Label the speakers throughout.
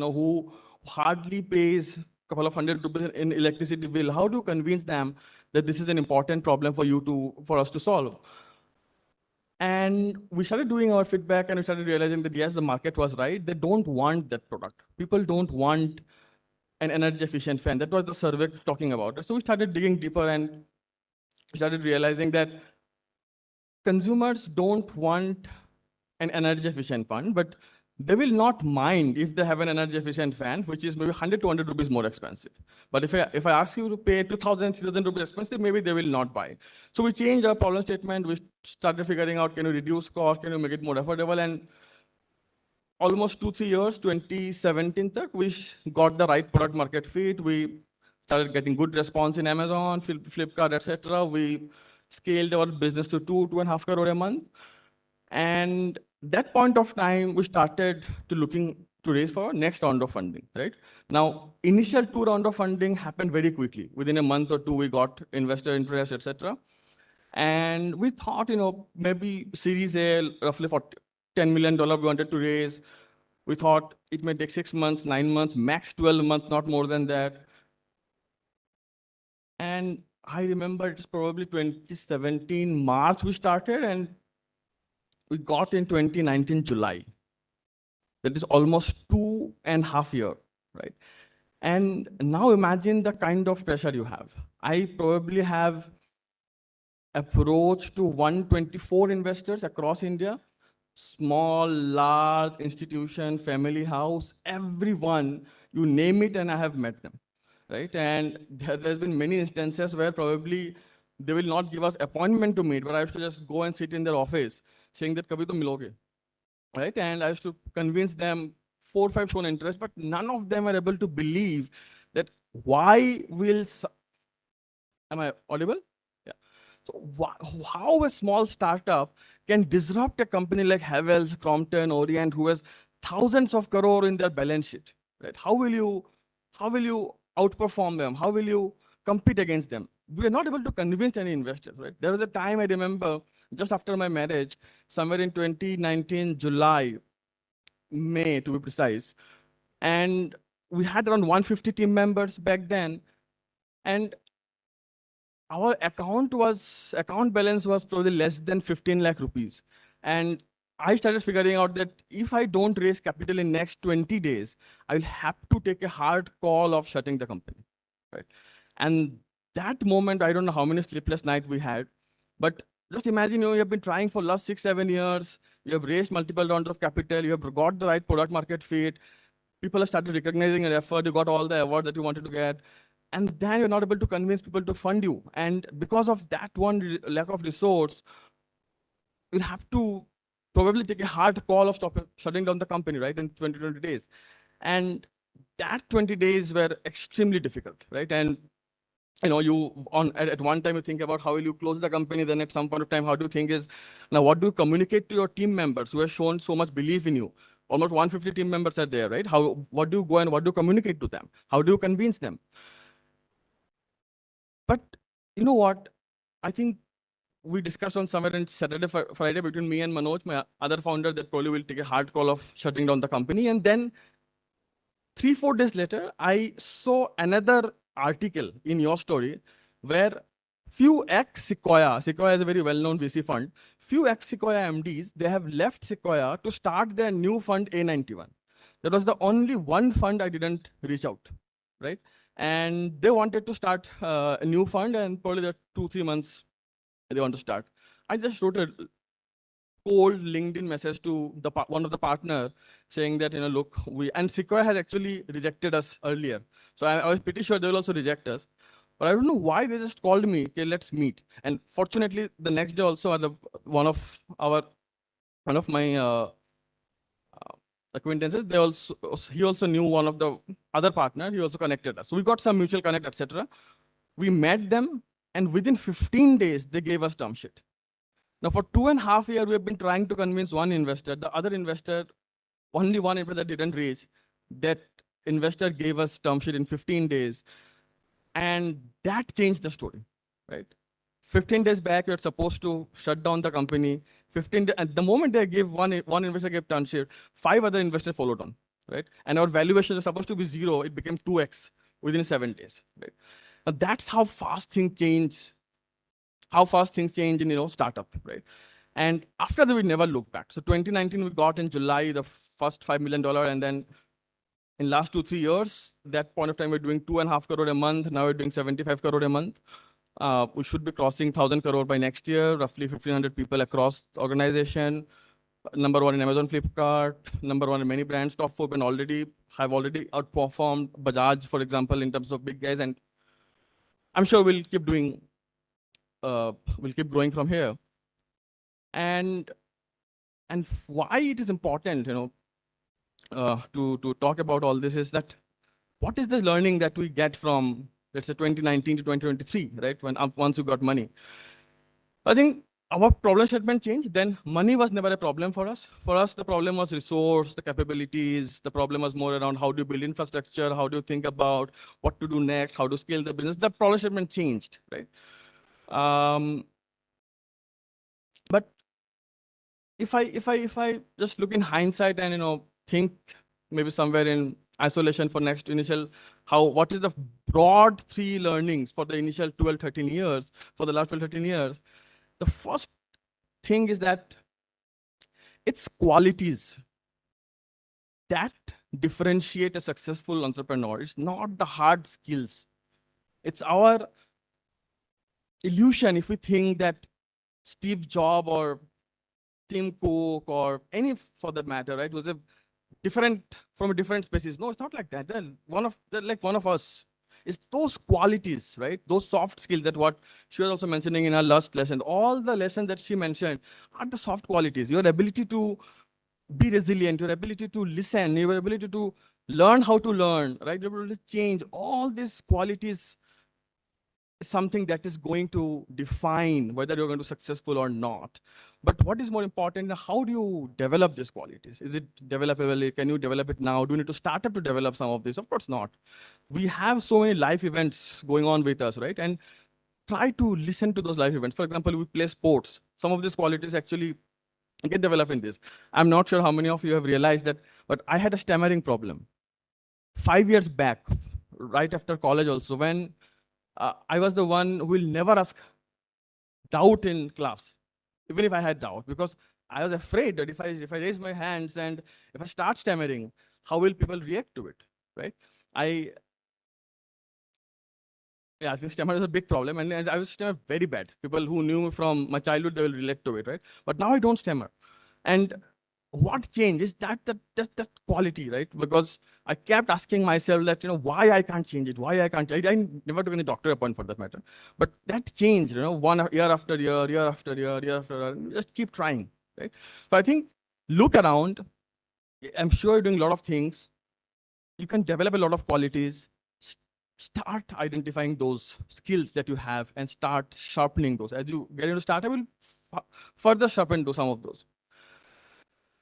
Speaker 1: who hardly pays a couple of ₹100 in electricity bill, how do you convince them that this is an important problem for us to solve? And we started doing our feedback and we started realizing that yes, the market was right. They don't want that product. People don't want an energy efficient fan. That was the survey talking about. So we started digging deeper and started realizing that consumers don't want an energy efficient fan, but they will not mind if they have an energy efficient fan, which is maybe 100 to 200 rupees more expensive. But if I ask you to pay 2,000, 3,000 rupees expensive, maybe they will not buy. So we changed our problem statement. We started figuring out, can you reduce cost? Can you make it more affordable? And almost 2-3 years, 2017, we got the right product market fit. We started getting good response in Amazon, Flipkart, etc. We scaled our business to 2.5 crore a month. And that point of time, we started to looking to raise for our next round of funding, right? Now, initial 2 rounds of funding happened very quickly. Within a month or 2, we got investor interest, etc. And we thought, maybe Series A, roughly for $10 million we wanted to raise. We thought it may take 6 months, 9 months, max 12 months, not more than that. And I remember it's probably 2017 March we started, and we got in 2019 July. That is almost 2.5 years, right? And now imagine the kind of pressure you have. I probably have approached to 124 investors across India, small, large, institution, family house, everyone, you name it, and I have met them, right? And there's been many instances where probably they will not give us appointment to meet, but I have to just go and sit in their office saying that kabhi to miloge, right? And I used to convince them 4 or 5 shown interest, but none of them are able to believe that why will, am I audible? Yeah. So how a small startup can disrupt a company like Havells, Crompton, Orient, who has thousands of crore in their balance sheet, right? How will you outperform them? How will you compete against them? We are not able to convince any investors, right? There was a time I remember, just after my marriage, somewhere in 2019, July, May to be precise. And we had around 150 team members back then. And our account balance was probably less than 15 lakh rupees. And I started figuring out that if I don't raise capital in next 20 days, I will have to take a hard call of shutting the company, right? And that moment, I don't know how many sleepless nights we had, but just imagine, you have been trying for last 6-7 years, you have raised multiple rounds of capital, you have got the right product market fit, people have started recognizing your effort, you got all the awards that you wanted to get, and then you're not able to convince people to fund you. And because of that one lack of resource, you'll have to probably take a hard call of shutting down the company, right, in 20 days. And that 20 days were extremely difficult, right? And at one time you think about how will you close the company, then at some point of time, how do you think is, now what do you communicate to your team members who have shown so much belief in you? Almost 150 team members are there, right? What do you go and what do you communicate to them? How do you convince them? But you know what? I think we discussed on somewhere in Saturday, Friday between me and Manoj, my other founder, that probably will take a hard call of shutting down the company. And then 3-4 days later, I saw another article in your story where few ex-Sequoia is a very well-known VC fund, few ex-Sequoia MDs, they have left Sequoia to start their new fund A91. That was the only one fund I didn't reach out, right? And they wanted to start a new fund, and probably there 2-3 months they want to start. I just wrote a cold LinkedIn message to one of the partner saying that, look, and Sequoia has actually rejected us earlier. So I was pretty sure they will also reject us. But I don't know why they just called me, okay, let's meet. And fortunately, the next day also, one of my acquaintances, he also knew one of the other partner, he also connected us. So we got some mutual connect, etc. We met them, and within 15 days, they gave us term sheet. Now, for 2.5 years, we have been trying to convince one investor. The other investor, only one investor didn't raise. That investor gave us term sheet in 15 days. And that changed the story, right? 15 days back, you're supposed to shut down the company. 15 days, and the moment they gave one investor gave term sheet, 5 other investors followed on. right? And our valuation is supposed to be 0, it became 2x within 7 days, right? Now that's how fast things change, in, startup, right? And after that, we never look back. So 2019, we got in July the first $5 million, and then in last 2-3 years, that point of time, we're doing 2.5 crore a month. Now we're doing 75 crore a month. We should be crossing 1,000 crore by next year, roughly 1,500 people across the organization. Number 1 in Amazon, Flipkart, number 1 in many brands. Top 4 and have already outperformed Bajaj, for example, in terms of big guys. And I'm sure we'll keep growing from here. And why it is important, to talk about all this is that what is the learning that we get from, let's say, 2019 to 2023, right? Once you got money. I think our problem statement changed. Then money was never a problem for us. For us, the problem was resource, the capabilities. The problem was more around how do you build infrastructure, how do you think about what to do next, how to scale the business. The problem statement changed, right? But if I just look in hindsight and think maybe somewhere in isolation for next initial, what is the broad 3 learnings for the initial 12, 13 years, for the last 12, 13 years? The first thing is that it's qualities that differentiate a successful entrepreneur. It's not the hard skills. It's our illusion if we think that Steve Jobs or Tim Cook or any for that matter, right, was from a different species. No, it's not like that. They're like one of us. It's those qualities, right? Those soft skills that what she was also mentioning in her last lesson. All the lessons that she mentioned are the soft qualities. Your ability to be resilient, your ability to listen, your ability to learn how to learn, right? Your ability to change. All these qualities is something that is going to define whether you're going to be successful or not. But what is more important, how do you develop these qualities? Is it developable? Can you develop it now? Do you need to start up to develop some of this? Of course not. We have so many life events going on with us, right? And try to listen to those life events. For example, we play sports. Some of these qualities actually get developed in this. I'm not sure how many of you have realized that, but I had a stammering problem 5 years back, right after college also, when I was the one who will never ask doubt in class, even if I had doubt, because I was afraid that if I raise my hands and if I start stammering, how will people react to it, right? I think stammer is a big problem, and I was stammer very bad. People who knew me from my childhood, they will relate to it, right? But now I don't stammer. And what changed is that quality, right? Because I kept asking myself that, why I can't change it, why I can't. I never took any doctor appointment for that matter. But that changed, one year after year, year after year, year after year. Just keep trying, right? So I think look around. I'm sure you're doing a lot of things. You can develop a lot of qualities. Start identifying those skills that you have and start sharpening those. As you get into startup, will further sharpen to some of those.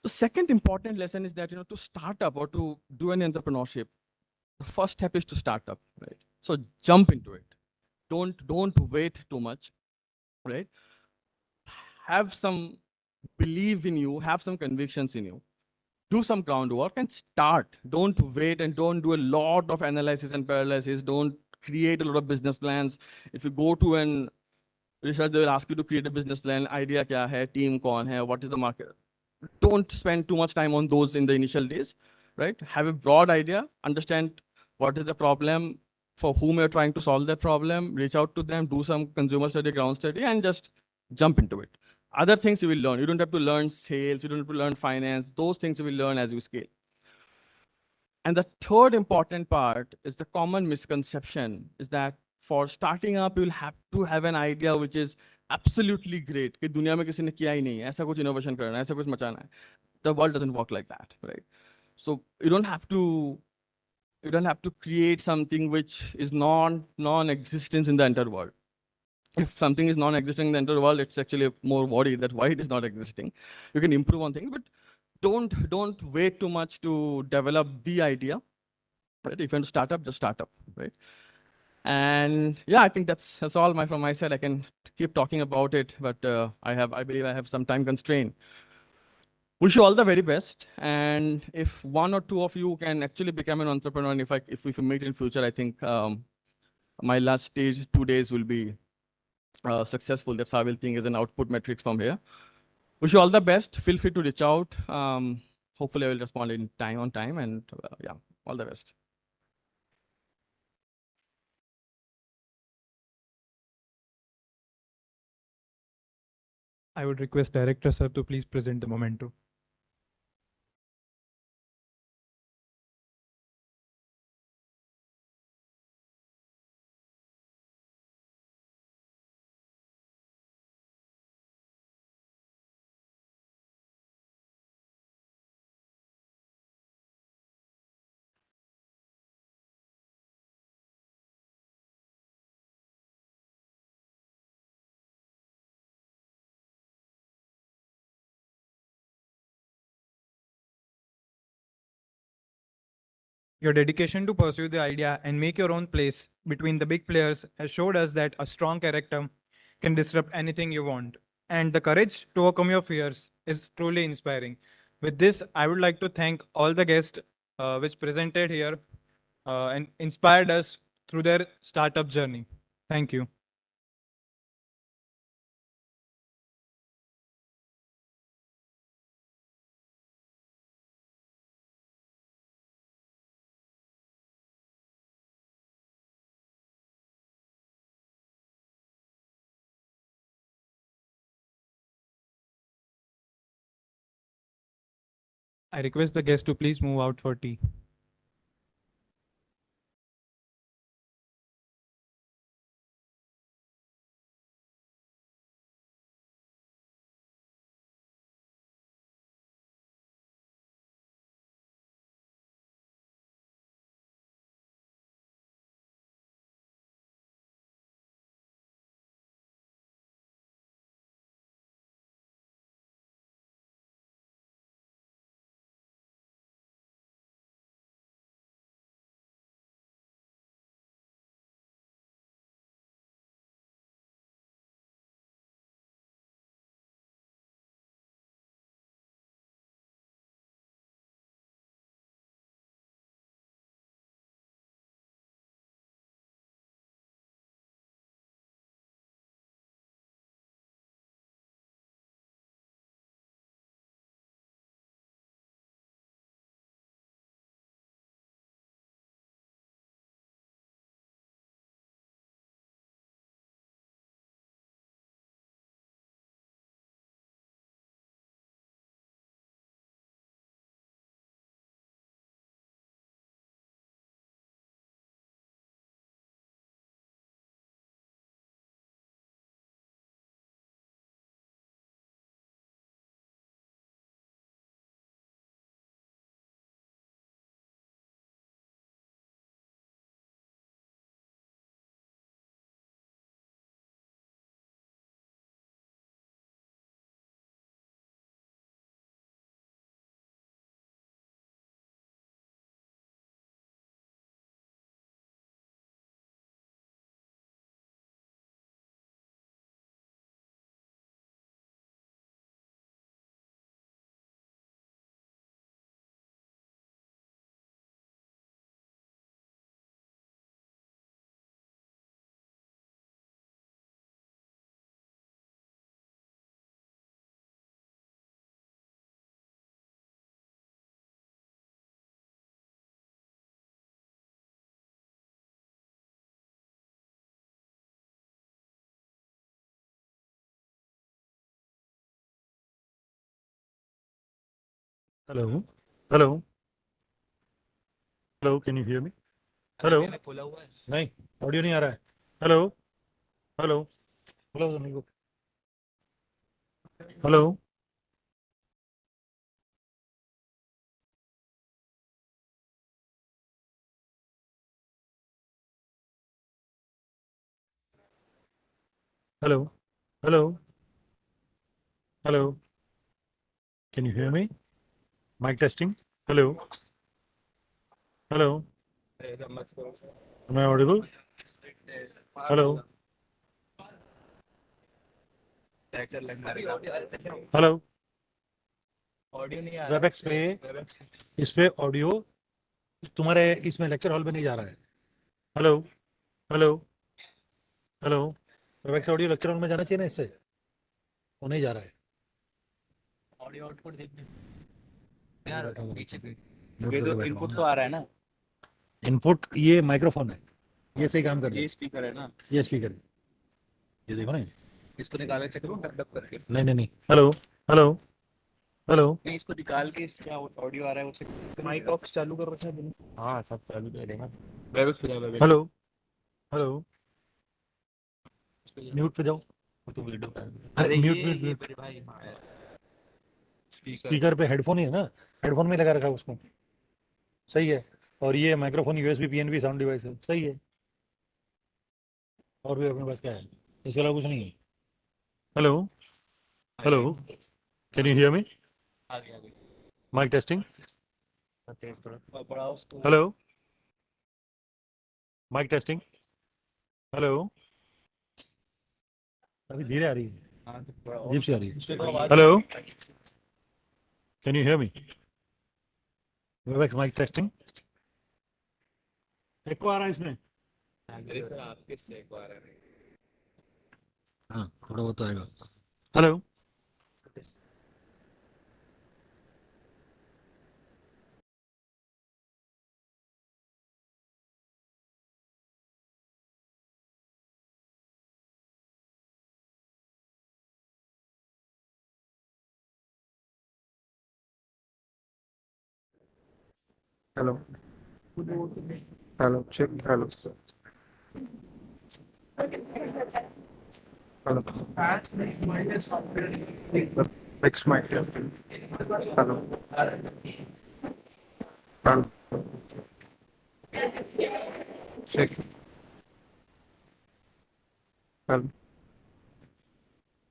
Speaker 1: The second important lesson is that, to start up or to do an entrepreneurship, the first step is to start up, right? So jump into it. Don't wait too much, right? Have some belief in you, have some convictions in you. Do some groundwork and start. Don't wait and don't do a lot of analysis and paralysis. Don't create a lot of business plans. If you go to an research, they will ask you to create a business plan. Idea kya hai, team kaun hai, what is the market? Don't spend too much time on those in the initial days, right? Have a broad idea, understand what is the problem, for whom you're trying to solve that problem, reach out to them, do some consumer study, ground study, and just jump into it. Other things you will learn. You don't have to learn sales, you don't have to learn finance. Those things you will learn as you scale. And the third important part is the common misconception is that for starting up, you'll have to have an idea which is absolutely great. कि दुनिया में किसी ने किया ही नहीं है, ऐसा कुछ innovation करना है, ऐसा कुछ मचाना है. The world doesn't work like that, right? So you don't have to create something which is non-existent in the entire world. If something is non-existent in the entire world, it's actually more worry that why it is not existing. You can improve on things, but don't wait too much to develop the idea. Right? If you want to start up, just start up, right? And yeah, I think that's all from my side. I can keep talking about it, but I believe I have some time constraint. Wish you all the very best. And if one or two of you can actually become an entrepreneur, and if we meet in future, I think my last stage 2 days will be successful. That's how I will think as an output metrics from here. Wish you all the best. Feel free to reach out. Hopefully, I will respond in time on time. And yeah, all the best.
Speaker 2: I would request Director Sir to please present the memento. Your dedication to pursue the idea and make your own place between the big players has showed us that a strong character can disrupt anything you want. And the courage to overcome your fears is truly inspiring. With this, I would like to thank all the guests which presented here and inspired us through their startup journey. Thank you. I request the guests to please move out for tea.
Speaker 3: Hello. Hello. Hello. Can you hear me? Hello. नहीं audio नहीं आ रहा है. Hello. Hello. Hello. amigo. Hello. Hello. Hello. Hello. Can you hear me? Mic testing. Hello. Hello. Am I audible? Hello. Hello.
Speaker 4: Audio नहीं आ रहा
Speaker 3: Webex पे, इस पे audio तुम्हारे इसमें लेक्चर हॉल में नहीं जा रहा है। Hello hello hello, Webex audio lecture hall में जाना चाहिए ना, इस पे वो नहीं जा रहा है।
Speaker 4: ऑडियो आउटपुट देखने यार पीछे पे ये तो इनपुट तो आ रहा है ना,
Speaker 3: इनपुट ये माइक्रोफोन है, ये सही काम कर रहा है।
Speaker 4: ये स्पीकर है ना,
Speaker 3: ये स्पीकर है, ये देखो ना।
Speaker 4: इसको निकाल के चेक करो डब डब करके।
Speaker 3: नहीं नहीं नहीं, हेलो हेलो हेलो,
Speaker 4: नहीं इसको निकाल के क्या ऑडियो आ रहा है उसे माइक ऑक्स चालू कर रखा है। हाँ सब चालू कर देगा। वेबएक्स पे जाओ, वेबएक्स
Speaker 3: हेलो हेलो,
Speaker 4: पे
Speaker 3: म्यूट पे जाओ।
Speaker 4: तो वीडियो का
Speaker 3: अरे म्यूट
Speaker 4: ये
Speaker 3: म्यूट
Speaker 4: ये
Speaker 3: म्यूट।
Speaker 4: मेरे भाई स्पीकर
Speaker 3: स्पीकर पे हेडफोन ही है ना, हेडफोन में लगा रखा है उसको, सही है। और ये microphone USB PNB sound device है, सही है। और भी अपने पास क्या है, इसके अलावा कुछ नहीं है। Hello hello, can you hear मी?
Speaker 4: आगे आगे
Speaker 3: माइक टेस्टिंग।
Speaker 4: तेज थोड़ा बढ़ाओ उसको।
Speaker 3: Hello, mic testing. हेलो, अभी धीरे आ रही है,
Speaker 4: हाँ तो थोड़ा
Speaker 3: अजीब सी आ रही है।
Speaker 4: इससे तो आवाज
Speaker 3: hello, can you hear me? Webex mic testing. Echo आ रहा है इसमें?
Speaker 4: मेरे से आपके से एक बार है।
Speaker 3: हाँ थोड़ा बहुत तो आएगा। Hello
Speaker 2: Hello. Hello. Check. Hello. Hello. Next mic. Hello. Hello. Check. Hello.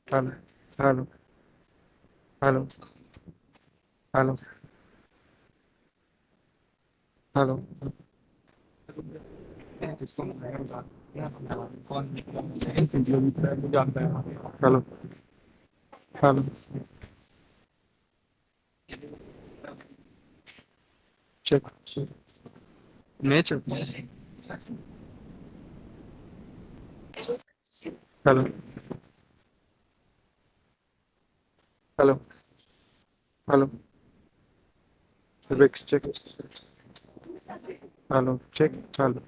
Speaker 2: Hello. Hello. Hello. Hello. Hello. Hello. Hello. Check. Nature. Hello. Hello. Hello. Rex, check. Hello. Check. Hello.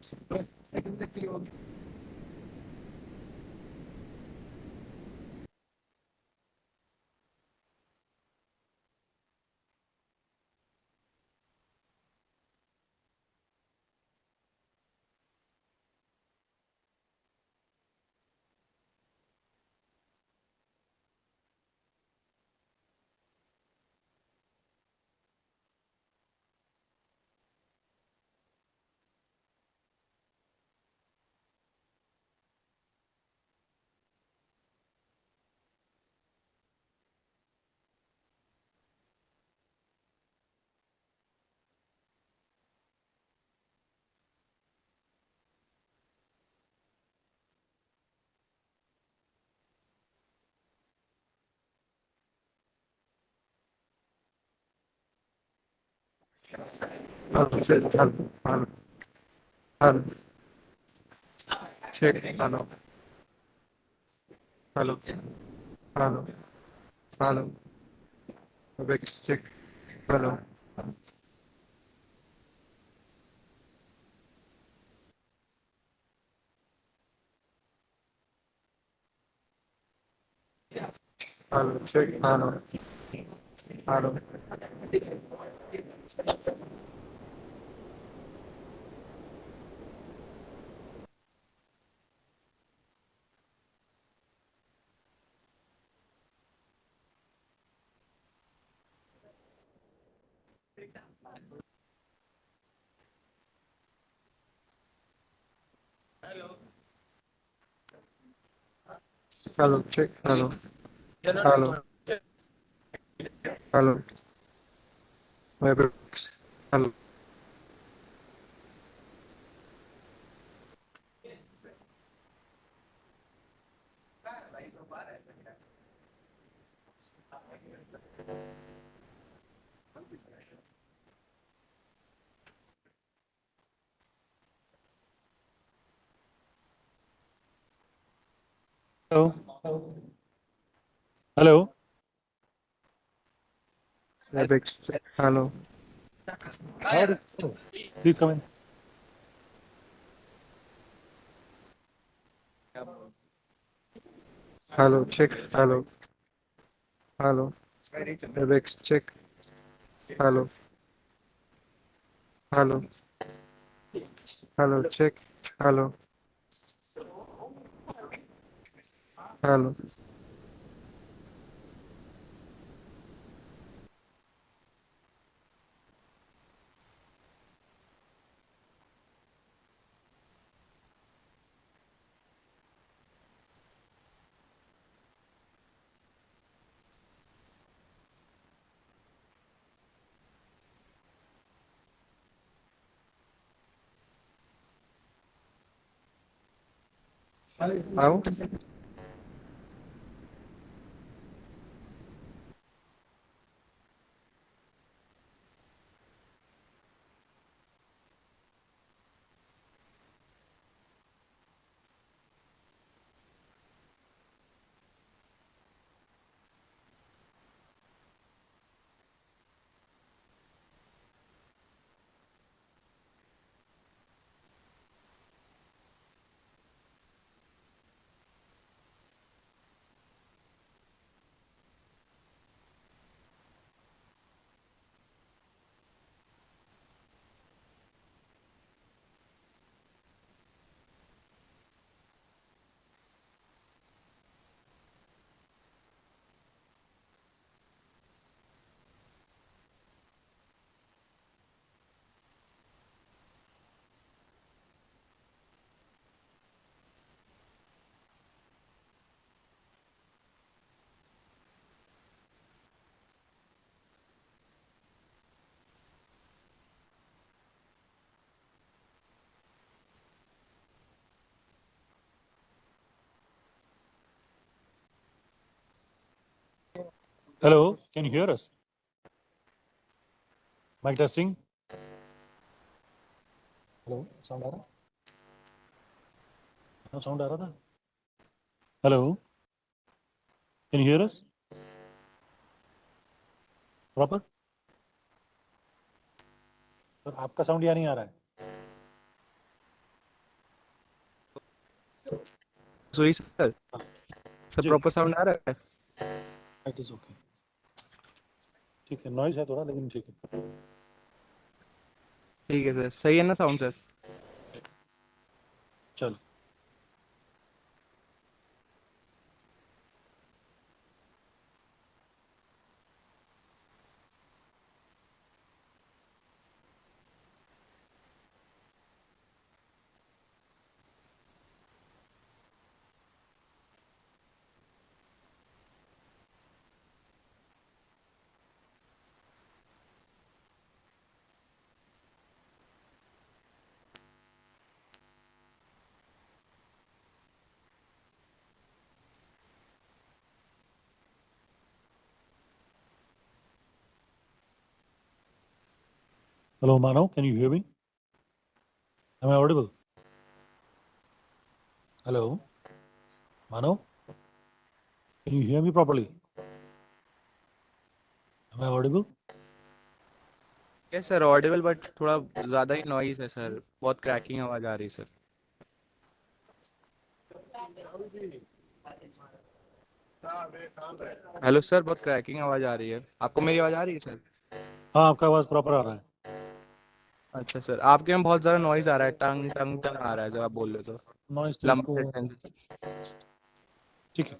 Speaker 2: Hello. Check. Hello. Hello. Hello. Check. Hello. Hello. Hello. Hello. Rex, check. Hello. Hello. Check. Hello. Hello. Hello. Check. Hello. Hello. Hello. Webex. Hello.
Speaker 3: Hello. Hello.
Speaker 5: Hello.
Speaker 3: Please come in.
Speaker 5: Hello. Check. Hello. Hello. Webex. Check. Hello. Hello. Hello. Check. Hello. Hello. How?
Speaker 3: Hello. Can you hear us? Mic testing. Hello. Sound आ रहा? हाँ, sound आ रहा था? Hello. Can you hear us? Proper? Sir आपका sound यहाँ नहीं आ रहा है.
Speaker 5: Sorry sir. Sir
Speaker 3: जी.
Speaker 5: Proper sound आ रहा है?
Speaker 3: It is okay. ठीक है. Noise है थोड़ा लेकिन ठीक है.
Speaker 5: ठीक है सर. सही है ना साउंड सर?
Speaker 3: चलो. Hello, Mano. Can you hear me? Am I audible? Hello, Mano. Can you hear me properly? Am I audible?
Speaker 5: Yes sir Audible but थोड़ा ज़्यादा ही नॉइज है सर. बहुत क्रैकिंग आवाज़ आ रही है सर. Hello sir. बहुत cracking आवाज़ आ रही है. आपको मेरी आवाज़ आ रही है सर?
Speaker 3: हाँ, आपका आवाज प्रॉपर आ रहा है.
Speaker 5: अच्छा सर. आपके यहाँ बहुत ज़्यादा नॉइज आ रहा है. टंग टंग टंग आ रहा है जब आप बोल रहे हो तो.
Speaker 3: नॉइज तो
Speaker 5: लंबा
Speaker 3: इनको
Speaker 5: सेंटेंस.
Speaker 3: ठीक है.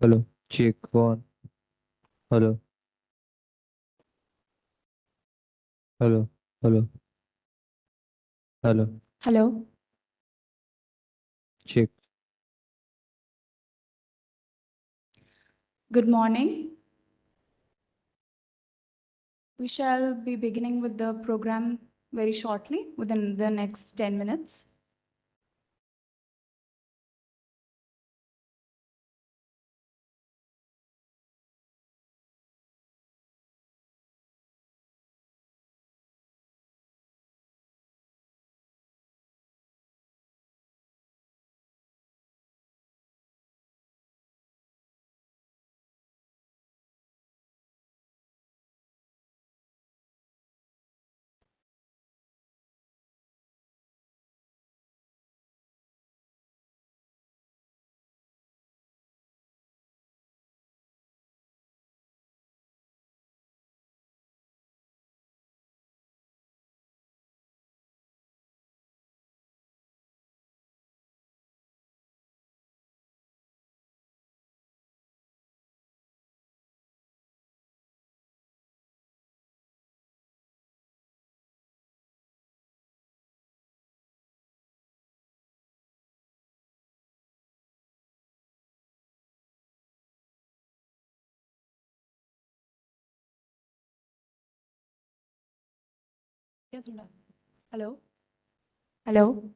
Speaker 6: Hello, check one. Hello, hello, hello, hello,
Speaker 7: Hello.
Speaker 6: check.
Speaker 7: Good morning. We shall be beginning with the program very shortly, within the next 10 minutes. Hello. Hello.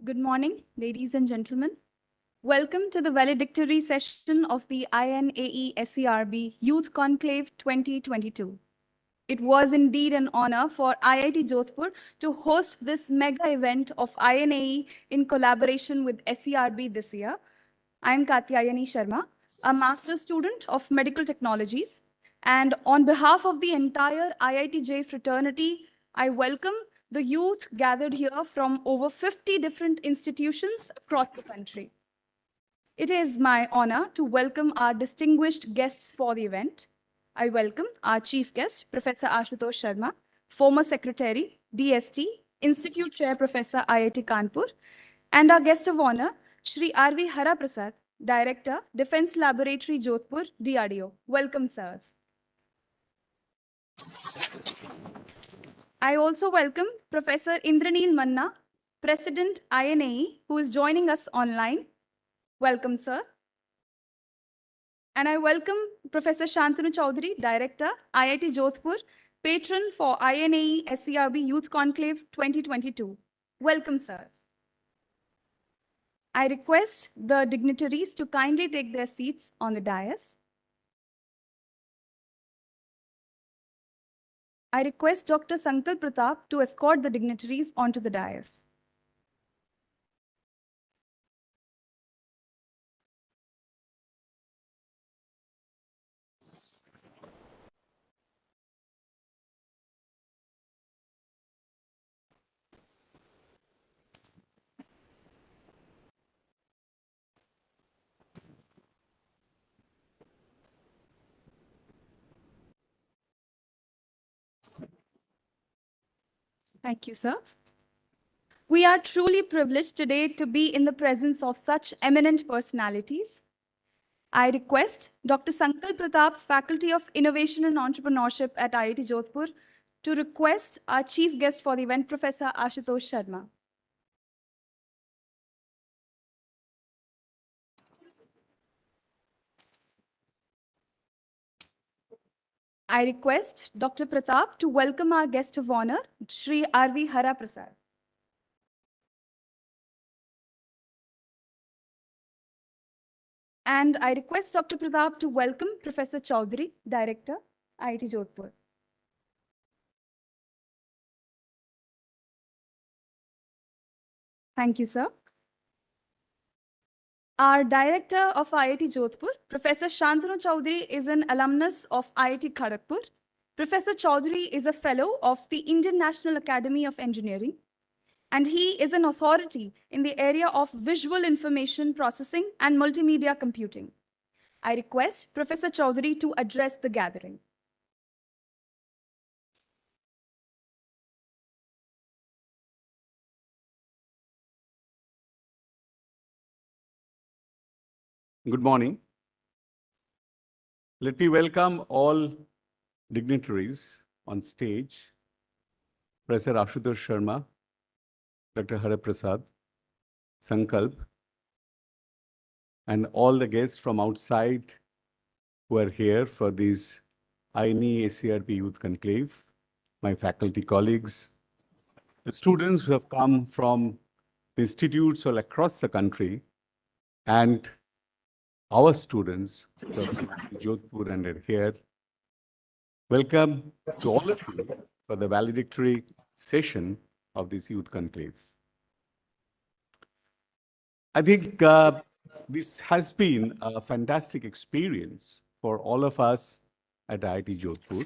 Speaker 7: Good morning, ladies and gentlemen. Welcome to the valedictory session of the INAE SERB Youth Conclave 2022. It was indeed an honor for IIT Jodhpur to host this mega event of INAE in collaboration with SERB this year. I am Katyayani Sharma, a master's student of medical technologies. And on behalf of the entire IITJ fraternity, I welcome the youth gathered here from over 50 different institutions across the country. It is my honor to welcome our distinguished guests for the event. I welcome our chief guest, Professor Ashutosh Sharma, former secretary, DST, Institute Chair Professor IIT Kanpur, and our guest of honor, Srihara Prasad, Director, Defense Laboratory, Jodhpur, DRDO. Welcome, sirs. I also welcome Professor Indraneel Manna, President INAE, who is joining us online. Welcome, sir. And I welcome Professor Shantanu Chaudhary, Director, IIT Jodhpur, patron for INAE SERB Youth Conclave 2022. Welcome, sirs. I request the dignitaries to kindly take their seats on the dais. I request Dr. Sankalp Pratap to escort the dignitaries onto the dais. Thank you, sir. We are truly privileged today to be in the presence of such eminent personalities. I request Dr. Sankalp Pratap, Faculty of Innovation and Entrepreneurship at IIT Jodhpur, to request our chief guest for the event, Professor Ashutosh Sharma. I request Dr. Pratap to welcome our guest of honor, Srihara Prasad. And I request Dr. Pratap to welcome Professor Chaudhary, Director, IIT Jodhpur. Thank you, sir. Our director of IIT Jodhpur, Professor Shantanu Chaudhary, is an alumnus of IIT Kharagpur. Professor Chaudhary is a fellow of the Indian National Academy of Engineering, and he is an authority in the area of visual information processing and multimedia computing. I request Professor Chaudhary to address the gathering.
Speaker 8: Good morning. Let me welcome all dignitaries on stage, Professor Ashutosh Sharma, Dr. Hara Prasad, Sankalp, and all the guests from outside who are here for this INE SERB Youth Conclave, my faculty colleagues, the students who have come from the institutes all across the country, and our students from Jodhpur and are here. Welcome to all of you for the valedictory session of this Youth Conclave. I think this has been a fantastic experience for all of us at IIT Jodhpur.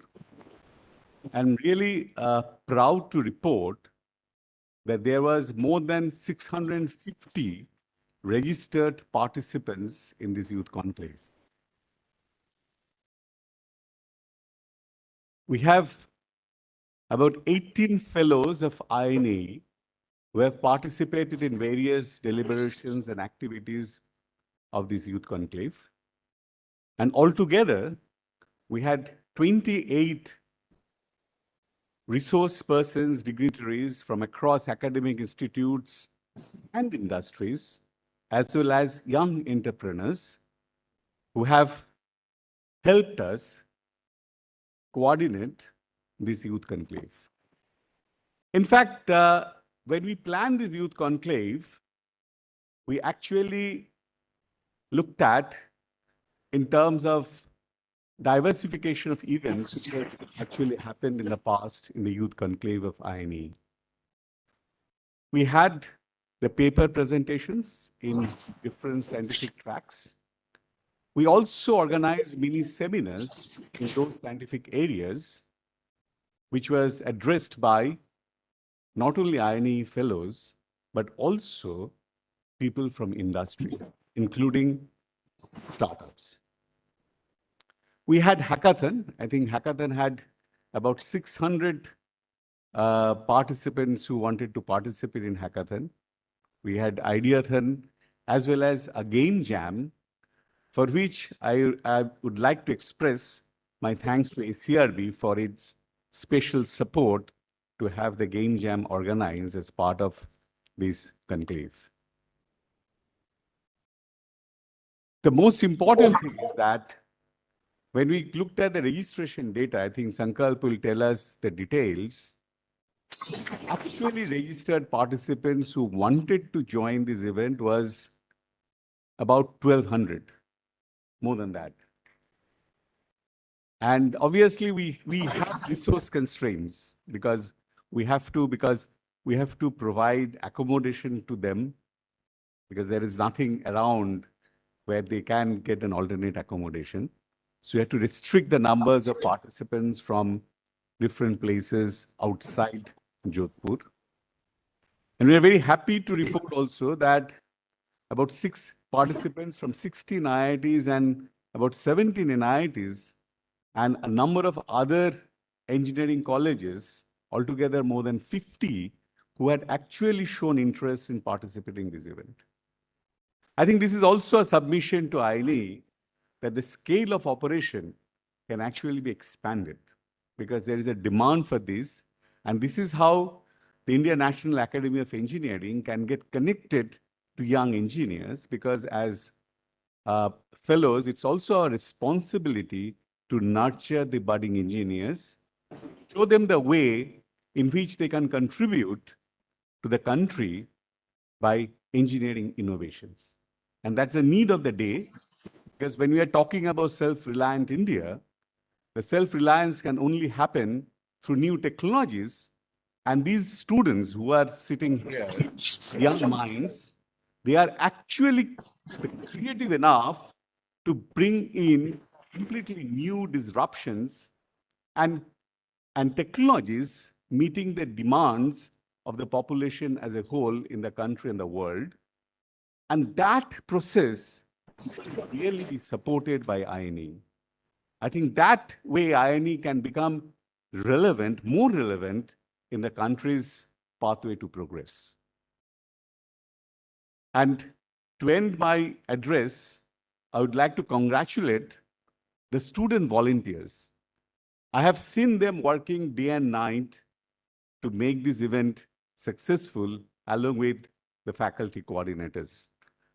Speaker 8: I'm really proud to report that there was more than 650 registered participants in this Youth Conclave. We have about 18 fellows of INAE who have participated in various deliberations and activities of this Youth Conclave. And altogether, we had 28 resource persons, dignitaries from across academic institutes and industries, as well as young entrepreneurs who have helped us coordinate this Youth Conclave. In fact, when we planned this Youth Conclave, we actually looked at in terms of diversification of events which has actually happened in the past in the youth conclave of INE. We had the paper presentations in different scientific tracks. We also organized mini seminars in those scientific areas, which was addressed by not only INE fellows, but also people from industry, including startups. We had hackathon. I think hackathon had about 600 participants who wanted to participate in hackathon. We had ideathon as well as a game jam, for which I would like to express my thanks to ACRB for its special support to have the game jam organized as part of this conclave. The most important thing is that when we looked at the registration data, I think Sankalp will tell us the details. Actually registered participants who wanted to join this event was about 1,200, more than that. And obviously we have resource constraints because we have to provide accommodation to them because there is nothing around where they can get an alternate accommodation. So we have to restrict the numbers of participants from different places outside Jodhpur. And we are very happy to report also that about 6 participants from 16 IITs and about 17 NIITs and a number of other engineering colleges, altogether more than 50, who had actually shown interest in participating in this event. I think this is also a submission to INE that the scale of operation can actually be expanded because there is a demand for this. And this is how the Indian National Academy of Engineering can get connected to young engineers, because as fellows, it's also our responsibility to nurture the budding engineers, show them the way in which they can contribute to the country by engineering innovations. And that's the need of the day, because when we are talking about self-reliant India, the self-reliance can only happen through new technologies. And these students who are sitting here, young minds, they are actually creative enough to bring in completely new disruptions and technologies meeting the demands of the population as a whole in the country and the world. And that process should really be supported by INE. I think that way INE can become relevant, more relevant in the country's pathway to progress. And to end my address, I would like to congratulate the student volunteers. I have seen them working day and night to make this event successful, along with the faculty coordinators.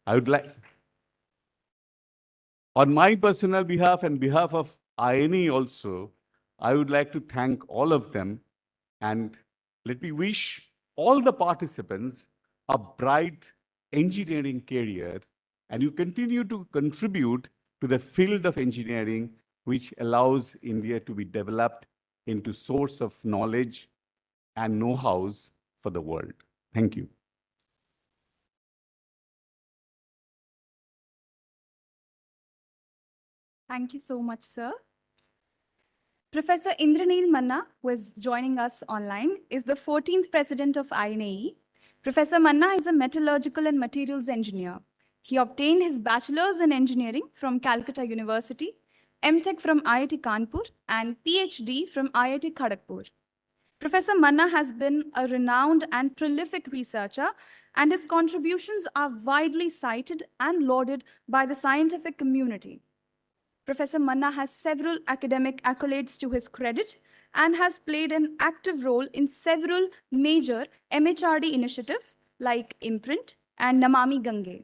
Speaker 8: I would like, on my personal behalf and behalf of INE also, I would like to thank all of them, and let me wish all the participants a bright engineering career, and you continue to contribute to the field of engineering, which allows India to be developed into source of knowledge and know-hows for the world. Thank you.
Speaker 7: Thank you so much, sir. Professor Indraneel Manna, who is joining us online, is the 14th president of INAE. Professor Manna is a metallurgical and materials engineer. He obtained his bachelor's in engineering from Calcutta University, MTech from IIT Kanpur, and PhD from IIT Kharagpur. Professor Manna has been a renowned and prolific researcher, and his contributions are widely cited and lauded by the scientific community. Professor Manna has several academic accolades to his credit and has played an active role in several major MHRD initiatives like Imprint and Namami Gange.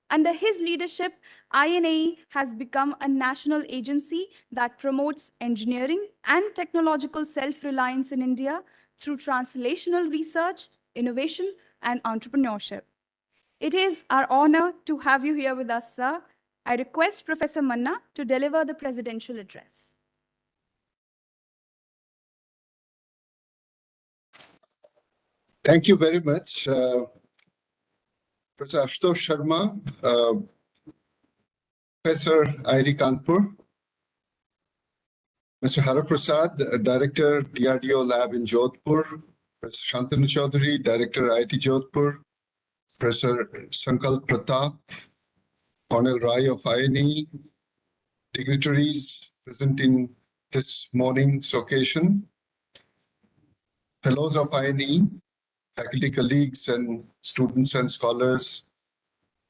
Speaker 7: Under his leadership, INAE has become a national agency that promotes engineering and technological self-reliance in India through translational research, innovation, and entrepreneurship. It is our honor to have you here with us, sir. I request Professor Manna to deliver the presidential address.
Speaker 9: Thank you very much, Professor Ashutosh Sharma, Professor IIT Kanpur, Mr. Srihara Prasad, Director, DRDO Lab in Jodhpur, Professor Shantanu Chaudhary, Director, IIT Jodhpur, Professor Sankalp Pratap, Cornel Rai of INE, dignitaries present in this morning's occasion, fellows of INE, faculty colleagues and students and scholars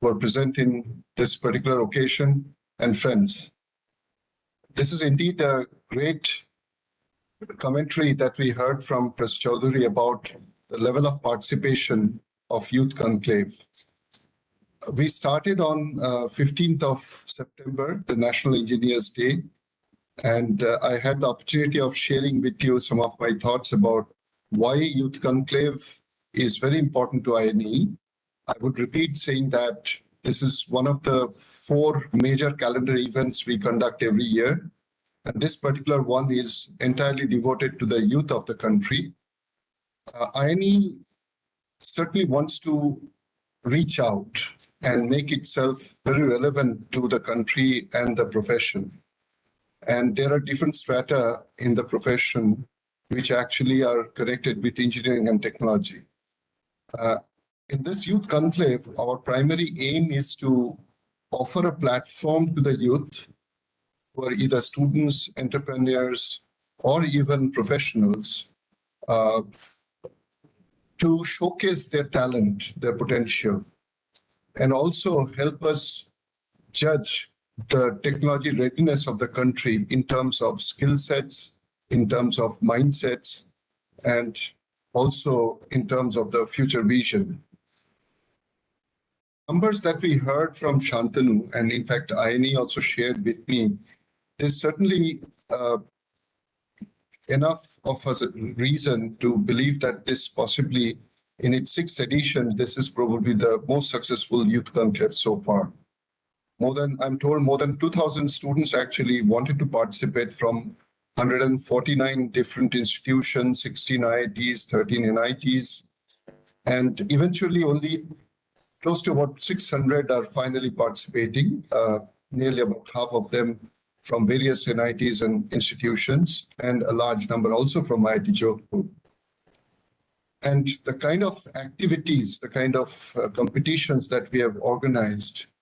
Speaker 9: who are present in this particular occasion, and friends. This is indeed a great commentary that we heard from Professor Chaudhary about the level of participation of Youth Conclave. We started on 15th of September, the National Engineers Day, and I had the opportunity of sharing with you some of my thoughts about why Youth Conclave is very important to INE. I would repeat saying that this is one of the 4 major calendar events we conduct every year. And this particular one is entirely devoted to the youth of the country. INE certainly wants to reach out and make itself very relevant to the country and the profession. And there are different strata in the profession which actually are connected with engineering and technology. In this Youth Conclave, our primary aim is to offer a platform to the youth who are either students, entrepreneurs, or even professionals to showcase their talent, their potential, and also help us judge the technology readiness of the country in terms of skill sets, in terms of mindsets, and also in terms of the future vision. Numbers that we heard from Shantanu, and in fact, INE also shared with me, there's certainly enough of a reason to believe that this possibly, in its 6th edition, this is probably the most successful Youth Conclave so far. I'm told more than 2,000 students actually wanted to participate from 149 different institutions, 16 IITs, 13 NITs, and eventually only close to about 600 are finally participating, nearly about half of them from various NITs and institutions, and a large number also from IIT Jodhpur. And the kind of activities, the kind of competitions that we have organized,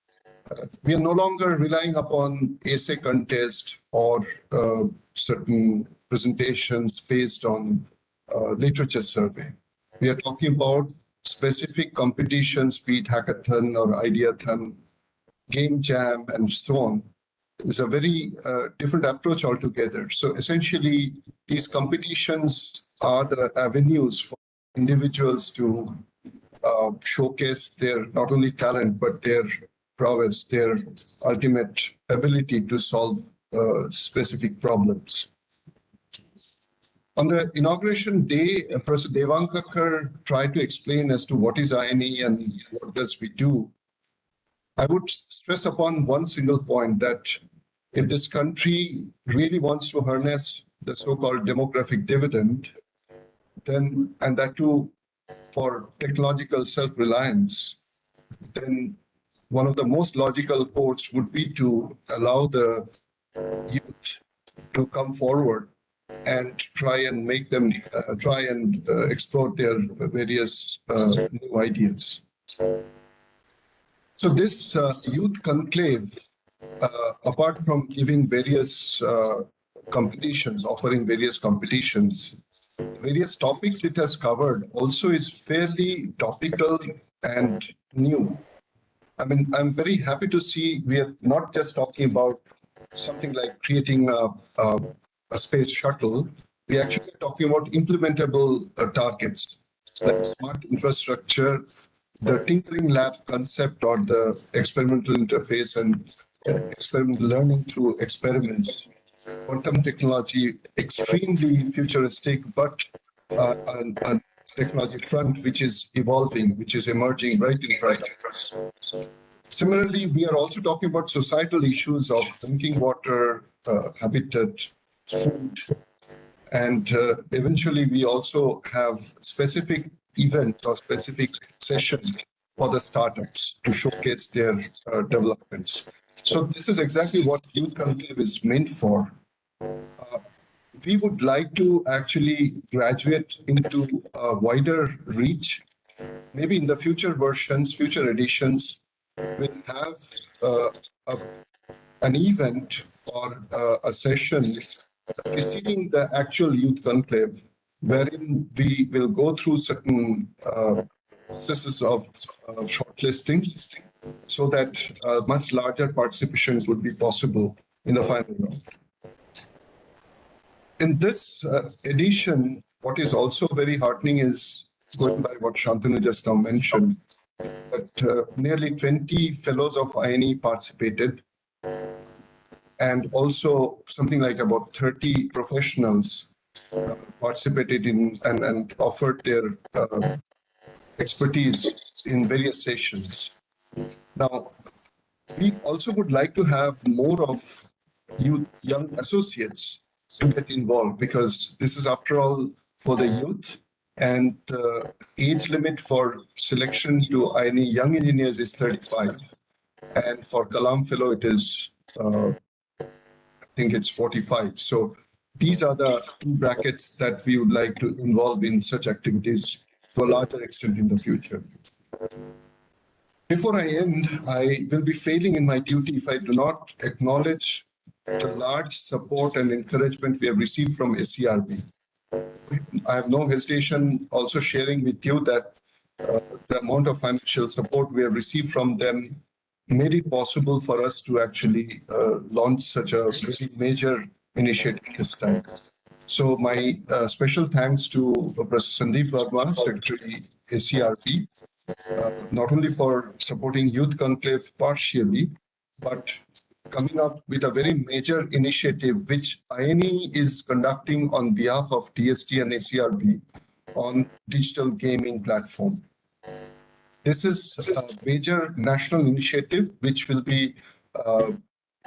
Speaker 9: we are no longer relying upon essay contest or certain presentations based on literature survey. We are talking about specific competitions, be it hackathon or ideathon, game jam, and so on. It's a very different approach altogether. So essentially, these competitions are the avenues for individuals to showcase their not only talent, but their prowess, their ultimate ability to solve specific problems. On the inauguration day, Professor Devankar tried to explain as to what is INE and what does we do. I would stress upon one single point that if this country really wants to harness the so-called demographic dividend, then, and that too for technological self-reliance, then one of the most logical course would be to allow the youth to come forward and try and make them explore their various new ideas. So this Youth Conclave, apart from giving various competitions, offering various competitions, various topics it has covered also is fairly topical and new. I mean, I'm very happy to see we are not just talking about something like creating a space shuttle. We actually are talking about implementable targets like smart infrastructure, the tinkering lab concept or the experimental interface and experimental learning through experiments, quantum technology, extremely futuristic, but technology front, which is evolving, which is emerging right in front of us. Similarly, we are also talking about societal issues of drinking water, habitat, food, and eventually we also have specific event or specific session for the startups to showcase their developments. So this is exactly what Youth Conclave is meant for. We would like to actually graduate into a wider reach. Maybe in the future versions, future editions, we'll have an event or a session preceding the actual Youth Conclave, wherein we will go through certain processes of shortlisting so that much larger participation would be possible in the final round. In this edition, what is also very heartening is, going by what Shantanu just now mentioned, that nearly 20 fellows of INE participated, and also something like about 30 professionals participated in and offered their expertise in various sessions. Now, we also would like to have more of young associates to get involved, because this is, after all, for the youth, and the age limit for selection to INE young engineers is 35, and for Kalam Fellow it is I think it's 45. So these are the two brackets that we would like to involve in such activities to a larger extent in the future. Before I end, I will be failing in my duty if I do not acknowledge the large support and encouragement we have received from SERB. I have no hesitation also sharing with you that the amount of financial support we have received from them made it possible for us to actually launch such a very major initiative this time. So my special thanks to Professor Sandeep Verma, Secretary SERB, not only for supporting Youth Conclave partially, but coming up with a very major initiative which INE is conducting on behalf of TST and SERB on digital gaming platform. This is a major national initiative which will be,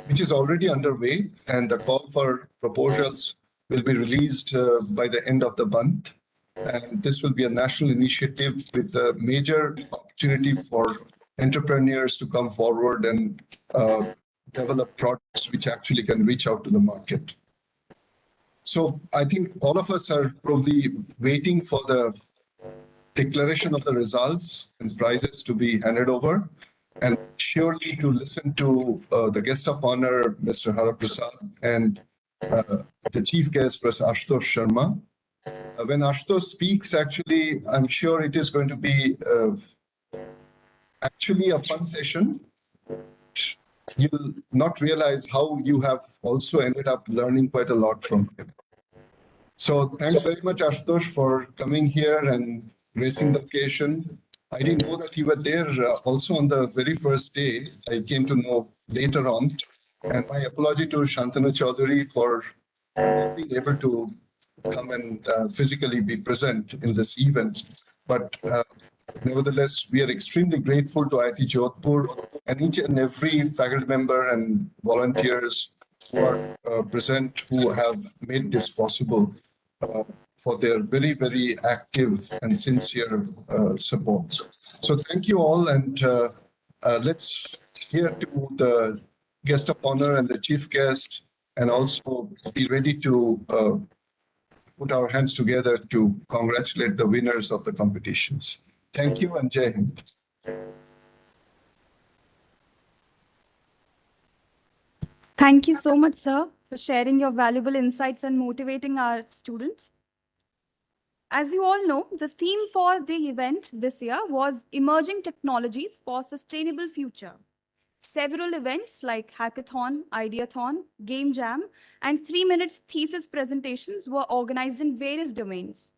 Speaker 9: which is already underway, and the call for proposals will be released by the end of the month. And this will be a national initiative with a major opportunity for entrepreneurs to come forward and develop products which actually can reach out to the market. So I think all of us are probably waiting for the declaration of the results and prizes to be handed over, and surely to listen to the guest of honor, Mr. Srihara Prasad, and the chief guest, Professor Ashutosh Sharma. When Ashutosh speaks, actually, I'm sure it is going to be actually a fun session. You'll not realize how you have also ended up learning quite a lot from him. So thanks very much, Ashutosh, for coming here and gracing the occasion. I didn't know that you were there also on the very first day. I came to know later on. And my apology to Shantanu Chaudhary for not being able to come and physically be present in this event. But nevertheless, we are extremely grateful to IIT Jodhpur and each and every faculty member and volunteers who are present, who have made this possible, for their very, very active and sincere support. So thank you all, and let's hear to the guest of honor and the chief guest, and also be ready to put our hands together to congratulate the winners of the competitions. Thank you, and Jai Hind.
Speaker 7: Thank you so much, sir, for sharing your valuable insights and motivating our students. As you all know, the theme for the event this year was Emerging Technologies for Sustainable Future. Several events like Hackathon, Ideathon, Game Jam, and 3-minute thesis presentations were organized in various domains,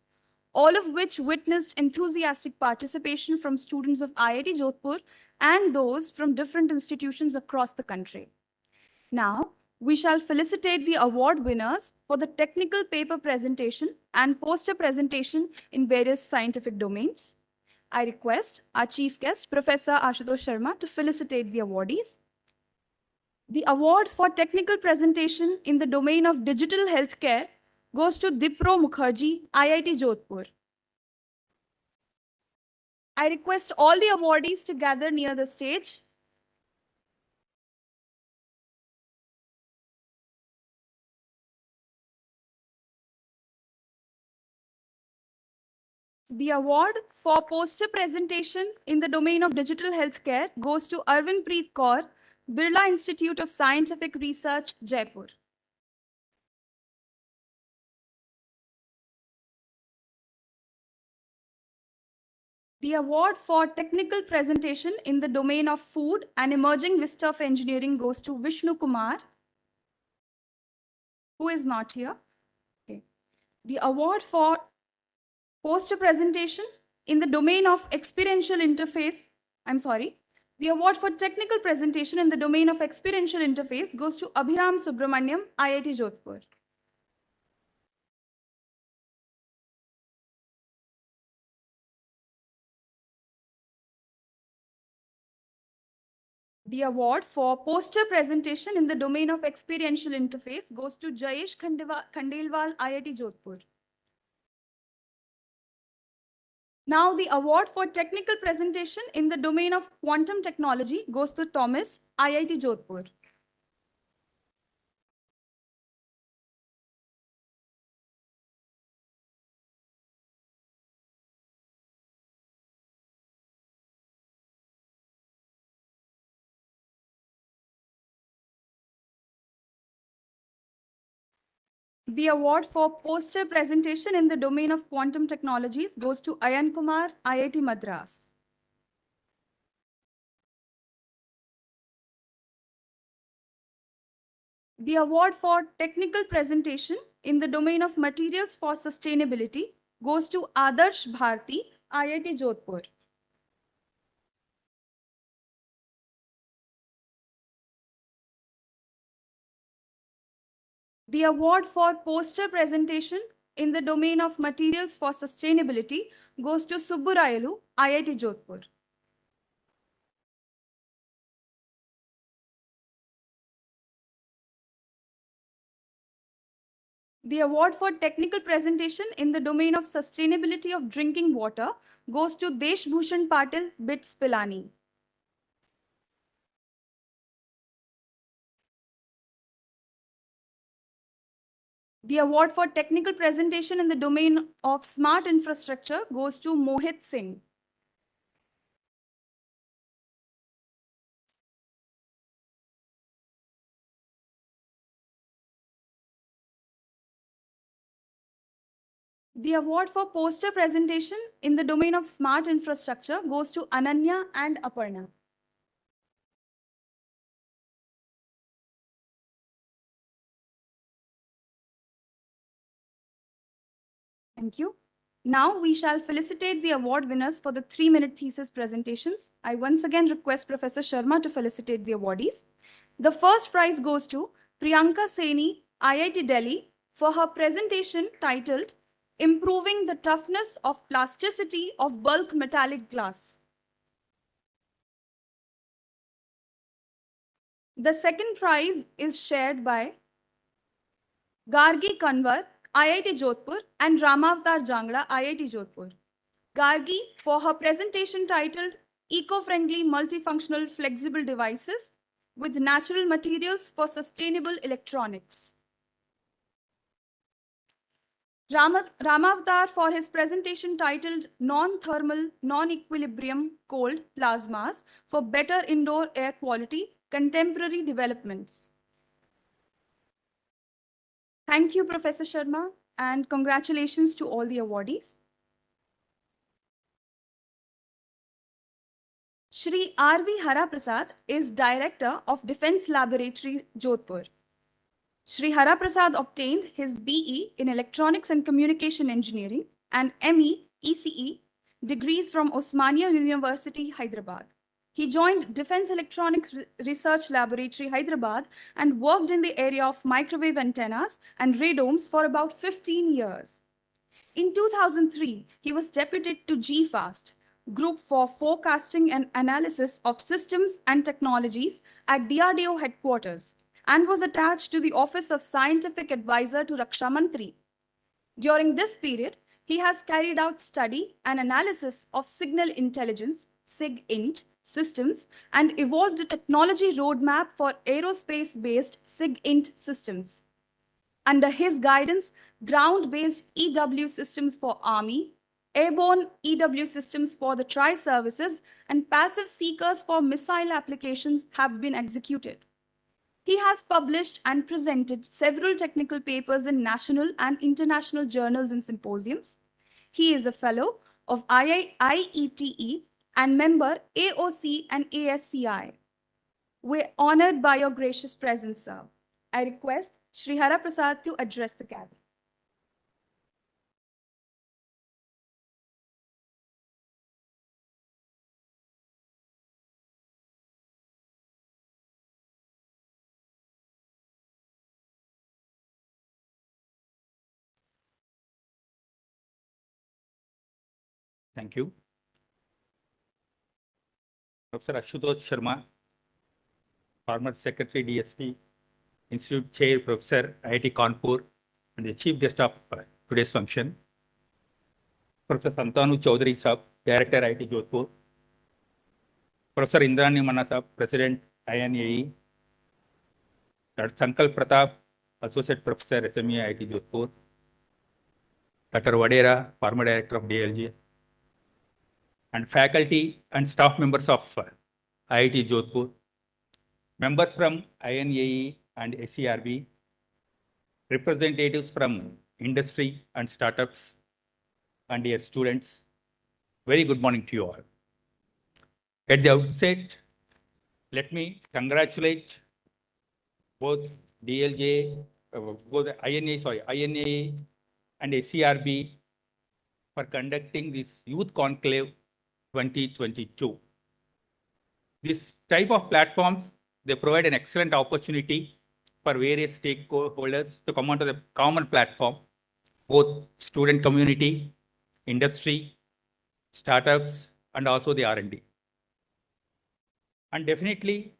Speaker 7: all of which witnessed enthusiastic participation from students of IIT Jodhpur and those from different institutions across the country. Now, we shall felicitate the award winners for the technical paper presentation and poster presentation in various scientific domains. I request our chief guest, Professor Ashutosh Sharma, to felicitate the awardees. The award for technical presentation in the domain of digital healthcare goes to Dipro Mukherjee, IIT Jodhpur. I request all the awardees to gather near the stage. The award for poster presentation in the domain of digital healthcare goes to Arvind Preet Kaur, Birla Institute of Scientific Research, Jaipur. The award for technical presentation in the domain of food and emerging vista of engineering goes to Vishnu Kumar, who is not here. Okay. The award for poster presentation in the domain of experiential interface, the award for technical presentation in the domain of experiential interface goes to Abhiram Subramaniam, IIT Jodhpur. The award for poster presentation in the domain of experiential interface goes to Jayesh Khandelwal, IIT Jodhpur. Now the award for technical presentation in the domain of quantum technology goes to Thomas, IIT Jodhpur. The award for poster presentation in the domain of quantum technologies goes to Ayan Kumar, IIT Madras. The award for technical presentation in the domain of materials for sustainability goes to Adarsh Bharti, IIT Jodhpur. The award for poster presentation in the domain of materials for sustainability goes to Subburayulu, IIT Jodhpur. The award for technical presentation in the domain of sustainability of drinking water goes to Desh Bhushan Patil, BITS Pilani. The award for technical presentation in the domain of smart infrastructure goes to Mohit Singh. The award for poster presentation in the domain of smart infrastructure goes to Ananya and Aparna. Thank you. Now we shall felicitate the award winners for the 3-minute thesis presentations. I once again request Professor Sharma to felicitate the awardees. The first prize goes to Priyanka Saini, IIT Delhi, for her presentation titled Improving the Toughness of Plasticity of Bulk Metallic Glass. The second prize is shared by Gargi Kanwar, IIT Jodhpur, and Ramavtar Jangla, IIT Jodhpur. Gargi for her presentation titled Eco-Friendly Multifunctional Flexible Devices with Natural Materials for Sustainable Electronics. Ramavtar for his presentation titled Non-Thermal, Non-Equilibrium Cold Plasmas for Better Indoor Air Quality, Contemporary Developments. Thank you, Professor Sharma, and congratulations to all the awardees. Srihara Prasad is Director of Defense Laboratory, Jodhpur. Srihara Prasad obtained his BE in Electronics and Communication Engineering and ME ECE degrees from Osmania University, Hyderabad. He joined Defense Electronic Research Laboratory, Hyderabad, and worked in the area of microwave antennas and radomes for about 15 years. In 2003, he was deputed to GFAST, Group for Forecasting and Analysis of Systems and Technologies at DRDO headquarters, and was attached to the Office of Scientific Advisor to Raksha Mantri. During this period, he has carried out study and analysis of signal intelligence, SIG-INT, systems and evolved a technology roadmap for aerospace-based SIG-INT systems. Under his guidance, ground-based EW systems for Army, airborne EW systems for the tri-services, and passive seekers for missile applications have been executed. He has published and presented several technical papers in national and international journals and symposiums. He is a fellow of IETE and member AOC and ASCI. We're honored by your gracious presence, sir. I request Srihara Prasad to address the gathering.
Speaker 10: Thank you. Professor Ashutosh Sharma, former Secretary DSP, Institute Chair Professor IIT Kanpur, and the Chief Guest of today's function. Professor Santanu Chaudhary Sahab, Director IIT Jodhpur. Professor Indrani Manna Sahab, President INAE. Dr. Sankalp Pratap, Associate Professor SME IIT Jodhpur. Dr. Vadera, former Director of DLG. And faculty and staff members of IIT Jodhpur, members from INAE and SERB, representatives from industry and startups, and dear students, very good morning to you all. At the outset, let me congratulate both DLJ, both INAE and SERB for conducting this Youth Conclave 2022. This type of platforms, they provide an excellent opportunity for various stakeholders to come onto the common platform, both student community, industry, startups, and also the R&D. And definitely,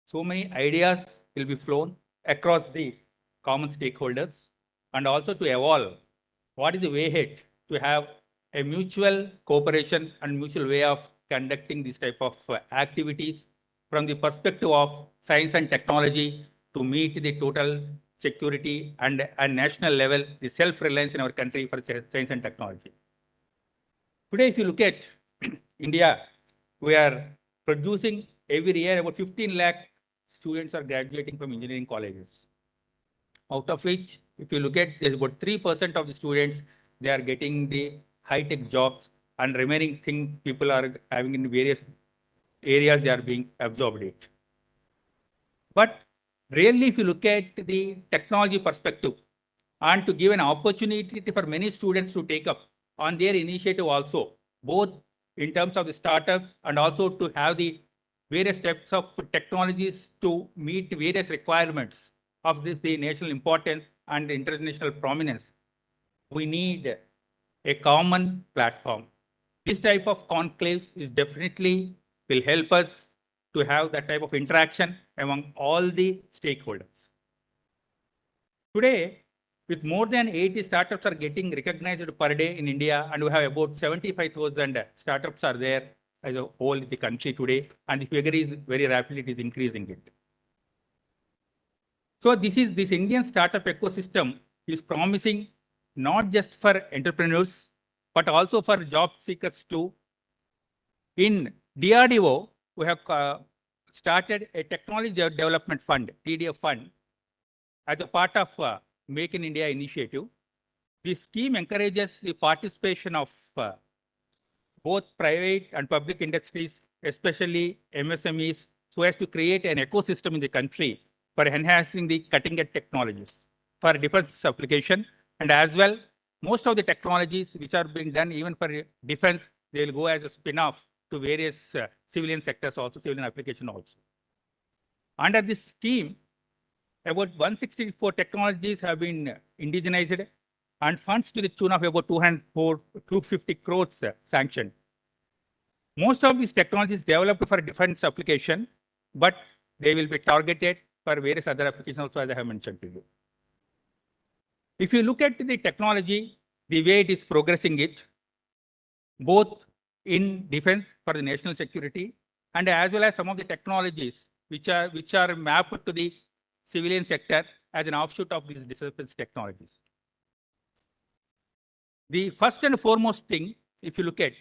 Speaker 10: so many ideas will be flown across the common stakeholders, and also to evolve what is the way ahead to have a mutual cooperation and mutual way of conducting this type of activities from the perspective of science and technology to meet the total security and at national level, the self-reliance in our country for science and technology. Today, if you look at India, we are producing every year about 15 lakh students are graduating from engineering colleges. Out of which, if you look at, there's about 3% of the students, they are getting the high-tech jobs, and remaining thing people are having in various areas, they are being absorbed it. But really, if you look at the technology perspective, and to give an opportunity for many students to take up on their initiative also, both in terms of the startups and also to have the various types of technologies to meet various requirements of this, the national importance and the international prominence, we need a common platform. This type of conclaves is definitely will help us to have that type of interaction among all the stakeholders. Today, with more than 80 startups are getting recognized per day in India, and we have about 75,000 startups are there as a whole in the country today, and the figure is very rapidly, it is increasing it. So this Indian startup ecosystem is promising not just for entrepreneurs, but also for job seekers too. In DRDO, we have started a technology development fund, TDF fund, as a part of Make in India initiative. This scheme encourages the participation of both private and public industries, especially MSMEs, so as to create an ecosystem in the country for enhancing the cutting-edge technologies for defense application. And as well, most of the technologies which are being done even for defense, they will go as a spin-off to various civilian sectors also, civilian application also. Under this scheme, about 164 technologies have been indigenized and funds to the tune of about 250 crores sanctioned. Most of these technologies developed for defense application, but they will be targeted for various other applications also, as I have mentioned to you. If you look at the technology, the way it is progressing it, both in defense for the national security and as well as some of the technologies which are mapped to the civilian sector as an offshoot of these defense technologies. The first and foremost thing, if you look at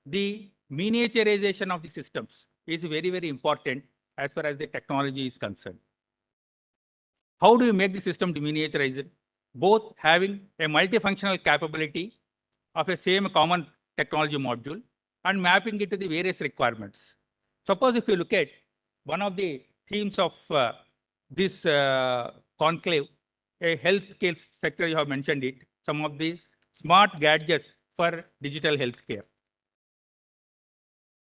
Speaker 10: the miniaturization of the systems, is very, very important as far as the technology is concerned. How do you make the system miniaturized? Both having a multifunctional capability of a same common technology module and mapping it to the various requirements. Suppose if you look at one of the themes of this conclave, a healthcare sector, you have mentioned it, some of the smart gadgets for digital healthcare.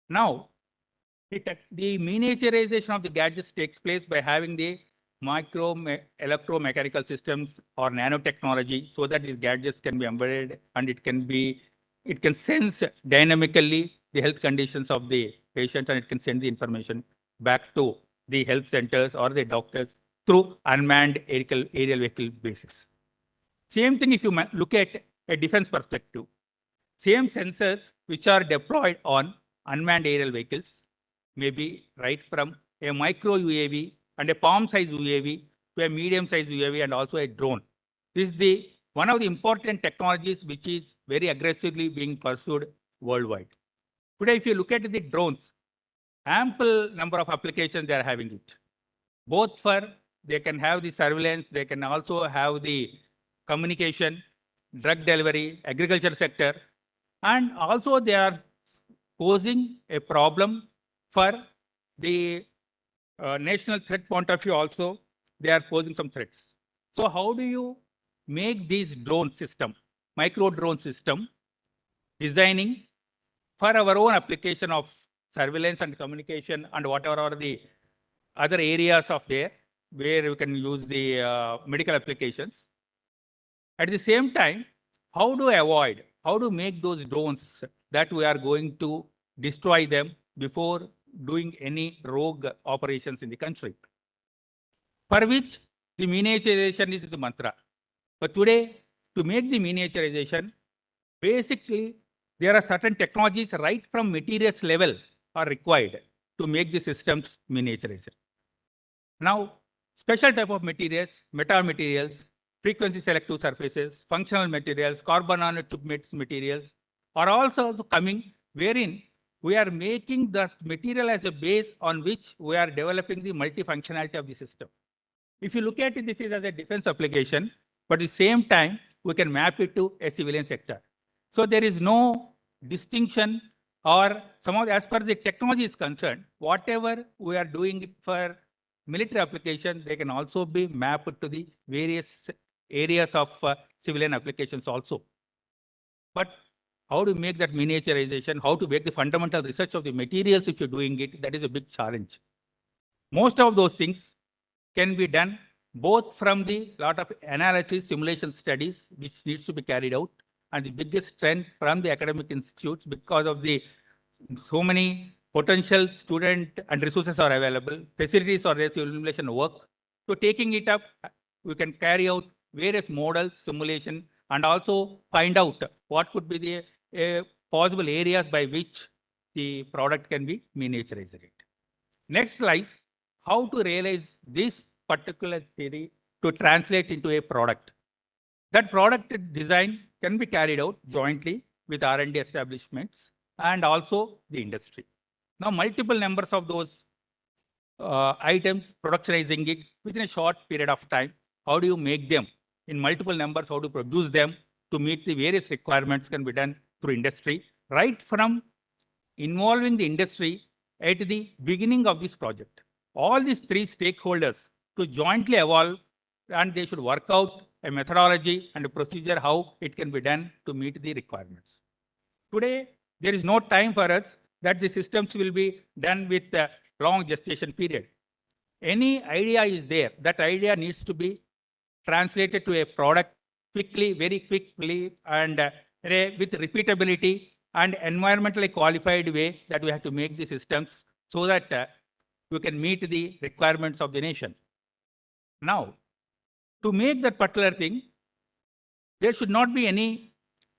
Speaker 10: Now, the miniaturization of the gadgets takes place by having the electromechanical systems or nanotechnology, so that these gadgets can be embedded and it can sense dynamically the health conditions of the patient, and it can send the information back to the health centers or the doctors through unmanned aerial vehicle basis. Same thing if you look at a defense perspective. Same sensors which are deployed on unmanned aerial vehicles, maybe right from a micro UAV and a palm-sized UAV to a medium-sized UAV and also a drone. This is one of the important technologies which is very aggressively being pursued worldwide. Today, if you look at the drones, ample number of applications they are having it. Both for, they can have the surveillance, they can also have the communication, drug delivery, agriculture sector, and also they are posing a problem for the national threat point of view also, they are posing some threats. So how do you make these drone system, micro drone system, designing for our own application of surveillance and communication and whatever are the other areas of there where you can use the medical applications. At the same time, how to make those drones that we are going to destroy them before doing any rogue operations in the country, for which the miniaturization is the mantra. But today, to make the miniaturization, basically, there are certain technologies right from materials level are required to make the systems miniaturized. Now, special type of materials, metal materials, frequency selective surfaces, functional materials, carbon nanotube materials are also coming, wherein we are making the material as a base on which we are developing the multifunctionality of the system. If you look at it, this is as a defense application, but at the same time, we can map it to a civilian sector. So there is no distinction, or as far as the technology is concerned, whatever we are doing it for military application, they can also be mapped to the various areas of civilian applications also. But how to make that miniaturization, how to make the fundamental research of the materials if you're doing it, that is a big challenge. Most of those things can be done both from the lot of analysis, simulation studies, which needs to be carried out, and the biggest strength from the academic institutes because of the so many potential student and resources are available, facilities are there, simulation work. So taking it up, we can carry out various models, simulation, and also find out what could be the possible areas by which the product can be miniaturized. Next lies how to realize this particular theory to translate into a product. That product design can be carried out jointly with R&D establishments and also the industry. Now, multiple numbers of those items, productionizing it within a short period of time. How do you make them in multiple numbers? How to produce them to meet the various requirements can be done through industry, right from involving the industry at the beginning of this project. All these three stakeholders to jointly evolve, and they should work out a methodology and a procedure how it can be done to meet the requirements. Today, there is no time for us that the systems will be done with a long gestation period. Any idea is there, that idea needs to be translated to a product quickly, very quickly, and with repeatability and environmentally qualified way that we have to make the systems so that we can meet the requirements of the nation. Now, to make that particular thing, there should not be any,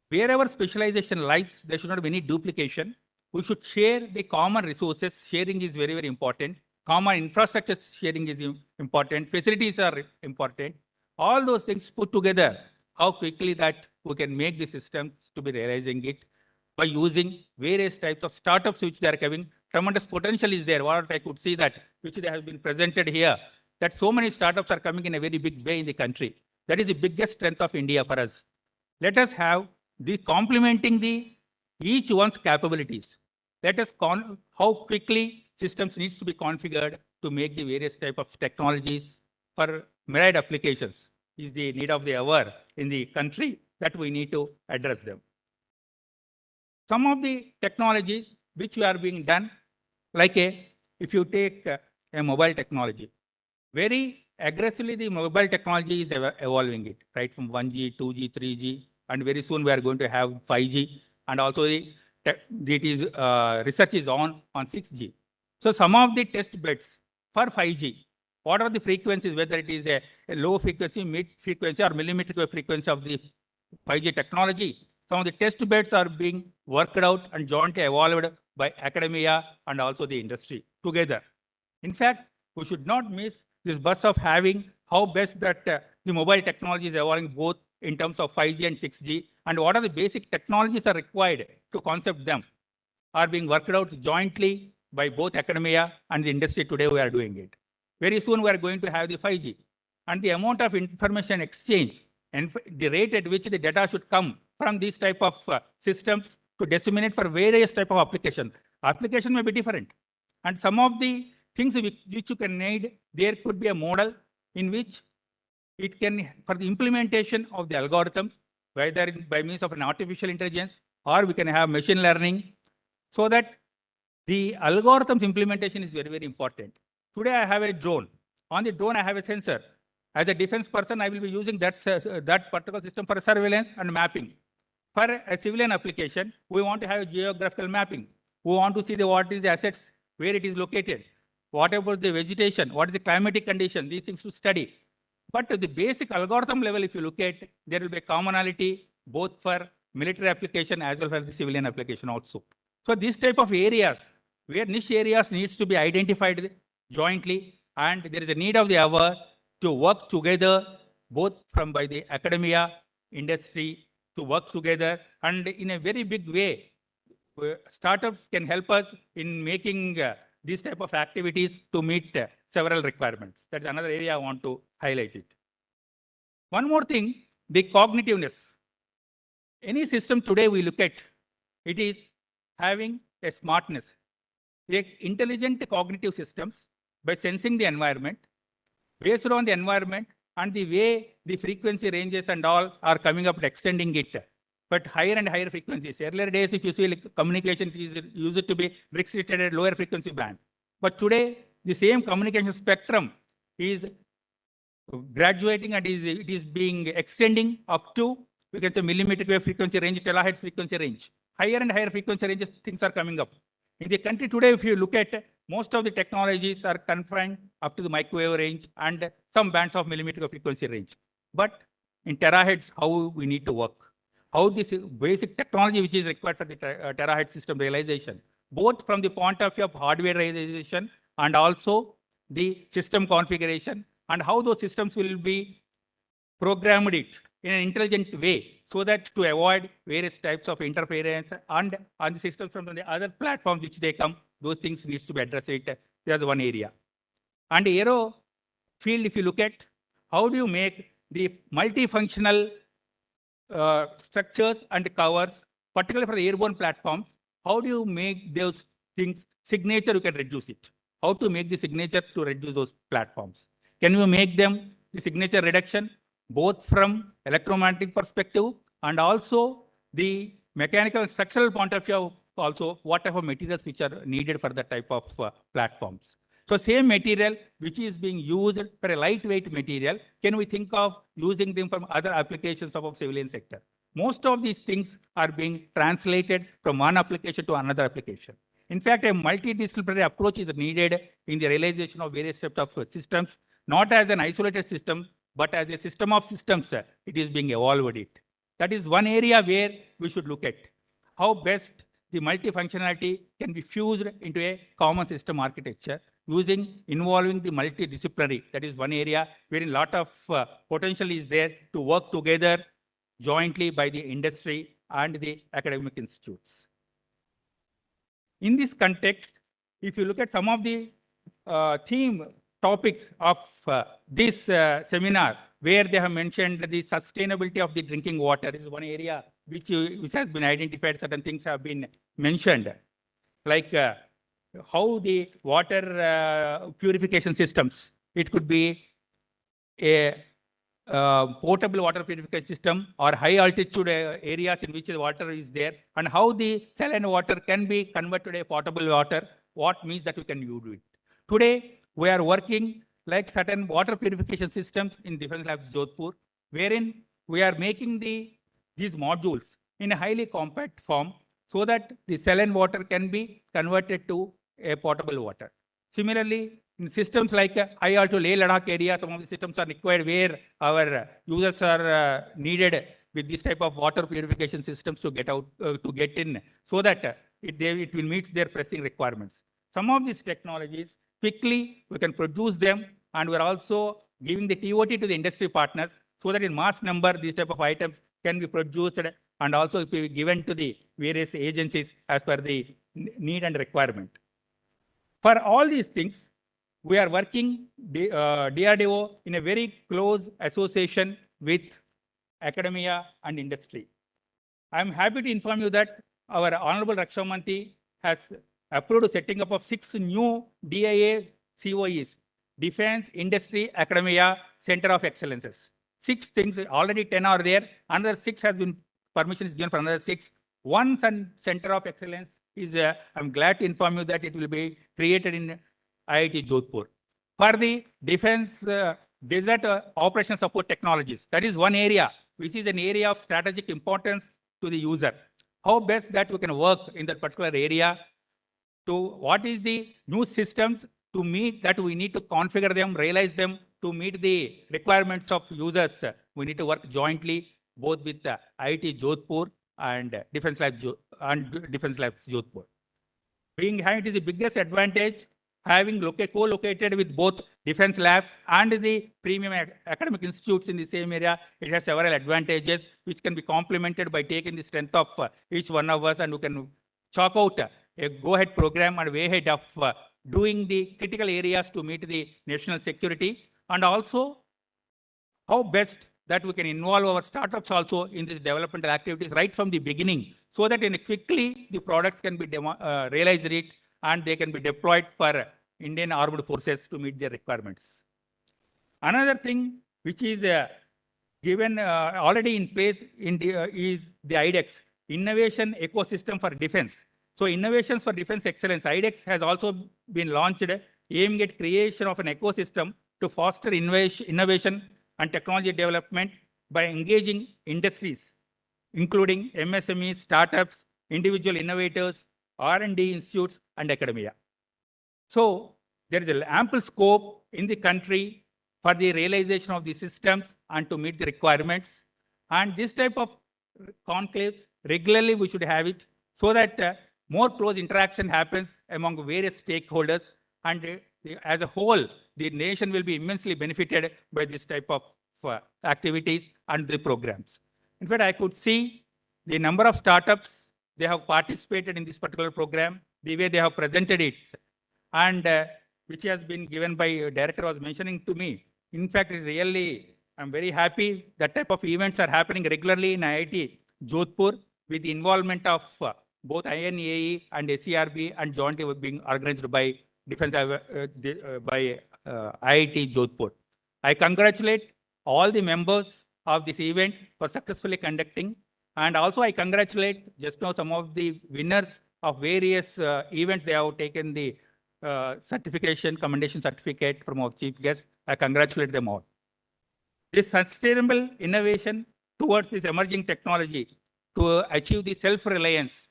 Speaker 10: wherever specialization lies, there should not be any duplication. We should share the common resources. Sharing is very, very important. Common infrastructure sharing is important. Facilities are important. All those things put together, how quickly that we can make the systems to be realizing it by using various types of startups which they are having. Tremendous potential is there. What I could see that, which they have been presented here, that so many startups are coming in a very big way in the country. That is the biggest strength of India for us. Let us have the complementing the each one's capabilities. Let us how quickly systems needs to be configured to make the various type of technologies for myriad applications is the need of the hour in the country that we need to address them. Some of the technologies which are being done, like if you take a mobile technology, very aggressively the mobile technology is evolving it, right, from 1G, 2G, 3G, and very soon we are going to have 5G, and also research is on 6G. So some of the test beds for 5G, what are the frequencies, whether it is a low frequency, mid frequency, or millimeter wave frequency of the 5G technology, some of the test beds are being worked out and jointly evolved by academia and also the industry together. In fact, we should not miss this bus of having how best that the mobile technology is evolving both in terms of 5G and 6G, and what are the basic technologies are required to concept them are being worked out jointly by both academia and the industry. Today we are doing it. Very soon we are going to have the 5G, and the amount of information exchange and the rate at which the data should come from these type of systems to disseminate for various type of application. Application may be different, and some of the things which you can need, there could be a model in which it can, for the implementation of the algorithms, whether by means of an artificial intelligence or we can have machine learning, so that the algorithms implementation is very, very important. Today I have a drone. On the drone I have a sensor. As a defense person, I will be using that particular system for surveillance and mapping. For a civilian application, we want to have a geographical mapping. We want to see what is the assets, where it is located, what about the vegetation, what is the climatic condition, these things to study. But at the basic algorithm level, if you look at, there will be a commonality both for military application as well as the civilian application also. So these type of areas, where niche areas needs to be identified jointly, and there is a need of the hour to work together, both from by the academia, industry, to work together, and in a very big way, startups can help us in making these type of activities to meet several requirements. That's another area I want to highlight it. One more thing, the cognitiveness. Any system today we look at, it is having a smartness. The intelligent cognitive systems, by sensing the environment, based on the environment and the way the frequency ranges and all are coming up and extending it, but higher and higher frequencies. Earlier days, if you see, like, communication used to be restricted at lower frequency band. But today, the same communication spectrum is graduating and it is being extending up to, we can say, millimeter wave frequency range, terahertz frequency range. Higher and higher frequency ranges, things are coming up. In the country today, if you look at, most of the technologies are confined up to the microwave range and some bands of millimeter wave frequency range. But in terahertz, how we need to work? How this basic technology which is required for the terahertz system realization, both from the point of view of hardware realization and also the system configuration, and how those systems will be programmed it in an intelligent way, so that to avoid various types of interference and on the systems from the other platforms which they come, those things needs to be addressed. There's one area. And aero field, if you look at, how do you make the multifunctional structures and covers, particularly for the airborne platforms, how do you make those things signature, you can reduce it? How to make the signature to reduce those platforms? Can you make them the signature reduction, both from electromagnetic perspective and also the mechanical and structural point of view, also what type of materials which are needed for that type of platforms. So same material which is being used for a lightweight material, can we think of using them from other applications of civilian sector? Most of these things are being translated from one application to another application. In fact, a multidisciplinary approach is needed in the realization of various types of systems, not as an isolated system, but as a system of systems. It is being evolved it. That is one area where we should look at how best the multifunctionality can be fused into a common system architecture involving the multidisciplinary. That is one area where a lot of potential is there to work together jointly by the industry and the academic institutes. In this context, if you look at some of the theme topics of this seminar, where they have mentioned the sustainability of the drinking water is one area which has been identified. Certain things have been mentioned, like how the water purification systems, it could be a potable water purification system or high altitude areas in which the water is there, and how the saline water can be converted to a potable water, what means that we can use it. Today, we are working like certain water purification systems in Defense Labs Jodhpur, wherein we are making these modules in a highly compact form so that the saline water can be converted to a potable water. Similarly, in systems like high altitude Leh Ladakh area, some of the systems are required where our users are needed with this type of water purification systems to get out, to get in, so that it will meet their pressing requirements. Some of these technologies, quickly we can produce them, and we're also giving the TOT to the industry partners so that in mass number, these type of items can be produced and also be given to the various agencies as per the need and requirement. For all these things, we are working DRDO in a very close association with academia and industry. I am happy to inform you that our Honorable Raksha Mantri has approved setting up of 6 new DIA COEs, Defense, Industry, Academia, Center of Excellences. 6 things, already 10 are there. Another 6 has been, permission is given for another 6. One Center of Excellence is, I'm glad to inform you that it will be created in IIT Jodhpur. For the defense desert operation support technologies, that is one area which is an area of strategic importance to the user. How best that we can work in that particular area, to what is the new systems to meet that we need to configure them, realize them to meet the requirements of users. We need to work jointly both with IIT Jodhpur and Defense Labs Jodhpur. Being it is the biggest advantage having co-located with both defense labs and the premium academic institutes in the same area. It has several advantages which can be complemented by taking the strength of each one of us, and we can chalk out a go-ahead program and way ahead of doing the critical areas to meet the national security, and also how best that we can involve our startups also in these developmental activities right from the beginning, so that quickly the products can be realized it and they can be deployed for Indian Armed Forces to meet their requirements. Another thing which is given already in place is the Idex, Innovation Ecosystem for Defense. So Innovations for Defense Excellence, Idex has also been launched aiming at creation of an ecosystem to foster innovation and technology development by engaging industries, including MSMEs, startups, individual innovators, R&D institutes, and academia. So there is an ample scope in the country for the realization of the systems and to meet the requirements. And this type of conclaves, regularly we should have it so that more close interaction happens among various stakeholders, and as a whole, the nation will be immensely benefited by this type of activities and the programs. In fact, I could see the number of startups they have participated in this particular program, the way they have presented it, and which has been given by director was mentioning to me. In fact, really, I'm very happy that type of events are happening regularly in IIT Jodhpur with the involvement of both INAE and SERB and jointly being organized by Defense by IIT Jodhpur. I congratulate all the members of this event for successfully conducting, and also I congratulate just now some of the winners of various events. They have taken the certification, commendation certificate from our chief guest. I congratulate them all. This sustainable innovation towards this emerging technology to achieve the self-reliance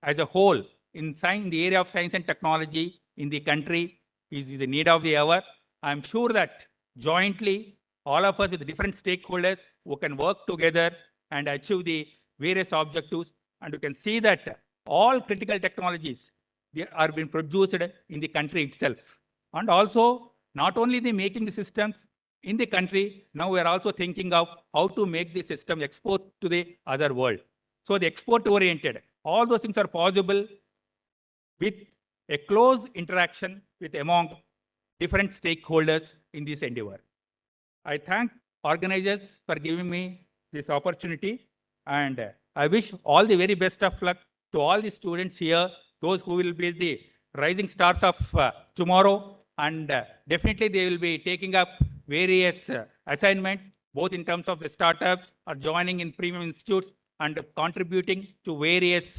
Speaker 10: as a whole in the area of science and technology in the country is the need of the hour. I'm sure that jointly, all of us with different stakeholders who can work together and achieve the various objectives. And you can see that all critical technologies are being produced in the country itself. And also, not only the making the systems in the country, now we are also thinking of how to make the system export to the other world. So the export oriented, all those things are possible with a close interaction with among different stakeholders in this endeavor. I thank organizers for giving me this opportunity, and I wish all the very best of luck to all the students here, those who will be the rising stars of tomorrow, and definitely they will be taking up various assignments, both in terms of the startups or joining in premium institutes and contributing to various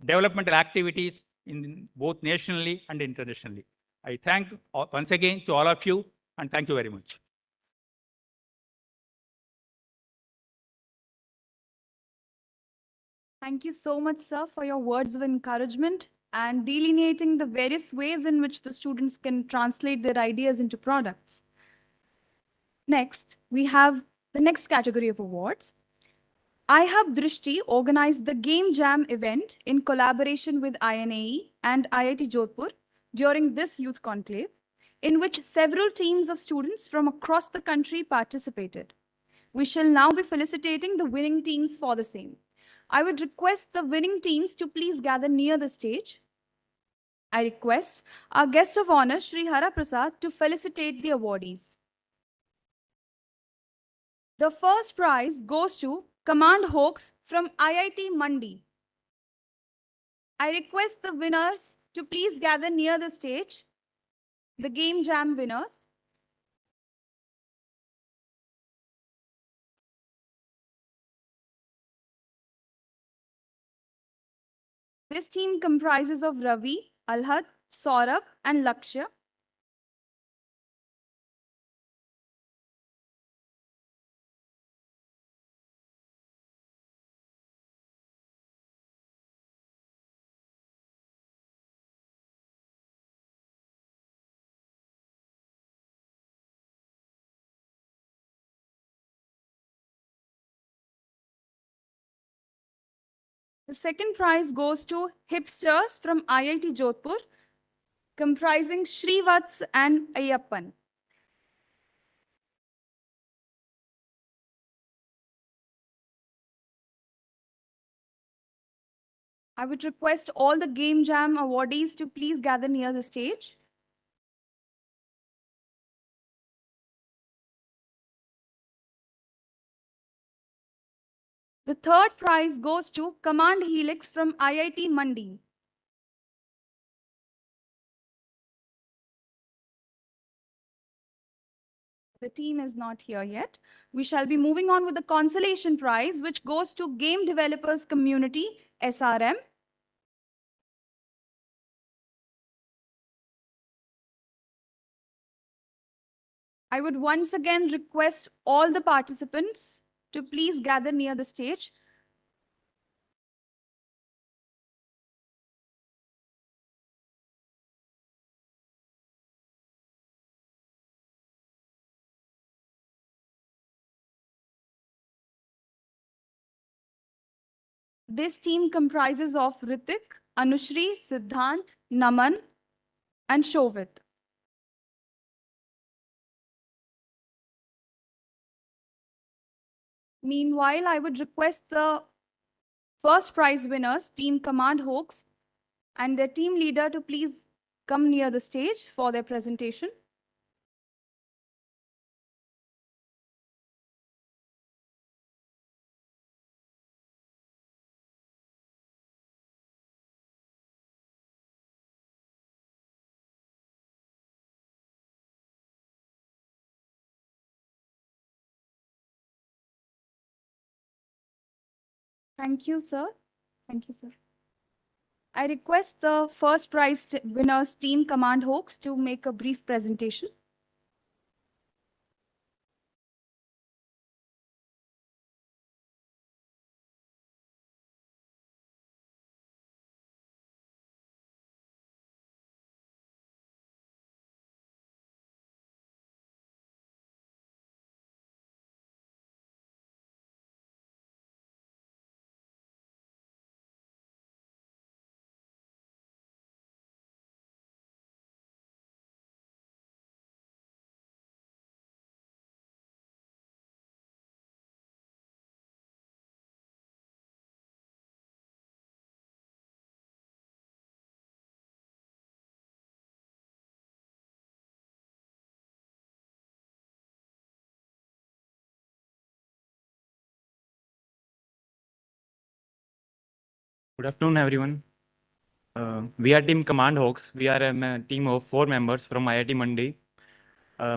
Speaker 10: developmental activities in both nationally and internationally. I thank once again to all of you, and thank you very much.
Speaker 7: Thank you so much, sir, for your words of encouragement and delineating the various ways in which the students can translate their ideas into products. Next, we have the next category of awards. iHub Drishti organized the Game Jam event in collaboration with INAE and IIT Jodhpur during this youth conclave, in which several teams of students from across the country participated. We shall now be felicitating the winning teams for the same. I would request the winning teams to please gather near the stage. I request our guest of honor, Srihara Prasad, to felicitate the awardees. The first prize goes to Command Hoax from IIT Mandi. I request the winners to please gather near the stage. The Game Jam winners. This team comprises of Ravi, Alhad, Saurabh, and Lakshya. The second prize goes to Hipsters from IIT Jodhpur, comprising Srivats and Ayyappan. I would request all the Game Jam awardees to please gather near the stage. The third prize goes to Command Helix from IIT Mandi. The team is not here yet. We shall be moving on with the consolation prize, which goes to Game Developers Community, SRM. I would once again request all the participants to please gather near the stage. This team comprises of Ritik, Anushri, Siddhant, Naman, and Shovit. Meanwhile, I would request the first prize winners, Team Command Hoax, and their team leader to please come near the stage for their presentation. Thank you, sir. Thank you, sir. I request the first prize winners team Command Hawks to make a brief presentation.
Speaker 11: Good afternoon, everyone. We are Team Command Hawks. We are a team of 4 members from IIT Mandi.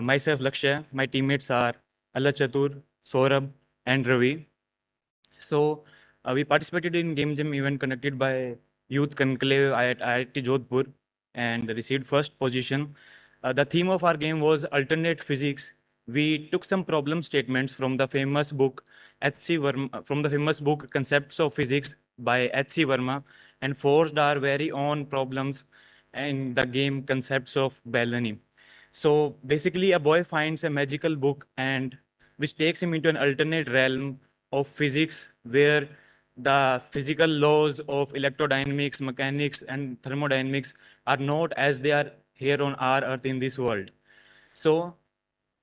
Speaker 11: Myself, Lakshya. My teammates are Allah Chatur, Saurabh, and Ravi. So we participated in Game Jam event conducted by Youth Conclave at IIT Jodhpur and received first position. The theme of our game was alternate physics. We took some problem statements from the famous book H.C. Verma, from the famous book Concepts of Physics by H.C. Verma, and forced our very own problems in the game Concepts of Bellany. So basically, a boy finds a magical book and which takes him into an alternate realm of physics where the physical laws of electrodynamics, mechanics, and thermodynamics are not as they are here on our earth in this world. So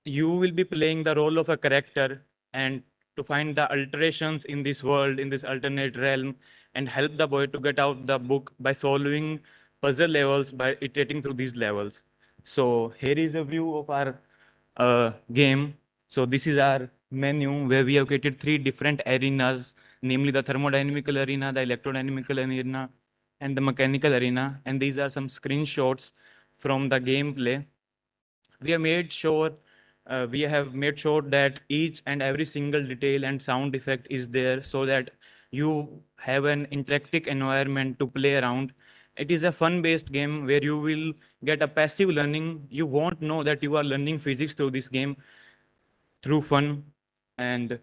Speaker 11: you will be playing the role of a character and to find the alterations in this world, in this alternate realm, and help the boy to get out the book by solving puzzle levels by iterating through these levels. So here is a view of our game. So this is our menu where we have created 3 different arenas, namely the thermodynamical arena, the electrodynamical arena, and the mechanical arena. And these are some screenshots from the gameplay. We have made sure that each and every single detail and sound effect is there so that you have an interactive environment to play around. It is a fun-based game where you will get a passive learning. You won't know that you are learning physics through this game through fun. And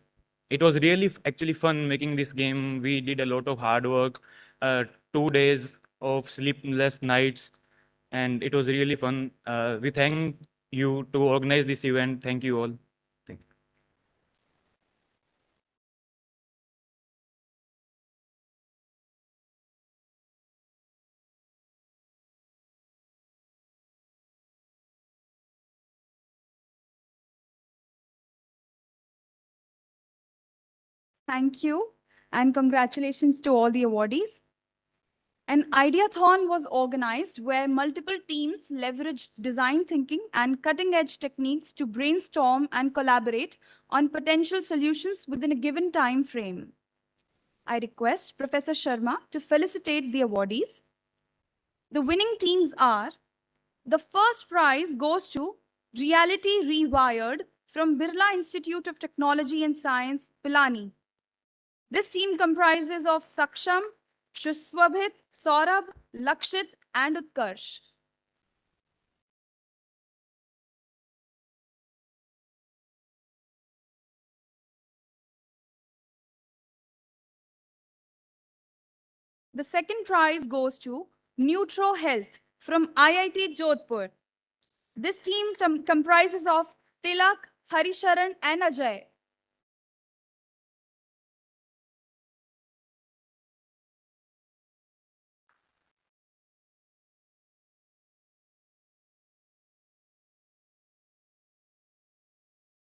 Speaker 11: it was really actually fun making this game. We did a lot of hard work, 2 days of sleepless nights, and it was really fun. We thank you to organize this event. Thank you all. Thank you.
Speaker 7: Thank you, and congratulations to all the awardees. An ideathon was organized where multiple teams leveraged design thinking and cutting-edge techniques to brainstorm and collaborate on potential solutions within a given time frame. I request Professor Sharma to felicitate the awardees. The winning teams are: the first prize goes to Reality Rewired from Birla Institute of Technology and Science, Pilani. This team comprises of Saksham, Shushwabhit, Saurabh, Lakshit, and Utkarsh. The second prize goes to Neutro Health from IIT Jodhpur. This team comprises of Tilak, Harisharan, and Ajay.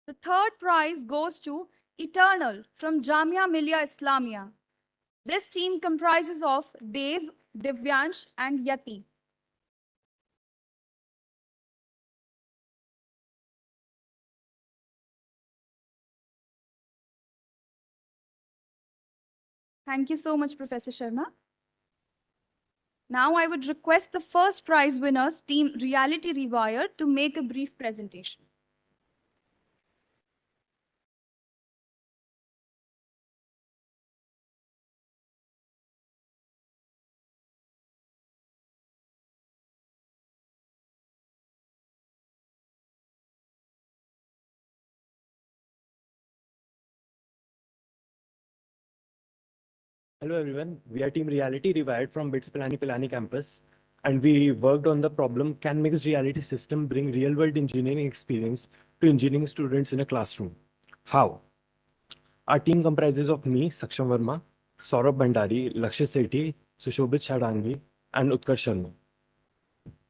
Speaker 7: The third prize goes to Eternal from Jamia Millia Islamia. This team comprises of Dev, Divyansh, and Yati. Thank you so much, Professor Sharma. Now I would request the first prize winners, Team Reality Rewired, to make a brief presentation.
Speaker 12: Hello everyone, we are Team Reality Rewired from BITS Pilani campus, and we worked on the problem, can mixed reality system bring real-world engineering experience to engineering students in a classroom? How? Our team comprises of me, Saksham Verma, Saurabh Bhandari, Lakshya Sethi, Sushobhit Shadangi, and Utkarsh Sharma.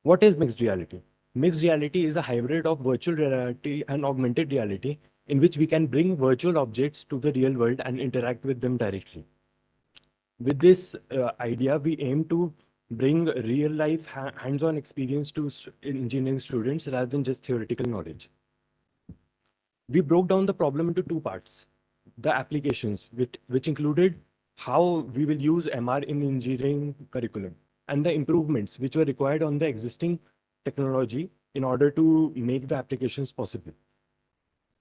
Speaker 12: What is mixed reality? Mixed reality is a hybrid of virtual reality and augmented reality in which we can bring virtual objects to the real world and interact with them directly. With this idea, we aim to bring real life hands-on experience to engineering students rather than just theoretical knowledge. We broke down the problem into two parts. The applications, which included how we will use MR in engineering curriculum, and the improvements which were required on the existing technology in order to make the applications possible.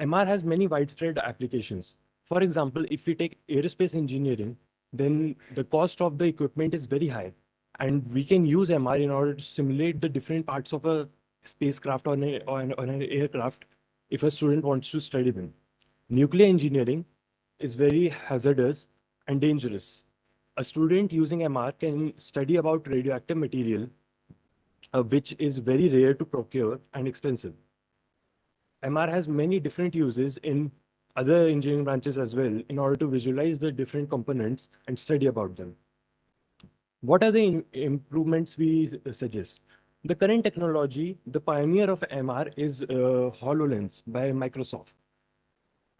Speaker 12: MR has many widespread applications. For example, if we take aerospace engineering, then the cost of the equipment is very high. And we can use MR in order to simulate the different parts of a spacecraft or an aircraft if a student wants to study them. Nuclear engineering is very hazardous and dangerous. A student using MR can study about radioactive material, which is very rare to procure and expensive. MR has many different uses in other engineering branches as well in order to visualize the different components and study about them. What are the improvements we suggest? The current technology, the pioneer of MR is HoloLens by Microsoft.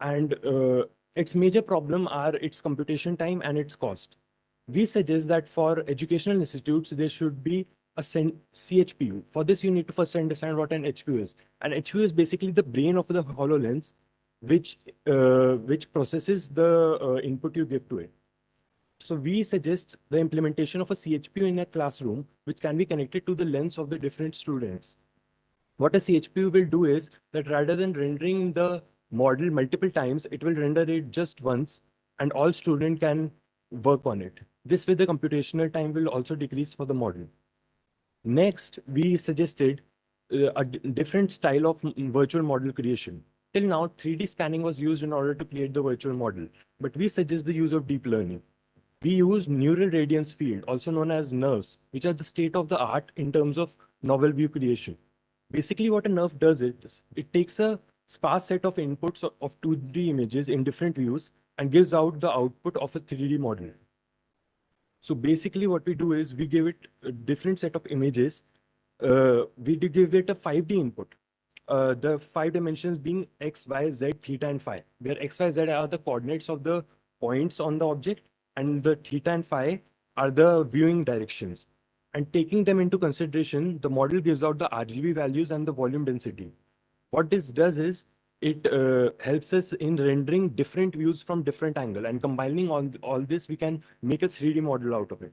Speaker 12: And its major problem are its computation time and its cost. We suggest that for educational institutes, there should be a CHPU. For this, you need to first understand what an HPU is. An HPU is basically the brain of the HoloLens, which processes the input you give to it. So we suggest the implementation of a CHPU in a classroom, which can be connected to the lens of the different students. What a CHPU will do is that rather than rendering the model multiple times, it will render it just once, and all students can work on it. This way, the computational time will also decrease for the model. Next, we suggested a different style of virtual model creation. Till now, 3D scanning was used in order to create the virtual model, but we suggest the use of deep learning. We use neural radiance field, also known as nerves, which are the state of the art in terms of novel view creation. Basically, what a nerve does is it takes a sparse set of inputs of 2D images in different views and gives out the output of a 3D model. So basically what we do is we give it a different set of images. We give it a 5D input. The 5 dimensions being X, Y, Z, theta, and phi, where X, Y, Z are the coordinates of the points on the object, and the theta and phi are the viewing directions. And taking them into consideration, the model gives out the RGB values and the volume density. What this does is it helps us in rendering different views from different angle, and combining all this, we can make a 3D model out of it.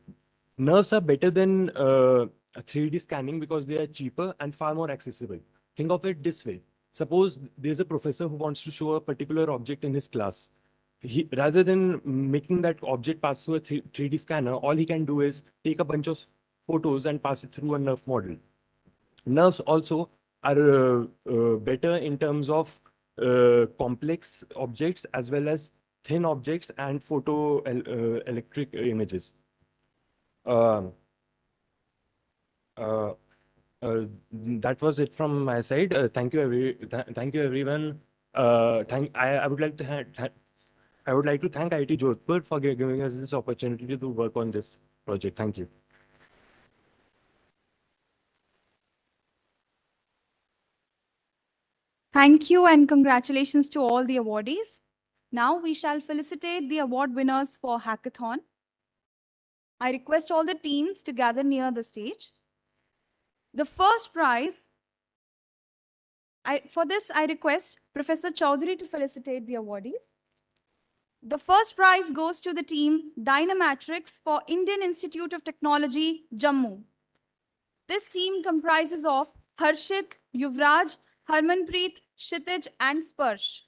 Speaker 12: Nerves are better than 3D scanning because they are cheaper and far more accessible. Think of it this way. Suppose there's a professor who wants to show a particular object in his class. Rather than making that object pass through a 3D scanner, all he can do is take a bunch of photos and pass it through a nerve model. Nerves also are better in terms of complex objects as well as thin objects and electric images. Um, uh, that was it from my side. Thank you, thank you, everyone. I would like to I would like to thank IIT Jodhpur for giving us this opportunity to work on this project. Thank you.
Speaker 7: Thank you and congratulations to all the awardees. Now we shall felicitate the award winners for Hackathon. I request all the teams to gather near the stage. The first prize, for this I request Professor Chaudhary to felicitate the awardees. The first prize goes to the team Dynamatrix for Indian Institute of Technology, Jammu. This team comprises of Harshit, Yuvraj, Harmanpreet, Kshitij, and Sparsh.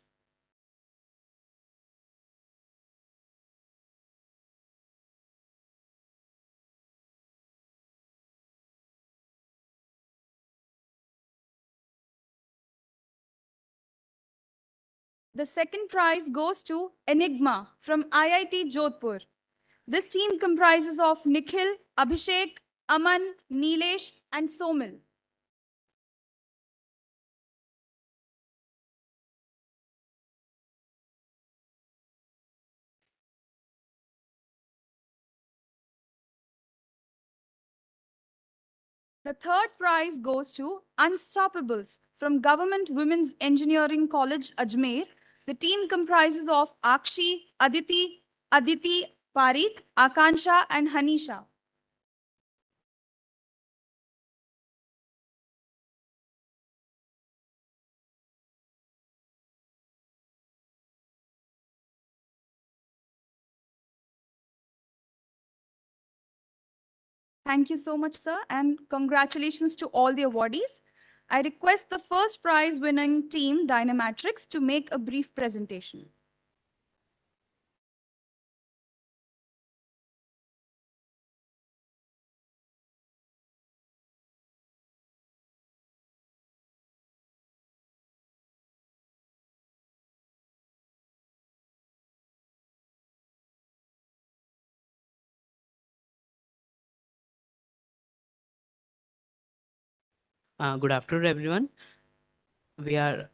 Speaker 7: The second prize goes to Enigma from IIT Jodhpur. This team comprises of Nikhil, Abhishek, Aman, Nilesh, and Somil. The third prize goes to Unstoppables from Government Women's Engineering College, Ajmer. The team comprises of Akshi, Aditi, Parikh, Akansha, and Hanisha. Thank you so much, sir, and congratulations to all the awardees. I request the first prize winning team, Dynamatrix, to make a brief presentation.
Speaker 13: Good afternoon, everyone.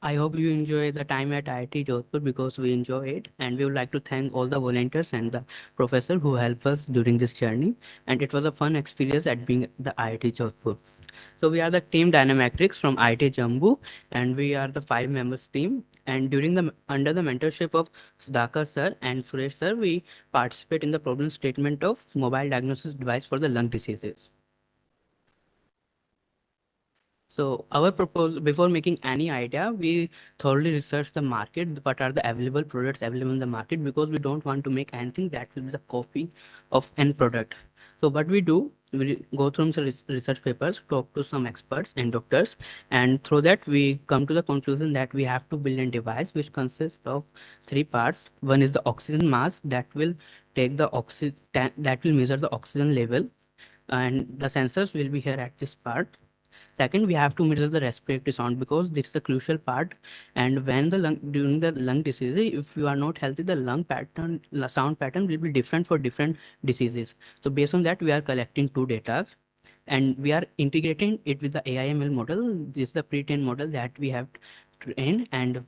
Speaker 13: I hope you enjoy the time at IIT Jodhpur because we enjoy it. And we would like to thank all the volunteers and the professor who helped us during this journey. And it was a fun experience at being the IIT Jodhpur. So we are the team Dynamatrix from IIT Jammu, and we are the 5 members team. And under the mentorship of Sudhakar sir and Suresh sir, we participate in the problem statement of mobile diagnosis device for the lung diseases. So our proposal, before making any idea, we thoroughly research the market, what are the available products available in the market, because we don't want to make anything that will be the copy of any product. So what we do, we go through some research papers, talk to some experts and doctors, and through that we come to the conclusion that we have to build a device which consists of 3 parts. One is the oxygen mask that will take the that will measure the oxygen level, and the sensors will be here at this part. Second, we have to measure the respiratory sound because this is a crucial part. And when during the lung disease, if you are not healthy, the sound pattern will be different for different diseases. So based on that, we are collecting 2 data and we are integrating it with the AIML model. This is the pre-trained model that we have trained, and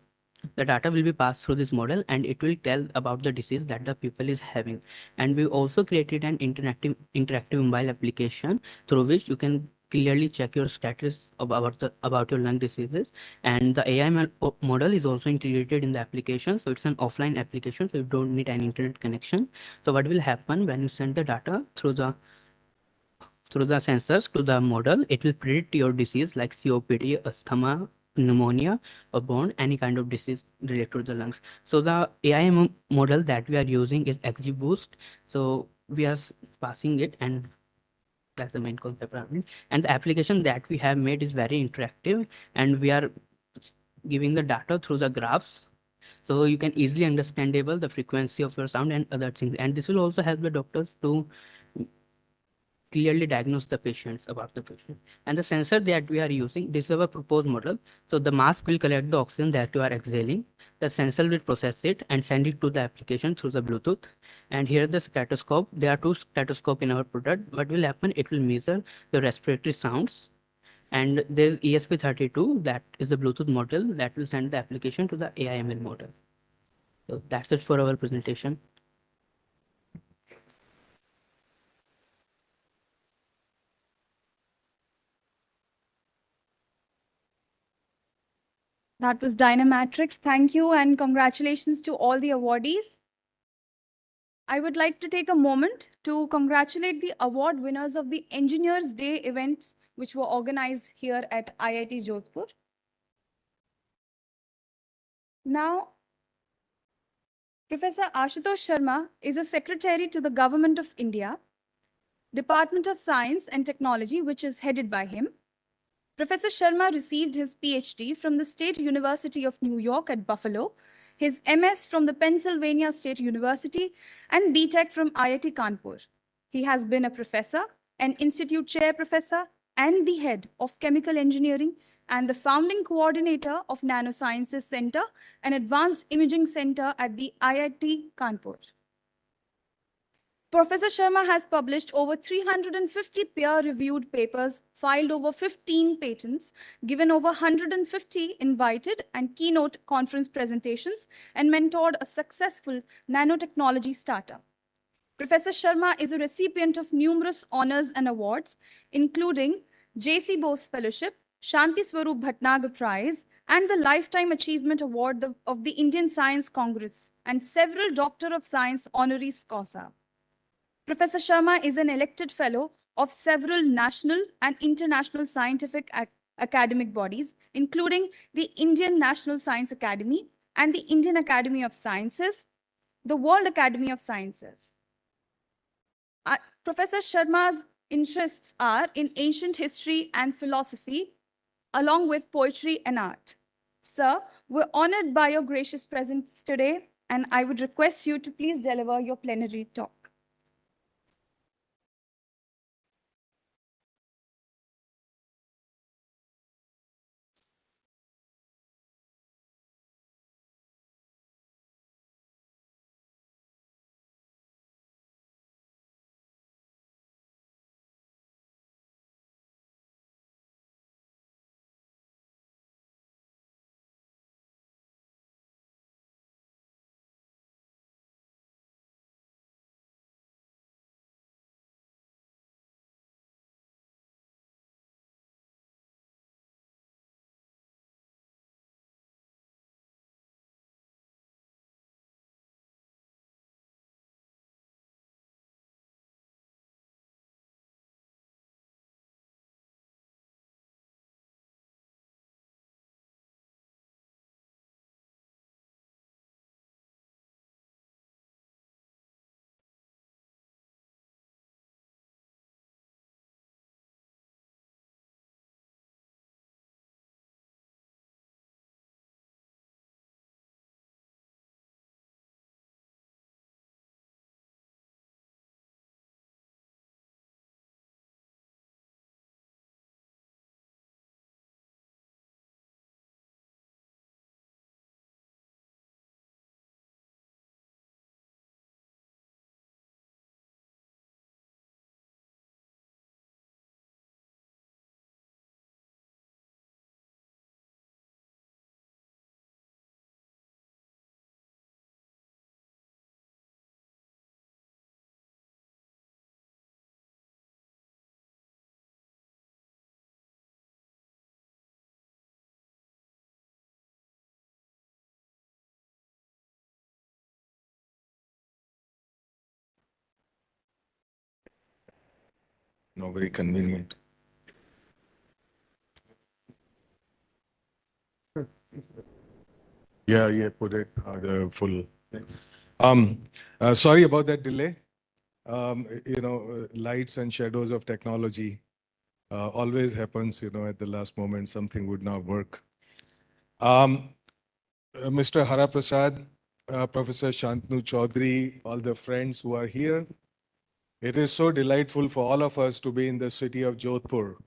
Speaker 13: the data will be passed through this model and it will tell about the disease that the people is having. And we also created an interactive mobile application through which you can clearly check your status about your lung diseases. And the AI model is also integrated in the application, so it's an offline application, so you don't need an internet connection. So what will happen when you send the data through the sensors to the model, it will predict your disease like COPD, asthma, pneumonia, or burn, any kind of disease related to the lungs. So the AI model that we are using is XGBoost. So we are passing it, and that's the main concept around it. And the application that we have made is very interactive, and we are giving the data through the graphs. So you can easily understandable the frequency of your sound and other things. And this will also help the doctors to clearly diagnose the patients about the patient. And the sensor that we are using, this is our proposed model. So the mask will collect the oxygen that you are exhaling. The sensor will process it and send it to the application through the Bluetooth. And here the stethoscope. There are 2 stethoscopes in our product. What will happen? It will measure the respiratory sounds. And there's ESP32, that is the Bluetooth model that will send the application to the AIML model. So that's it for our presentation.
Speaker 7: That was Dynamatrix. Thank you and congratulations to all the awardees. I would like to take a moment to congratulate the award winners of the Engineers Day events which were organized here at IIT Jodhpur. Now, Professor Ashutosh Sharma is a secretary to the Government of India, Department of Science and Technology, which is headed by him. Professor Sharma received his PhD from the State University of New York at Buffalo, his MS from the Pennsylvania State University, and BTech from IIT Kanpur. He has been a professor, an institute chair professor, and the head of chemical engineering, and the founding coordinator of Nanosciences Center, an advanced imaging center at the IIT Kanpur. Professor Sharma has published over 350 peer-reviewed papers, filed over 15 patents, given over 150 invited and keynote conference presentations, and mentored a successful nanotechnology startup. Professor Sharma is a recipient of numerous honors and awards, including J.C. Bose Fellowship, Shanti Swarup Bhatnagar Prize, and the Lifetime Achievement Award of the Indian Science Congress, and several Doctor of Science honoris causa. Professor Sharma is an elected fellow of several national and international scientific academic bodies, including the Indian National Science Academy and the Indian Academy of Sciences, the World Academy of Sciences. Professor Sharma's interests are in ancient history and philosophy, along with poetry and art. Sir, we're honored by your gracious presence today, and I would request you to please deliver your plenary talk.
Speaker 14: No, very convenient. Yeah, put it the full. Sorry about that delay. Lights and shadows of technology always happens. At the last moment, something would not work. Mr. Hara Prasad, Professor Shantanu Chaudhary, all the friends who are here. It is so delightful for all of us to be in the city of Jodhpur.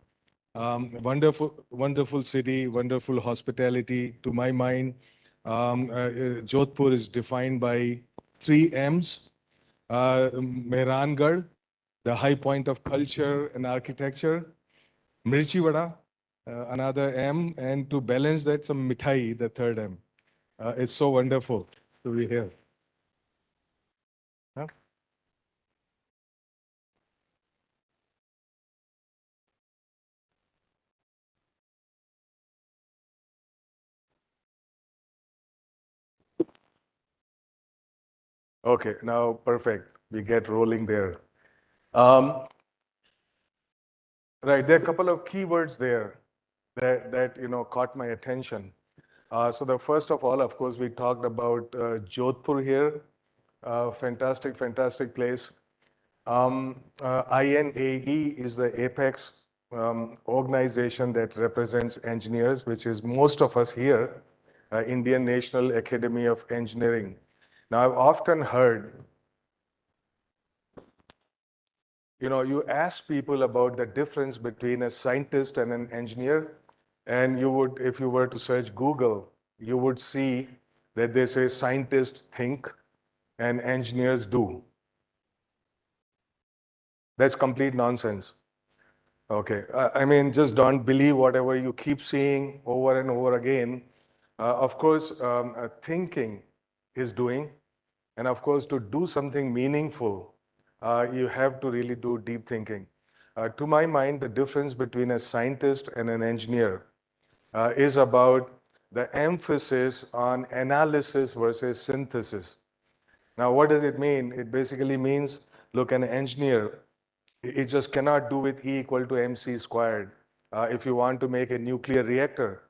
Speaker 14: Wonderful city, wonderful hospitality. To my mind, Jodhpur is defined by 3 M's. Mehrangarh, the high point of culture and architecture. Mirchi Vada, another M. And to balance that, some mithai, the 3rd M. It's so wonderful to be here. Huh? Okay, now perfect. We get rolling there. Right, there are a couple of keywords there that caught my attention. So the first of all, of course, we talked about Jodhpur here. Fantastic place. INAE is the apex organization that represents engineers, which is most of us here, Indian National Academy of Engineering. Now, I've often heard, you ask people about the difference between a scientist and an engineer, and you would, if you were to search Google, you would see that they say scientists think and engineers do. That's complete nonsense. Okay, I mean, just don't believe whatever you keep seeing over and over again. Of course, thinking is doing, and of course, to do something meaningful, you have to really do deep thinking. To my mind, the difference between a scientist and an engineer is about the emphasis on analysis versus synthesis. Now, what does it mean? It basically means, look, an engineer, it just cannot do with E equal to mc squared. If you want to make a nuclear reactor,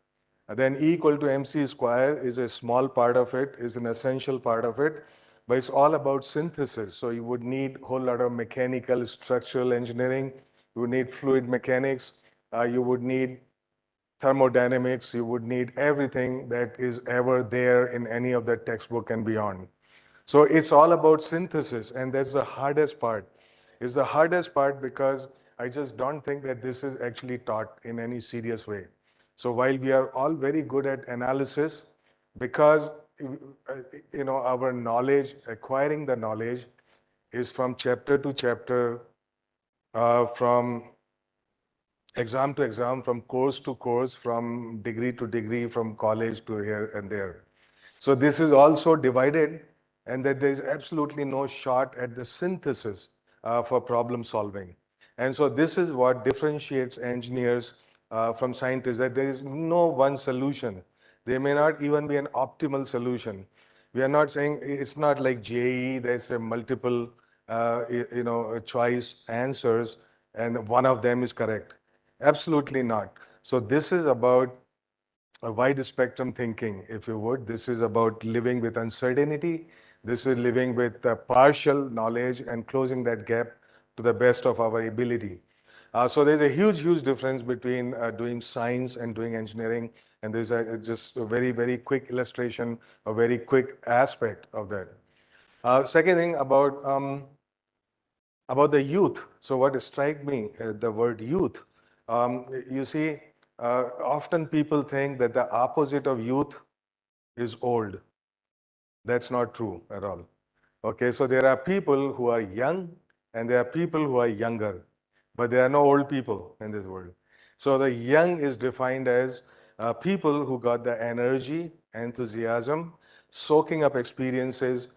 Speaker 14: then E equal to mc squared is a small part of it, is an essential part of it, but it's all about synthesis. So you would need a whole lot of mechanical, structural engineering, you would need fluid mechanics, you would need thermodynamics, you would need everything that is ever there in any of the textbook and beyond. So it's all about synthesis, and that's the hardest part. It's the hardest part because I just don't think that this is actually taught in any serious way. So while we are all very good at analysis, because our knowledge, acquiring the knowledge, is from chapter to chapter, from exam to exam, from course to course, from degree to degree, from college to here and there. So this is also divided, and that there is absolutely no shot at the synthesis for problem solving. And so this is what differentiates engineers from scientists, that there is no one solution. There may not even be an optimal solution. We are not saying it's not like JEE, there's a multiple choice answers and one of them is correct. Absolutely not. So this is about a wide spectrum thinking, if you would. This is about living with uncertainty. This is living with partial knowledge and closing that gap to the best of our ability. So there's a huge, huge difference between doing science and doing engineering. And there's just a very, very quick illustration, a very quick aspect of that. Second thing about the youth. So what struck me, the word youth, you see, often people think that the opposite of youth is old. That's not true at all. Okay, so there are people who are young and there are people who are younger, but there are no old people in this world. So the young is defined as people who got the energy, enthusiasm, soaking up experiences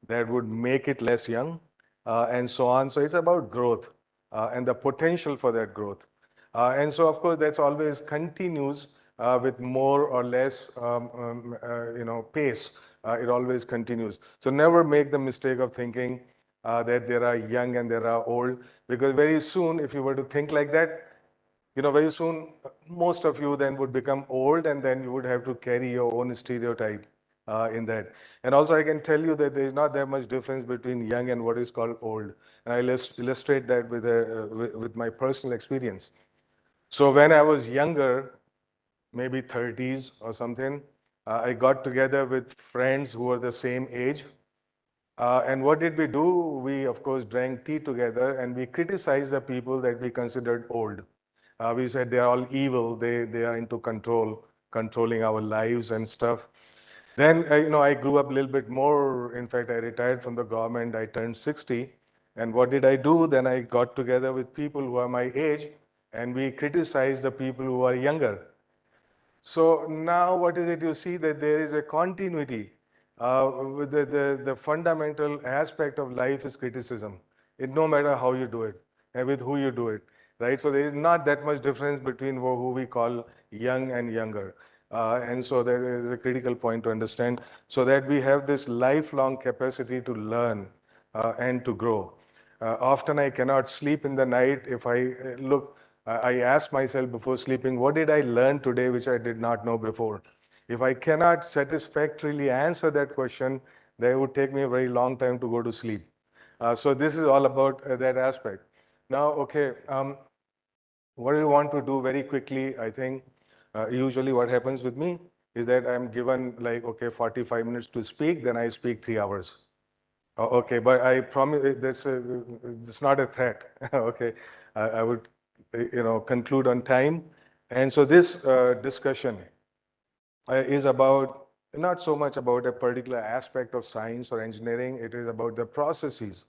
Speaker 14: that would make it less young, and so on. So it's about growth and the potential for that growth. And so, of course, that's always continues with more or less, pace. It always continues. So never make the mistake of thinking that there are young and there are old, because very soon, if you were to think like that, very soon, most of you then would become old, and then you would have to carry your own stereotype in that. And also, I can tell you that there is not that much difference between young and what is called old. And I'll illustrate that with my personal experience. So when I was younger, maybe 30s or something, I got together with friends who were the same age. And what did we do? We, of course, drank tea together and we criticized the people that we considered old. We said they are all evil, they are into controlling our lives and stuff. Then, I grew up a little bit more. In fact, I retired from the government, I turned 60. And what did I do? Then I got together with people who are my age and we criticized the people who are younger. So now what is it you see? That there is a continuity. With the fundamental aspect of life is criticism. No matter how you do it and with who you do it, right? So there is not that much difference between who we call young and younger. And so there is a critical point to understand, so that we have this lifelong capacity to learn and to grow. Often I cannot sleep in the night if I ask myself before sleeping, what did I learn today which I did not know before? If I cannot satisfactorily answer that question, then it would take me a very long time to go to sleep. So this is all about that aspect. Now, okay, what do you want to do very quickly? I think usually what happens with me is that I'm given 45 minutes to speak, then I speak 3 hours. Okay, but I promise it's not a threat. Okay, I would conclude on time. And so this discussion is about not so much about a particular aspect of science or engineering. It is about the processes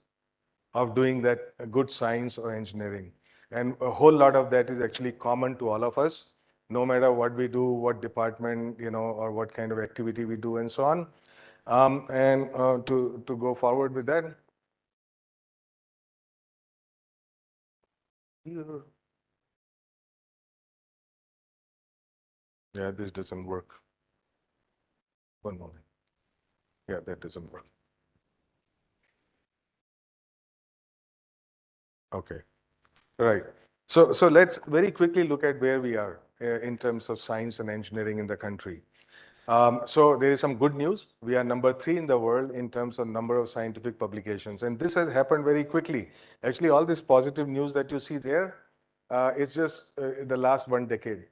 Speaker 14: of doing that good science or engineering. And a whole lot of that is actually common to all of us, no matter what we do, what department, or what kind of activity we do and so on. To go forward with that. Yeah, this doesn't work. One moment. Yeah, that doesn't work. Okay. Right. So let's very quickly look at where we are in terms of science and engineering in the country. So there is some good news. We are number 3 in the world in terms of number of scientific publications. And this has happened very quickly. Actually, all this positive news that you see there, it's just the last 1 decade.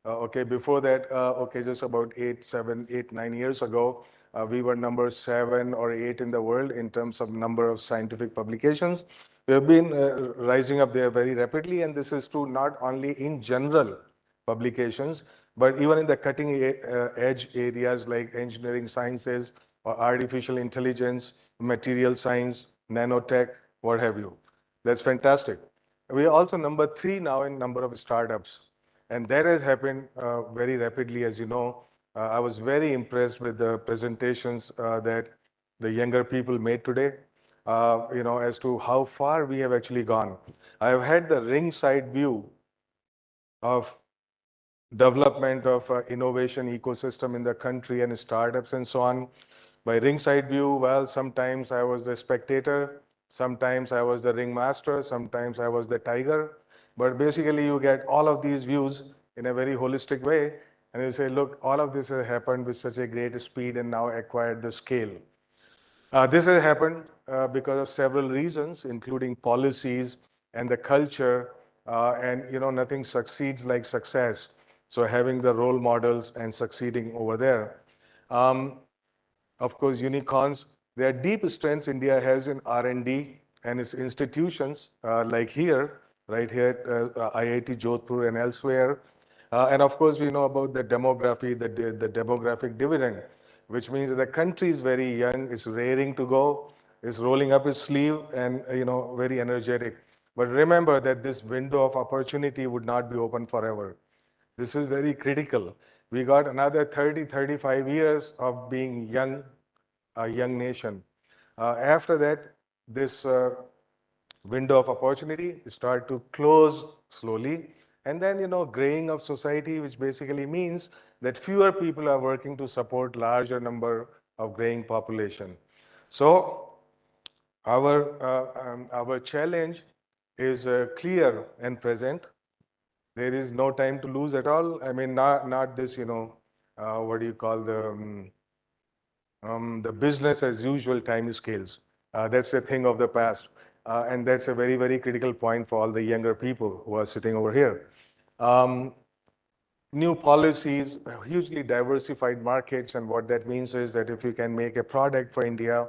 Speaker 14: Okay, before that, just about 8, 9 years ago, we were number 7 or 8 in the world in terms of number of scientific publications. We have been rising up there very rapidly, and this is true not only in general publications, but even in the cutting edge areas like engineering sciences or artificial intelligence, material science, nanotech, what have you. That's fantastic. We are also number 3 now in number of startups. And that has happened very rapidly, as you know. I was very impressed with the presentations that the younger people made today, as to how far we have actually gone. I have had the ringside view of development of innovation ecosystem in the country and startups and so on. By ringside view, well, sometimes I was the spectator, sometimes I was the ringmaster, sometimes I was the tiger. But basically, you get all of these views in a very holistic way, and you say, look, all of this has happened with such a great speed and now acquired the scale. This has happened because of several reasons, including policies and the culture, and nothing succeeds like success. So having the role models and succeeding over there. Of course, unicorns, there are deep strengths India has in R&D and its institutions, like here, right here at IIT Jodhpur and elsewhere. And of course, we know about the demography, the demographic dividend, which means that the country is very young, is raring to go, is rolling up its sleeve and, very energetic. But remember that this window of opportunity would not be open forever. This is very critical. We got another 30, 35 years of being young, a young nation. After that, this window of opportunity start to close slowly. And then, graying of society, which basically means that fewer people are working to support larger number of graying population. So our challenge is clear and present. There is no time to lose at all. I mean, not this, what do you call the business as usual time scales. That's a thing of the past. And that's a very, very critical point for all the younger people who are sitting over here. New policies, hugely diversified markets, and what that means is that if you can make a product for India,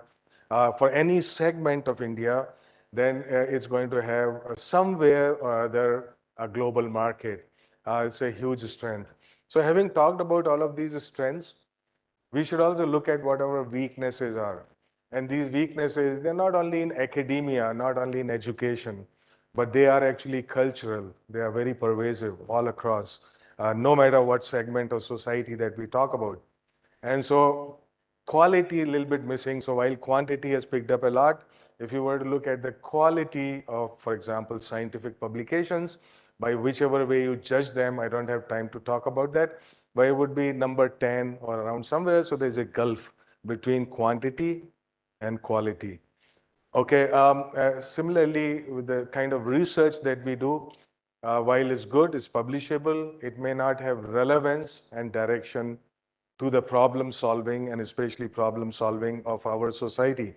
Speaker 14: for any segment of India, then it's going to have somewhere or other a global market. It's a huge strength. So having talked about all of these strengths, we should also look at what our weaknesses are. And these weaknesses, they're not only in academia, not only in education, but they are actually cultural. They are very pervasive all across, no matter what segment of society that we talk about. And so quality a little bit missing. So while quantity has picked up a lot, if you were to look at the quality of, for example, scientific publications, by whichever way you judge them, I don't have time to talk about that, but it would be number 10 or around somewhere. So there's a gulf between quantity and quality. Okay, similarly, with the kind of research that we do, while it's good, it's publishable, it may not have relevance and direction to the problem solving and especially problem solving of our society.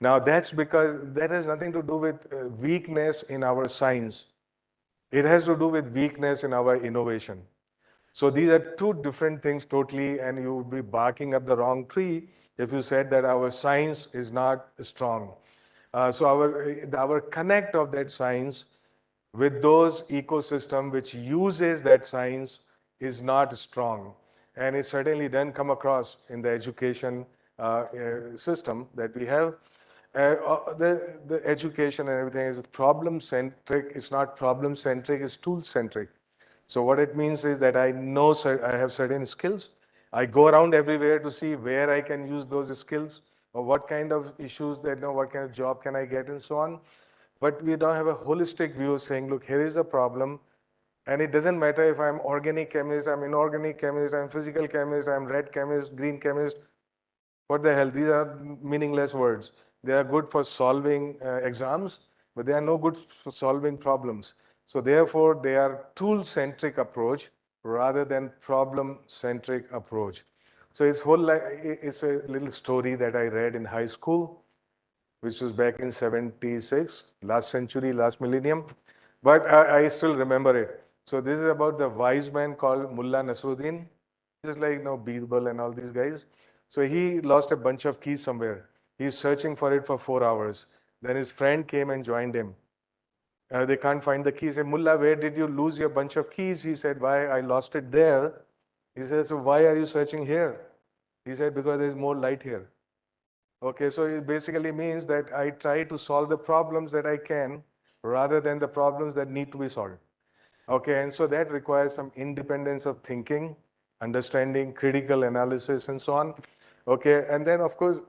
Speaker 14: Now, that's because that has nothing to do with weakness in our science. It has to do with weakness in our innovation. So these are two different things totally, and you would be barking up the wrong tree if you said that our science is not strong. So our connect of that science with those ecosystem which uses that science is not strong. And it certainly doesn't come across in the education system that we have. The education and everything is problem centric. It's not problem centric. It's tool centric. So what it means is that I know I have certain skills. I go around everywhere to see where I can use those skills or what kind of issues that what kind of job can I get and so on. But we don't have a holistic view saying, look, here is a problem. And it doesn't matter if I'm organic chemist, I'm inorganic chemist, I'm physical chemist, I'm red chemist, green chemist. What the hell? These are meaningless words. They are good for solving exams, but they are no good for solving problems. So therefore, they are tool-centric approach rather than problem-centric approach. So it's a little story that I read in high school, which was back in 76, last century, last millennium. But I still remember it. So this is about the wise man called Mullah Nasruddin, just like Birbal and all these guys. So he lost a bunch of keys somewhere. He's searching for it for 4 hours. Then his friend came and joined him. They can't find the keys. He said, Mullah, where did you lose your bunch of keys? He said, why? I lost it there. He said, so why are you searching here? He said, because there's more light here. Okay, so it basically means that I try to solve the problems that I can rather than the problems that need to be solved. Okay, and so that requires some independence of thinking, understanding, critical analysis, and so on. Okay, and then of course,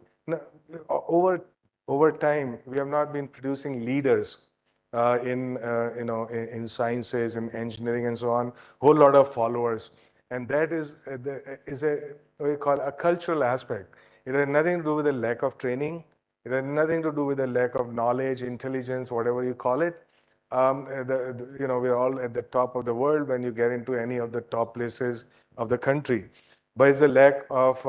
Speaker 14: over time, we have not been producing leaders in sciences and engineering and so on. Whole lot of followers, and that is what we call a cultural aspect. It has nothing to do with the lack of training. It has nothing to do with the lack of knowledge, intelligence, whatever you call it. We're all at the top of the world when you get into any of the top places of the country. But it's the lack of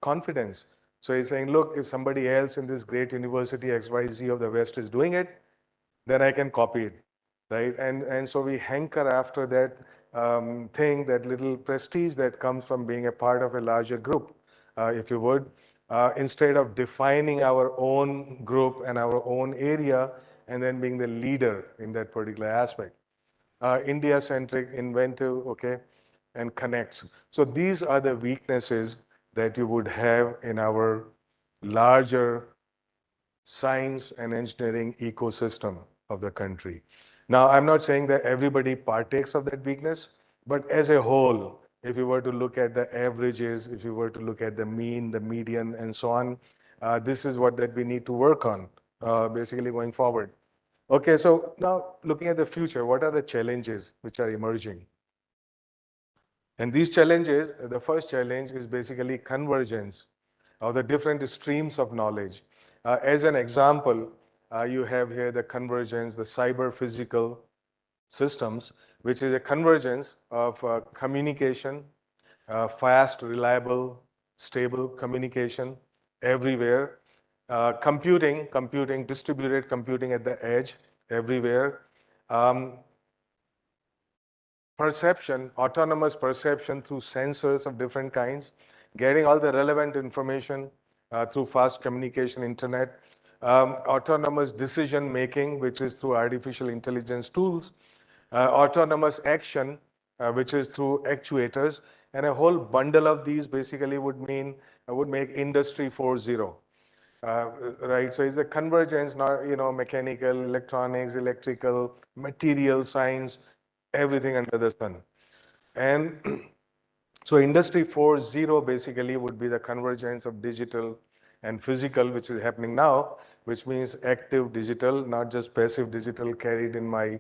Speaker 14: confidence. So he's saying, look, if somebody else in this great university XYZ of the West is doing it, then I can copy it, right? And so we hanker after that thing, that little prestige that comes from being a part of a larger group, if you would, instead of defining our own group and our own area and then being the leader in that particular aspect. India-centric, inventive, okay, and connects. So these are the weaknesses that you would have in our larger science and engineering ecosystem of the country. Now, I'm not saying that everybody partakes of that weakness, but as a whole, if you were to look at the averages, if you were to look at the mean, the median, and so on, this is what that we need to work on, basically going forward. Okay, so now looking at the future, what are the challenges which are emerging? And these challenges, the first challenge is basically convergence of the different streams of knowledge. As an example, you have here the convergence, the cyber-physical systems, which is a convergence of communication, fast, reliable, stable communication everywhere, computing, distributed computing at the edge everywhere, perception, autonomous perception through sensors of different kinds, getting all the relevant information through fast communication, internet, autonomous decision making, which is through artificial intelligence tools, autonomous action, which is through actuators, and a whole bundle of these basically would make Industry 4.0. Right, so it's a convergence, not mechanical, electronics, electrical, material science, everything under the sun. And so Industry 4.0 basically would be the convergence of digital and physical, which is happening now, which means active digital, not just passive digital carried in my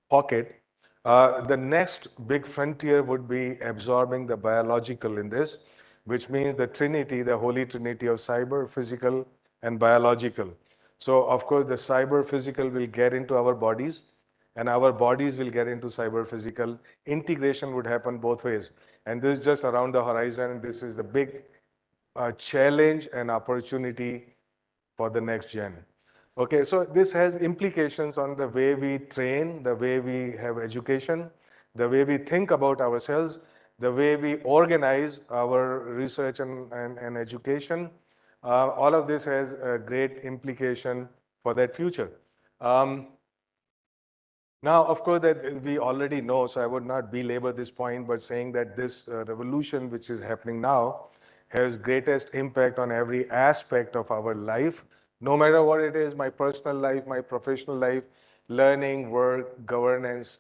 Speaker 14: pocket. The next big frontier would be absorbing the biological in this, which means the trinity, the holy trinity of cyber, physical, and biological. So of course, the cyber physical will get into our bodies, and our bodies will get into cyber physical. Integration would happen both ways. And this is just around the horizon. This is the big challenge and opportunity for the next gen. Okay, so this has implications on the way we train, the way we have education, the way we think about ourselves, the way we organize our research and education. All of this has a great implication for that future. Now, of course, that we already know, so I would not belabor this point, but saying that this revolution which is happening now has greatest impact on every aspect of our life, No matter what it is, my personal life, my professional life, learning, work, governance.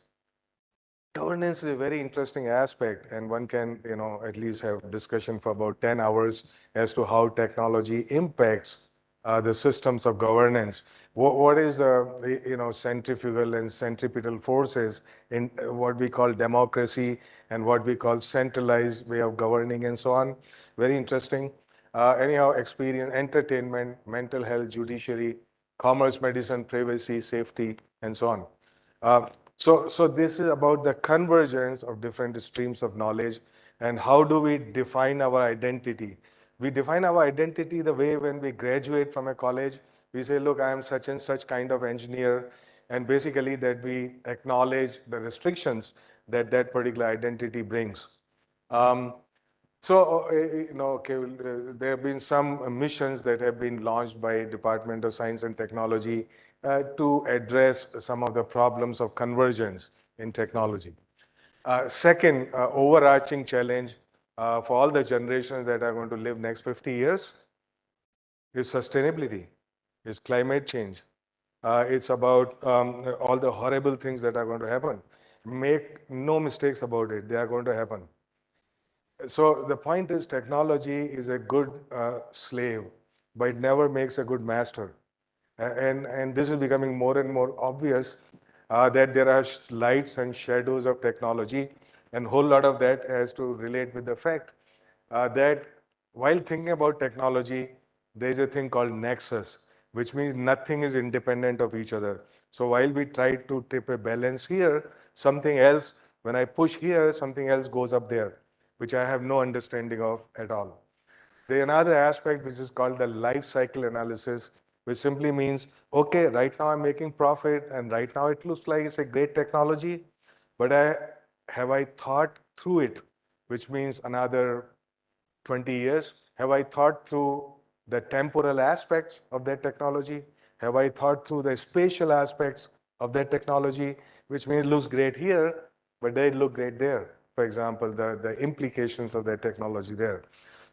Speaker 14: Governance is a very interesting aspect, and one can, at least have discussion for about 10 hours as to how technology impacts the systems of governance. What is the, centrifugal and centripetal forces in what we call democracy and what we call centralized way of governing and so on. Very interesting. Anyhow, experience, entertainment, mental health, judiciary, commerce, medicine, privacy, safety, and so on. So this is about the convergence of different streams of knowledge and how do we define our identity. We define our identity the way when we graduate from a college, we say, look, I am such and such kind of engineer, and basically that we acknowledge the restrictions that that particular identity brings. There have been some missions that have been launched by Department of Science and Technology to address some of the problems of convergence in technology. Second, overarching challenge for all the generations that are going to live next 50 years is sustainability, is climate change. It's about all the horrible things that are going to happen. Make no mistakes about it, they are going to happen. So the point is technology is a good slave, but it never makes a good master. And this is becoming more and more obvious that there are lights and shadows of technology, and a whole lot of that has to relate with the fact that while thinking about technology, there is a thing called nexus, which means nothing is independent of each other. So while we try to tip a balance here, something else, when I push here, something else goes up there, which I have no understanding of at all. There's another aspect which is called the life cycle analysis, which simply means, okay, right now I'm making profit and right now it looks like it's a great technology, but have I thought through it, which means another 20 years? Have I thought through the temporal aspects of that technology? Have I thought through the spatial aspects of that technology, which means it looks great here, but they look great there? For example, the implications of that technology there.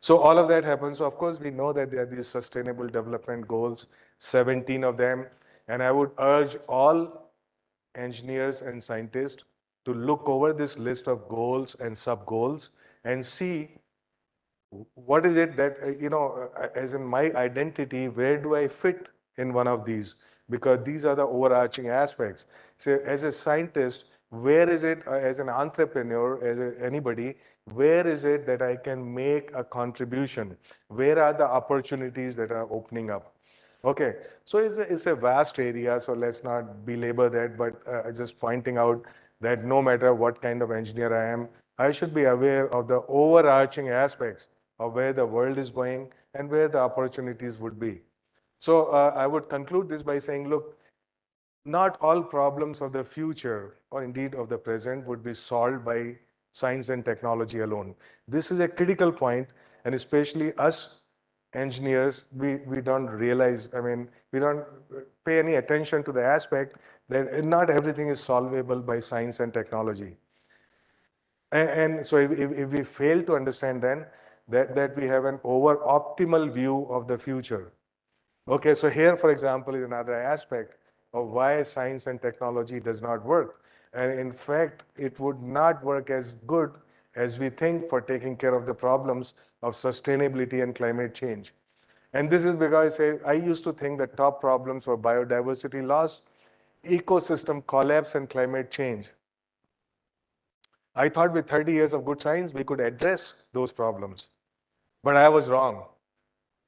Speaker 14: So all of that happens. So of course, we know that there are these sustainable development goals, 17 of them. And I would urge all engineers and scientists to look over this list of goals and sub-goals and see what is it that, as in my identity, where do I fit in one of these? Because these are the overarching aspects. So as a scientist, where is it, as an entrepreneur, anybody, where is it that I can make a contribution? Where are the opportunities that are opening up? Okay, so it's a vast area, so let's not belabor that, but just pointing out that no matter what kind of engineer I am, I should be aware of the overarching aspects of where the world is going and where the opportunities would be. So I would conclude this by saying, look, not all problems of the future or indeed of the present would be solved by science and technology alone. This is a critical point, and especially us engineers, we don't realize, we don't pay any attention to the aspect that not everything is solvable by science and technology. And so if we fail to understand then that we have an over-optimal view of the future. Okay, so here, for example, is another aspect of why science and technology does not work. And in fact, it would not work as good as we think for taking care of the problems of sustainability and climate change. And this is because I used to think the top problems were biodiversity loss, ecosystem collapse, and climate change. I thought with 30 years of good science, we could address those problems. But I was wrong.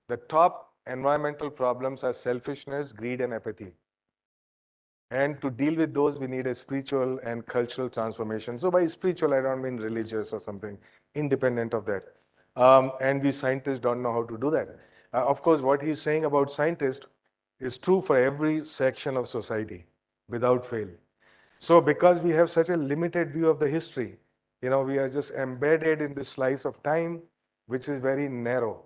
Speaker 14: The top environmental problems are selfishness, greed, and apathy. And to deal with those, we need a spiritual and cultural transformation. So by spiritual, I don't mean religious or something, independent of that. And we scientists don't know how to do that. Of course, what he's saying about scientists is true for every section of society, without fail. So because we have such a limited view of the history, we are just embedded in this slice of time, which is very narrow.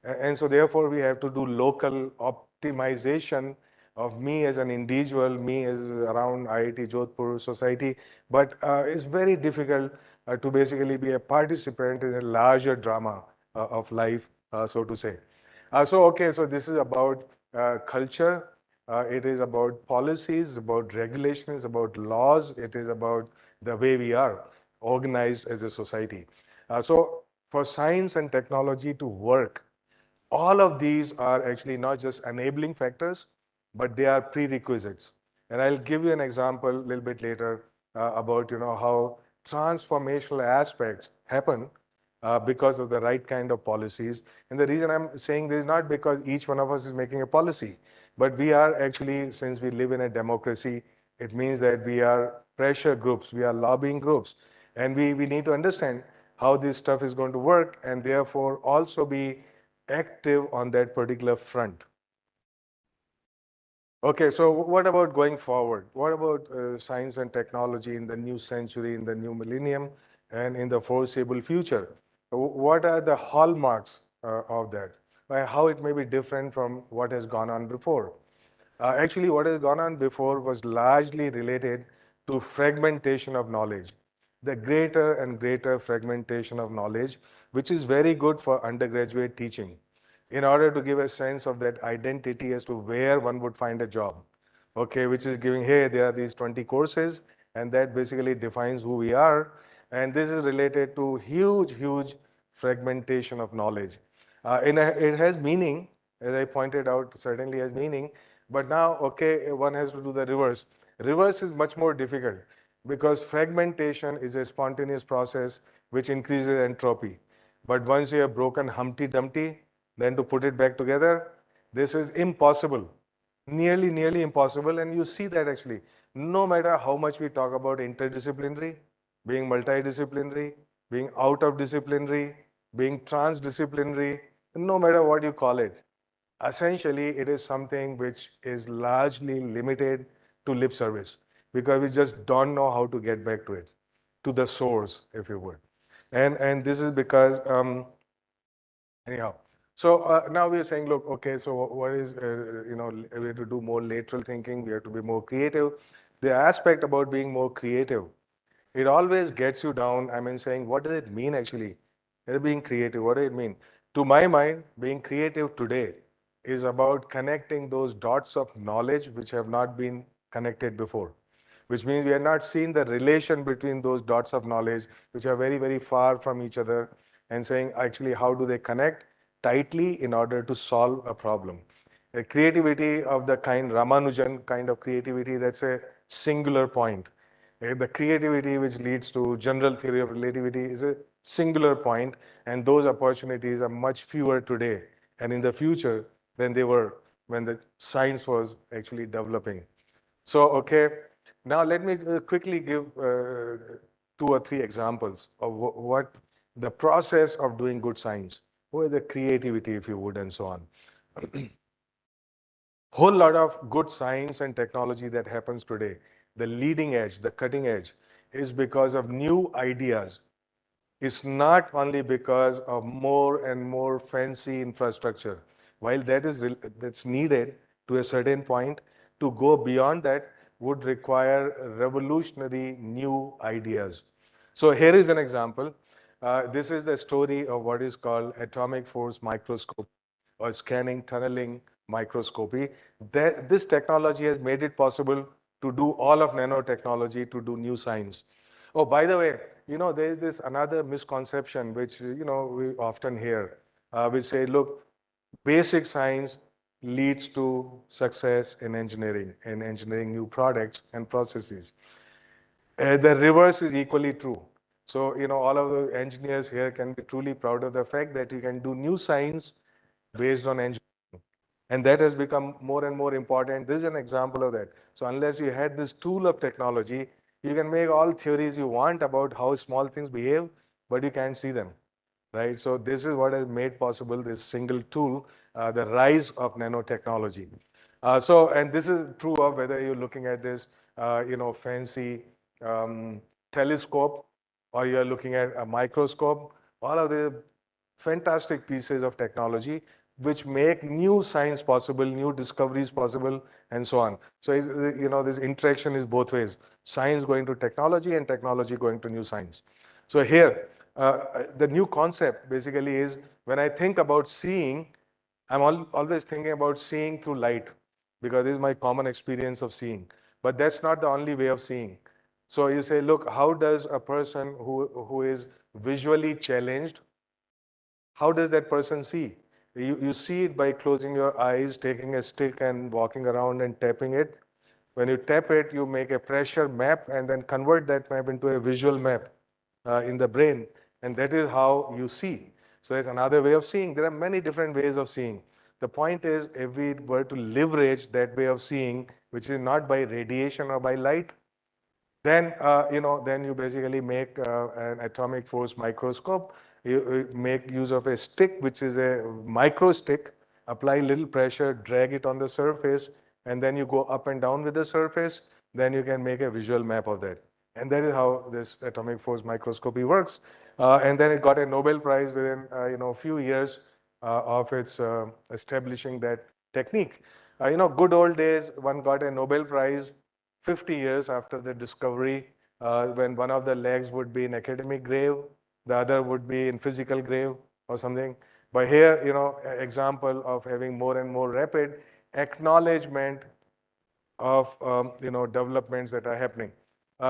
Speaker 14: And so therefore we have to do local optimization of me as an individual, me as around IIT Jodhpur society. But it's very difficult to basically be a participant in a larger drama of life, so to say. So this is about culture, it is about policies, about regulations, about laws, it is about the way we are organized as a society. So for science and technology to work, all of these are actually not just enabling factors, but they are prerequisites. And I'll give you an example a little bit later about how transformational aspects happen because of the right kind of policies. And the reason I'm saying this is not because each one of us is making a policy, but we are actually, since we live in a democracy, it means that we are pressure groups, we are lobbying groups, and we need to understand how this stuff is going to work and therefore also be active on that particular front. Okay, so what about going forward? What about science and technology in the new century, in the new millennium, and in the foreseeable future? What are the hallmarks of that? How it may be different from what has gone on before? Actually, what has gone on before was largely related to fragmentation of knowledge. The greater and greater fragmentation of knowledge, which is very good for undergraduate teaching, in order to give a sense of that identity as to where one would find a job. Okay, which is giving, hey, there are these 20 courses, and that basically defines who we are. And this is related to huge, huge fragmentation of knowledge. It has meaning, as I pointed out, certainly has meaning, but now, okay, one has to do the reverse. Reverse is much more difficult because fragmentation is a spontaneous process which increases entropy. But once you have broken Humpty Dumpty, then to put it back together, this is impossible, nearly impossible. And you see that actually, no matter how much we talk about interdisciplinary, being multidisciplinary, being out of disciplinary, being transdisciplinary, no matter what you call it, essentially it is something which is largely limited to lip service because we just don't know how to get back to it, to the source, if you would. And this is because, anyhow. So now we are saying, look, okay, so what is, we have to do more lateral thinking, we have to be more creative. The aspect about being more creative, it always gets you down, I mean, saying, what does it mean actually? Being creative, what does it mean? To my mind, being creative today is about connecting those dots of knowledge which have not been connected before, which means we have not seen the relation between those dots of knowledge, which are very, very far from each other, and saying, actually, how do they connect tightly in order to solve a problem? A creativity of the kind Ramanujan kind of creativity, that's a singular point. The creativity which leads to general theory of relativity is a singular point, and those opportunities are much fewer today and in the future than they were when the science was actually developing. So, okay, now let me quickly give 2 or 3 examples of what the process of doing good science, or the creativity, if you would, and so on. Whole lot of good science and technology that happens today, the leading edge, the cutting edge, is because of new ideas. It's not only because of more and more fancy infrastructure. While that's needed to a certain point, to go beyond that would require revolutionary new ideas. So here is an example. This is the story of what is called atomic force microscope or scanning tunneling microscopy. This technology has made it possible to do all of nanotechnology, to do new science. Oh, by the way, there is this another misconception which, we often hear. We say, look, basic science leads to success in engineering new products and processes. The reverse is equally true. So, all of the engineers here can be truly proud of the fact that you can do new science based on engineering. And that has become more and more important. This is an example of that. So unless you had this tool of technology, you can make all theories you want about how small things behave, but you can't see them, right? So this is what has made possible this single tool, the rise of nanotechnology. And this is true of whether you're looking at this, fancy telescope, or you're looking at a microscope. All of the fantastic pieces of technology which make new science possible, new discoveries possible, and so on. So, this interaction is both ways. Science going to technology and technology going to new science. So here, the new concept basically is when I think about seeing, I'm always thinking about seeing through light because this is my common experience of seeing. But that's not the only way of seeing. So you say, look, how does a person who is visually challenged, how does that person see? You see it by closing your eyes, taking a stick and walking around and tapping it. When you tap it, you make a pressure map and then convert that map into a visual map in the brain. And that is how you see. So there's another way of seeing. There are many different ways of seeing. The point is, if we were to leverage that way of seeing, which is not by radiation or by light, then then you basically make an atomic force microscope. You make use of a stick, which is a micro stick, apply little pressure, drag it on the surface, and then you go up and down with the surface. Then you can make a visual map of that. And that is how this atomic force microscopy works. And then it got a Nobel Prize within a few years of its establishing that technique. Good old days, one got a Nobel Prize 50 years after the discovery, when one of the legs would be in academic grave, the other would be in physical grave or something. But here, example of having more and more rapid acknowledgement of developments that are happening.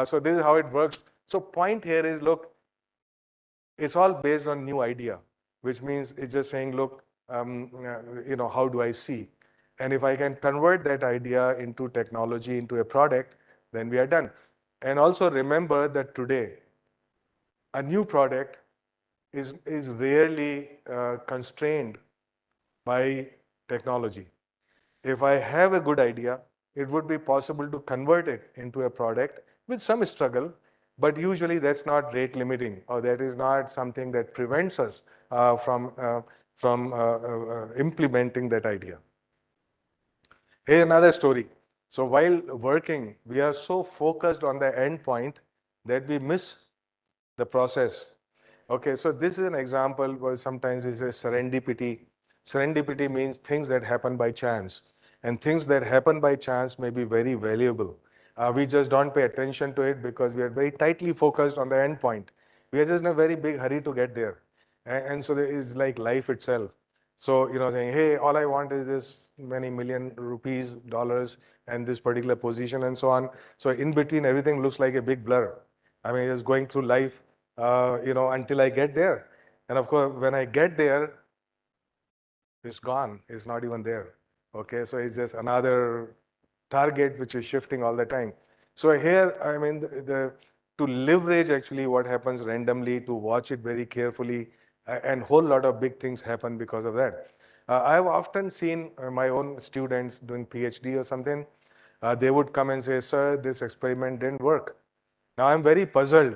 Speaker 14: So this is how it works. So point here is, look, it's all based on new idea, which means it's just saying, look, how do I see? And if I can convert that idea into technology, into a product, then we are done. And also remember that today, a new product is rarely constrained by technology. If I have a good idea, it would be possible to convert it into a product with some struggle, but usually that's not rate limiting, or that is not something that prevents us from implementing that idea. Here's another story. So while working, we are so focused on the end point that we miss the process. Okay, so this is an example where sometimes we say serendipity. Serendipity means things that happen by chance. And things that happen by chance may be very valuable. We just don't pay attention to it because we are very tightly focused on the end point. We are just in a very big hurry to get there. And so there is like life itself. So, saying, hey, all I want is this many million rupees, dollars, and this particular position and so on. So in between, everything looks like a big blur. I mean, just going through life, until I get there. And of course, when I get there, it's gone. It's not even there. Okay, so it's just another target which is shifting all the time. So here, I mean, to leverage actually what happens randomly, to watch it very carefully, and whole lot of big things happen because of that. I've often seen my own students doing PhD or something. They would come and say, sir, this experiment didn't work. Now I'm very puzzled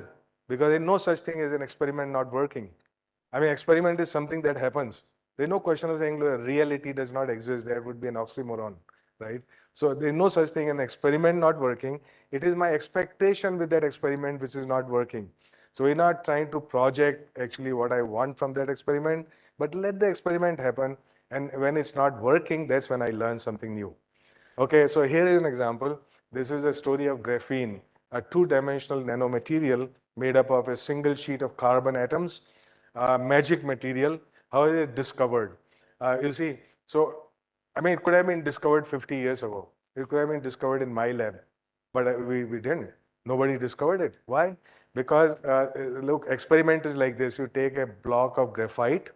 Speaker 14: because there's no such thing as an experiment not working. I mean, experiment is something that happens. There's no question of saying reality does not exist. There would be an oxymoron, right? So there's no such thing as an experiment not working. It is my expectation with that experiment which is not working. So we're not trying to project actually what I want from that experiment, but let the experiment happen. And when it's not working, that's when I learn something new. Okay, so here is an example. This is a story of graphene, a two-dimensional nanomaterial made up of a single sheet of carbon atoms, magic material. How is it discovered? You see, so, I mean, it could have been discovered 50 years ago. It could have been discovered in my lab, but we didn't. Nobody discovered it. Why? Because, look, experiment is like this. You take a block of graphite.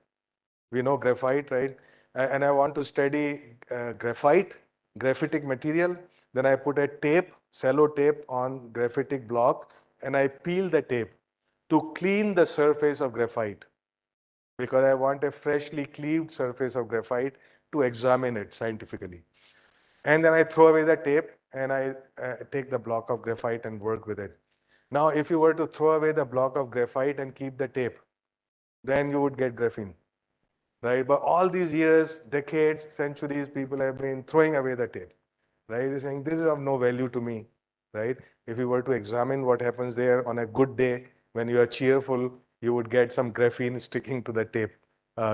Speaker 14: We know graphite, right? And I want to study graphite, graphitic material. Then I put a tape, cello tape on graphitic block, and I peel the tape to clean the surface of graphite because I want a freshly cleaved surface of graphite to examine it scientifically. And then I throw away the tape and I take the block of graphite and work with it. Now, if you were to throw away the block of graphite and keep the tape, then you would get graphene. Right? But all these years, decades, centuries, people have been throwing away the tape, right? They're saying this is of no value to me, right? If you were to examine what happens there on a good day, when you are cheerful, you would get some graphene sticking to the tape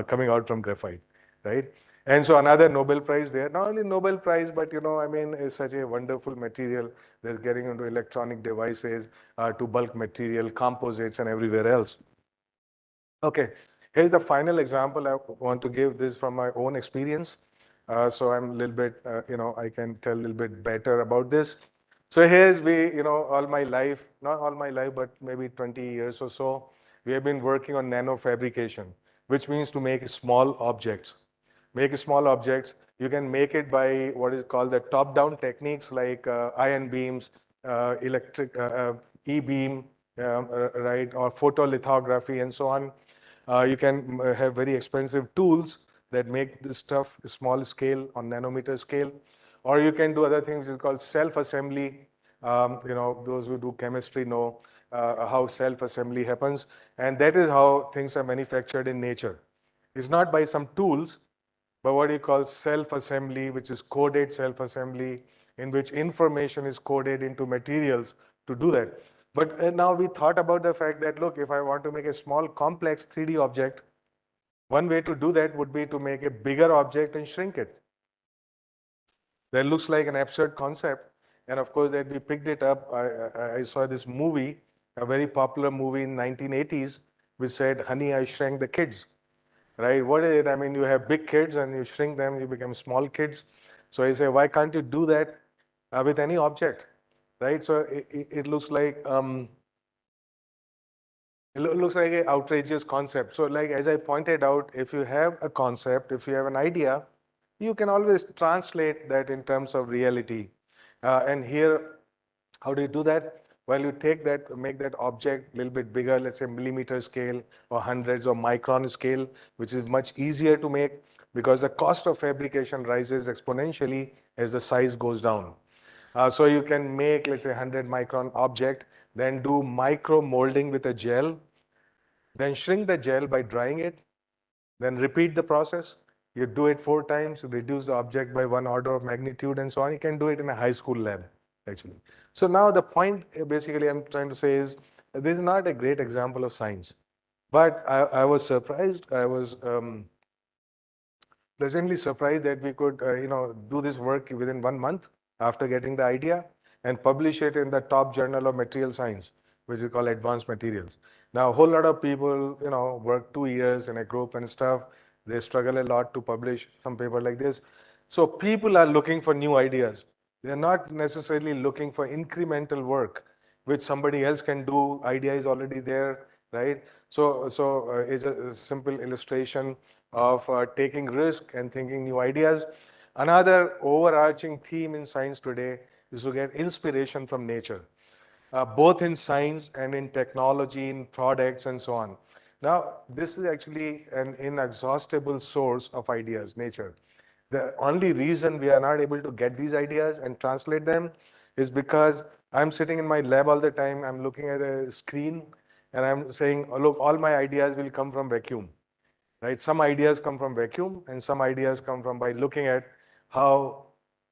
Speaker 14: coming out from graphite, right? And so another Nobel Prize there, not only Nobel Prize, but I mean, it's such a wonderful material that's getting into electronic devices, to bulk material, composites, and everywhere else. Okay. Here's the final example I want to give this from my own experience. So I'm a little bit, I can tell a little bit better about this. So here's all my life, not all my life, but maybe 20 years or so, we have been working on nanofabrication, which means to make small objects. Make small objects. You can make it by what is called the top-down techniques like ion beams, electric e-beam, right, or photolithography and so on. You can have very expensive tools that make this stuff small scale on nanometer scale, or you can do other things. It's called self-assembly. Those who do chemistry know how self-assembly happens, and that is how things are manufactured in nature. It's not by some tools, but what you call self-assembly, which is coded self-assembly, in which information is coded into materials to do that. But now we thought about the fact that, look, if I want to make a small complex 3D object, one way to do that would be to make a bigger object and shrink it. That looks like an absurd concept. And of course, that we picked it up. I saw this movie, a very popular movie in 1980s, which said, "Honey, I Shrank the Kids." Right? What is it? I mean, you have big kids and you shrink them, you become small kids. So I say, why can't you do that with any object? Right? So it looks like looks like an outrageous concept. So like, as I pointed out, if you have a concept, if you have an idea, you can always translate that in terms of reality. And here, how do you do that? Well, you take that, make that object a little bit bigger, let's say millimeter scale or hundreds or micron scale, which is much easier to make because the cost of fabrication rises exponentially as the size goes down. So you can make, let's say, 100 micron object, then do micro molding with a gel, then shrink the gel by drying it, then repeat the process. You do it 4 times, reduce the object by 1 order of magnitude and so on. You can do it in a high school lab, actually. So now the point basically I'm trying to say is, this is not a great example of science. But I was surprised. I was pleasantly surprised that we could do this work within 1 month after getting the idea and publish it in the top journal of material science, which is called Advanced Materials. Now, a whole lot of people, work 2 years in a group and stuff. They struggle a lot to publish some paper like this. So people are looking for new ideas. They're not necessarily looking for incremental work, which somebody else can do. Idea is already there, right? So it's a simple illustration of taking risk and thinking new ideas. Another overarching theme in science today is to get inspiration from nature, both in science and in technology, in products and so on. Now, this is actually an inexhaustible source of ideas, nature. The only reason we are not able to get these ideas and translate them is because I'm sitting in my lab all the time, I'm looking at a screen and I'm saying, oh, look, all my ideas will come from vacuum. Right? Some ideas come from vacuum and some ideas come from by looking at how,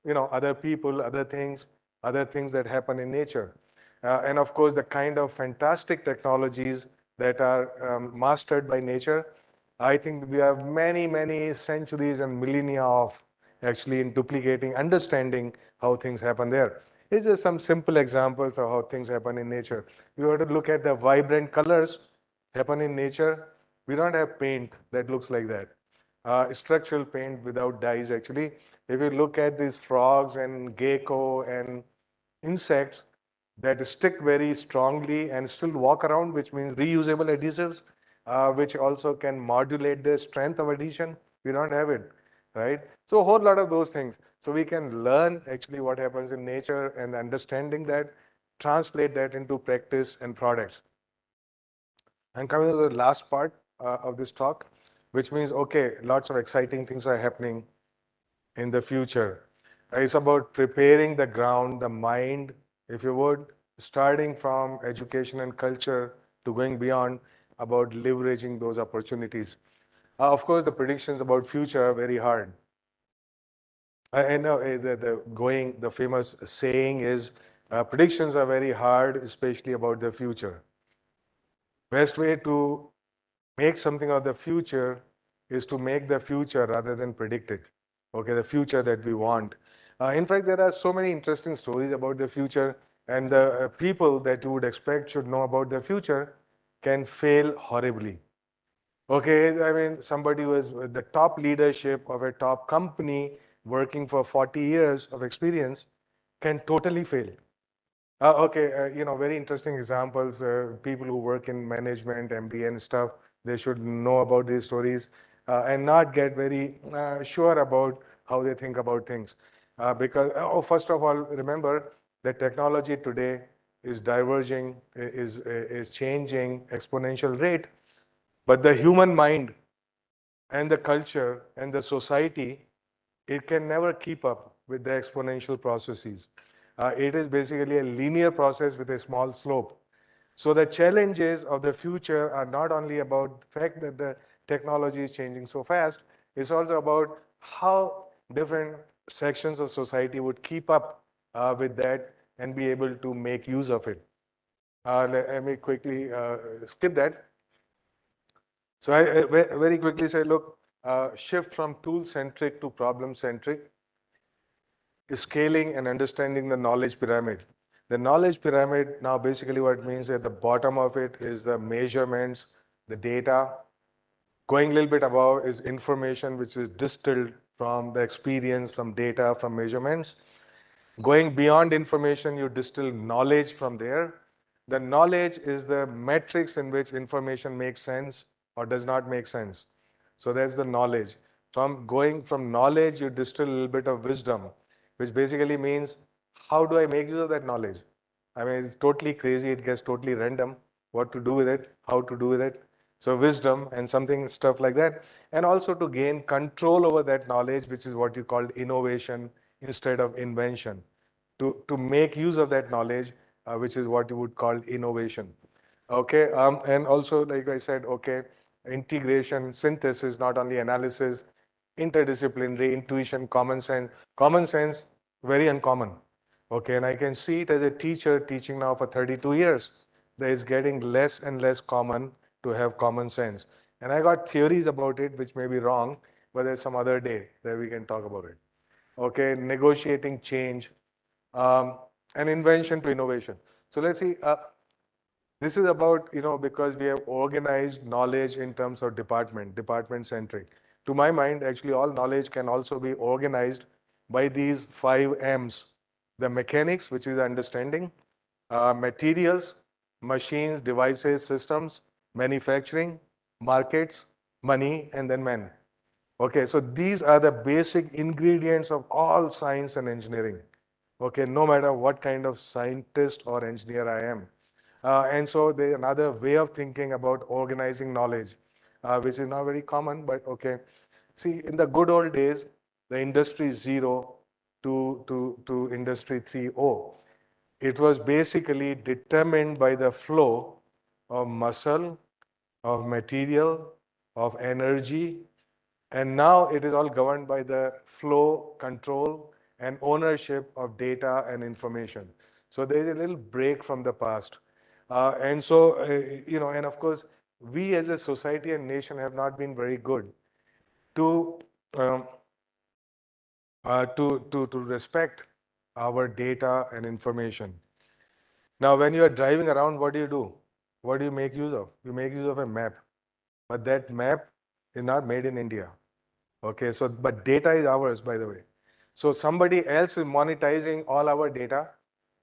Speaker 14: other people, other things that happen in nature. And of course, the kind of fantastic technologies that are mastered by nature, I think we have many, many centuries and millennia of actually in duplicating, understanding how things happen there. Here's just some simple examples of how things happen in nature. You have to look at the vibrant colors happen in nature. We don't have paint that looks like that. Structural paint without dyes, actually. If you look at these frogs and gecko and insects that stick very strongly and still walk around, which means reusable adhesives, which also can modulate the strength of adhesion, we don't have it, right? So a whole lot of those things. So we can learn actually what happens in nature and understanding that, translate that into practice and products. And coming to the last part of this talk, which means, okay, lots of exciting things are happening in the future. It's about preparing the ground, the mind, if you would, starting from education and culture to going beyond, about leveraging those opportunities. Of course, the predictions about future are very hard. I know the famous saying is, predictions are very hard, especially about the future. Best way to make something of the future is to make the future rather than predict it. Okay, the future that we want. In fact, there are so many interesting stories about the future, and the people that you would expect should know about the future can fail horribly. Okay, I mean, somebody who is the top leadership of a top company working for 40 years of experience can totally fail. Very interesting examples. People who work in management, MBA and stuff, they should know about these stories and not get very sure about how they think about things. First of all, remember that technology today is diverging, is changing exponential rate, but the human mind and the culture and the society, it can never keep up with the exponential processes. It is basically a linear process with a small slope. So the challenges of the future are not only about the fact that the technology is changing so fast, it's also about how different sections of society would keep up with that and be able to make use of it. Let me quickly skip that. So I very quickly say, look, shift from tool-centric to problem-centric, scaling and understanding the knowledge pyramid. The knowledge pyramid, now basically what it means at the bottom of it is the measurements, the data. Going a little bit above is information which is distilled from the experience, from data, from measurements. Going beyond information, you distill knowledge from there. The knowledge is the metrics in which information makes sense or does not make sense. So that's the knowledge. Going from knowledge, you distill a little bit of wisdom, which basically means how do I make use of that knowledge? I mean, it's totally crazy. It gets totally random. What to do with it, how to do with it. So wisdom and stuff like that. And also to gain control over that knowledge, which is what you call innovation instead of invention. To make use of that knowledge, which is what you would call innovation. Okay, and also, like I said, okay, integration, synthesis, not only analysis, interdisciplinary, intuition, common sense. Common sense, very uncommon. Okay, and I can see it as a teacher teaching now for 32 years. That it's getting less and less common to have common sense. And I got theories about it, which may be wrong, but there's some other day that we can talk about it. Okay, negotiating change, and invention to innovation. So let's see. This is about, because we have organized knowledge in terms of department-centric. To my mind, actually, all knowledge can also be organized by these 5 M's. The mechanics, which is understanding, materials, machines, devices, systems, manufacturing, markets, money, and then men. Okay, so these are the basic ingredients of all science and engineering. Okay, no matter what kind of scientist or engineer I am. And so there's another way of thinking about organizing knowledge, which is not very common, but okay. See, in the good old days, the industry 0 to industry 3.0, it was basically determined by the flow of muscle, of material, of energy, and now it is all governed by the flow, control, and ownership of data and information. So there is a little break from the past. And of course, we as a society and nation have not been very good to respect our data and information. Now, when you are driving around, what do? What do you make use of? You make use of a map. But that map is not made in India. Okay, so, but data is ours, by the way. So somebody else is monetizing all our data.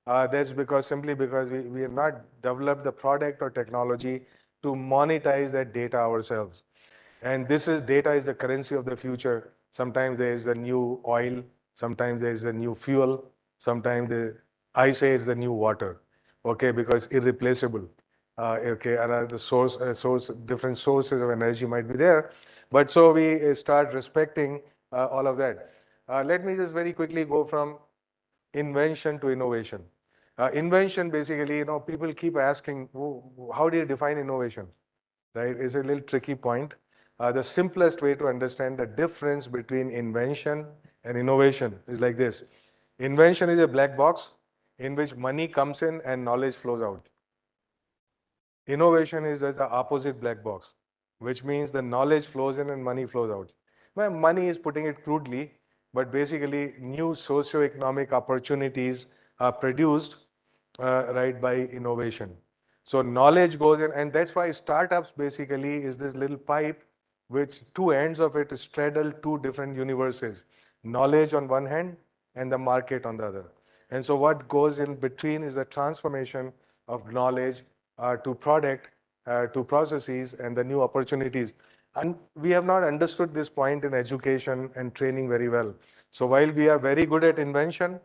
Speaker 14: That's simply because we have not developed the product or technology to monetize that data ourselves. And data is the currency of the future. Sometimes there is a new oil, sometimes there is a new fuel, sometimes I say it's the new water, okay, because irreplaceable. Okay, and different sources of energy might be there. But so we start respecting all of that. Let me just very quickly go from invention to innovation. Invention, basically, people keep asking, how do you define innovation? Right? It's a little tricky point. The simplest way to understand the difference between invention and innovation is like this. Invention is a black box in which money comes in and knowledge flows out. Innovation is just the opposite black box, which means the knowledge flows in and money flows out. Well, money is putting it crudely, but basically new socio-economic opportunities are produced right by innovation. So knowledge goes in, and that's why startups basically is this little pipe which two ends of it straddle two different universes, knowledge on one hand and the market on the other. And so what goes in between is the transformation of knowledge to product, to processes and the new opportunities. And we have not understood this point in education and training very well. So while we are very good at invention,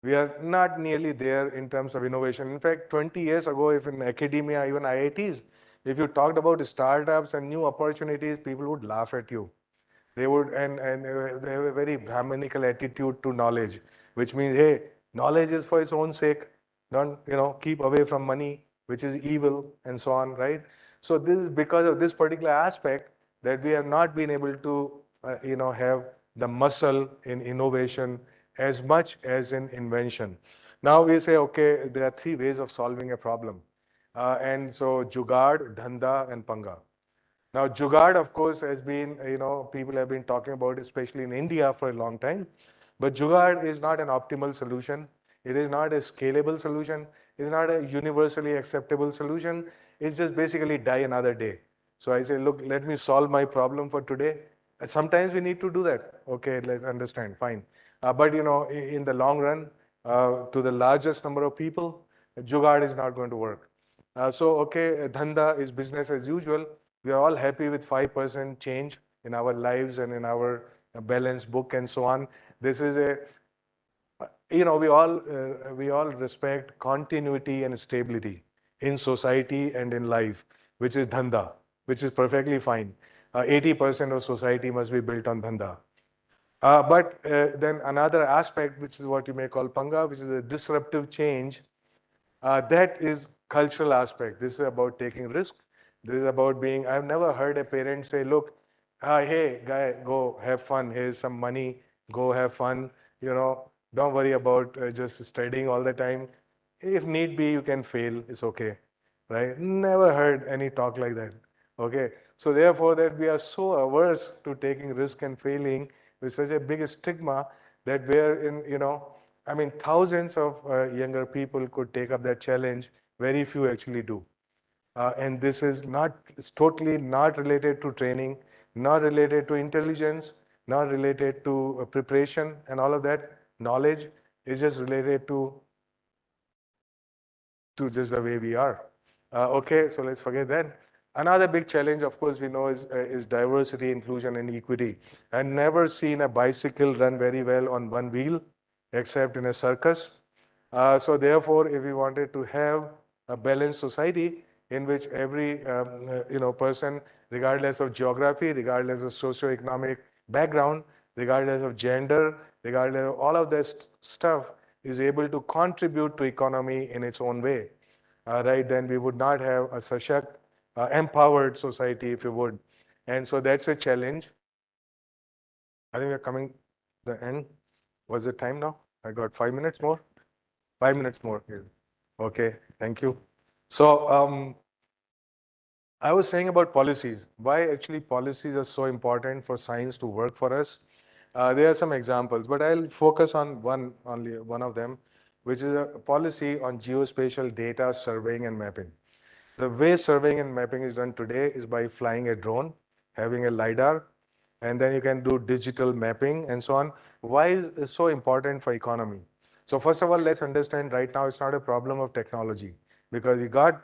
Speaker 14: we are not nearly there in terms of innovation. In fact, 20 years ago, if in academia, even IITs, if you talked about startups and new opportunities, people would laugh at you. They would, and they have a very Brahminical attitude to knowledge, which means, hey, knowledge is for its own sake. Don't, keep away from money, which is evil, and so on, right? So this is because of this particular aspect that we have not been able to, have the muscle in innovation as much as in invention. Now we say, okay, there are three ways of solving a problem. And so Jugaad, Dhanda, and Panga. Now, Jugaad, of course, has been, people have been talking about, especially in India for a long time. But Jugaad is not an optimal solution. It is not a scalable solution. It's not a universally acceptable solution. It's just basically die another day. So I say, look, let me solve my problem for today. Sometimes we need to do that. Okay, let's understand, fine. But, in the long run, to the largest number of people, Jugaad is not going to work. Okay, Dhanda is business as usual. We are all happy with 5% change in our lives and in our balance book and so on. This is we all respect continuity and stability in society and in life, which is Dhanda, which is perfectly fine. 80% of society must be built on Dhanda. But then another aspect, which is what you may call Panga, which is a disruptive change, that is cultural aspect. This is about taking risk. This is about being, I've never heard a parent say, look, hey, guy, go have fun. Here's some money. Go have fun. Don't worry about just studying all the time. If need be, you can fail. It's okay. Right? Never heard any talk like that. Okay. So therefore, that we are so averse to taking risk and failing with such a big stigma that we're in, thousands of younger people could take up that challenge. Very few actually do. And this is it's totally not related to training, not related to intelligence, not related to preparation and all of that. Knowledge is just related to just the way we are. Okay, so let's forget that. Another big challenge, of course, we know is diversity, inclusion, and equity. I've never seen a bicycle run very well on one wheel, except in a circus. So therefore, if we wanted to have a balanced society in which every person, regardless of geography, regardless of socioeconomic background, regardless of gender, regardless of all of this stuff, is able to contribute to economy in its own way, right? Then we would not have a sashakt, empowered society, if you would. And so that's a challenge. I think we're coming to the end. What's the time now? I got 5 minutes more. 5 minutes more. Okay, thank you. So I was saying about policies. Why actually policies are so important for science to work for us? There are some examples, but I'll focus on only one of them, which is a policy on geospatial data surveying and mapping. The way surveying and mapping is done today is by flying a drone, having a LiDAR, and then you can do digital mapping and so on. Why is it so important for economy? So first of all, let's understand right now it's not a problem of technology because we got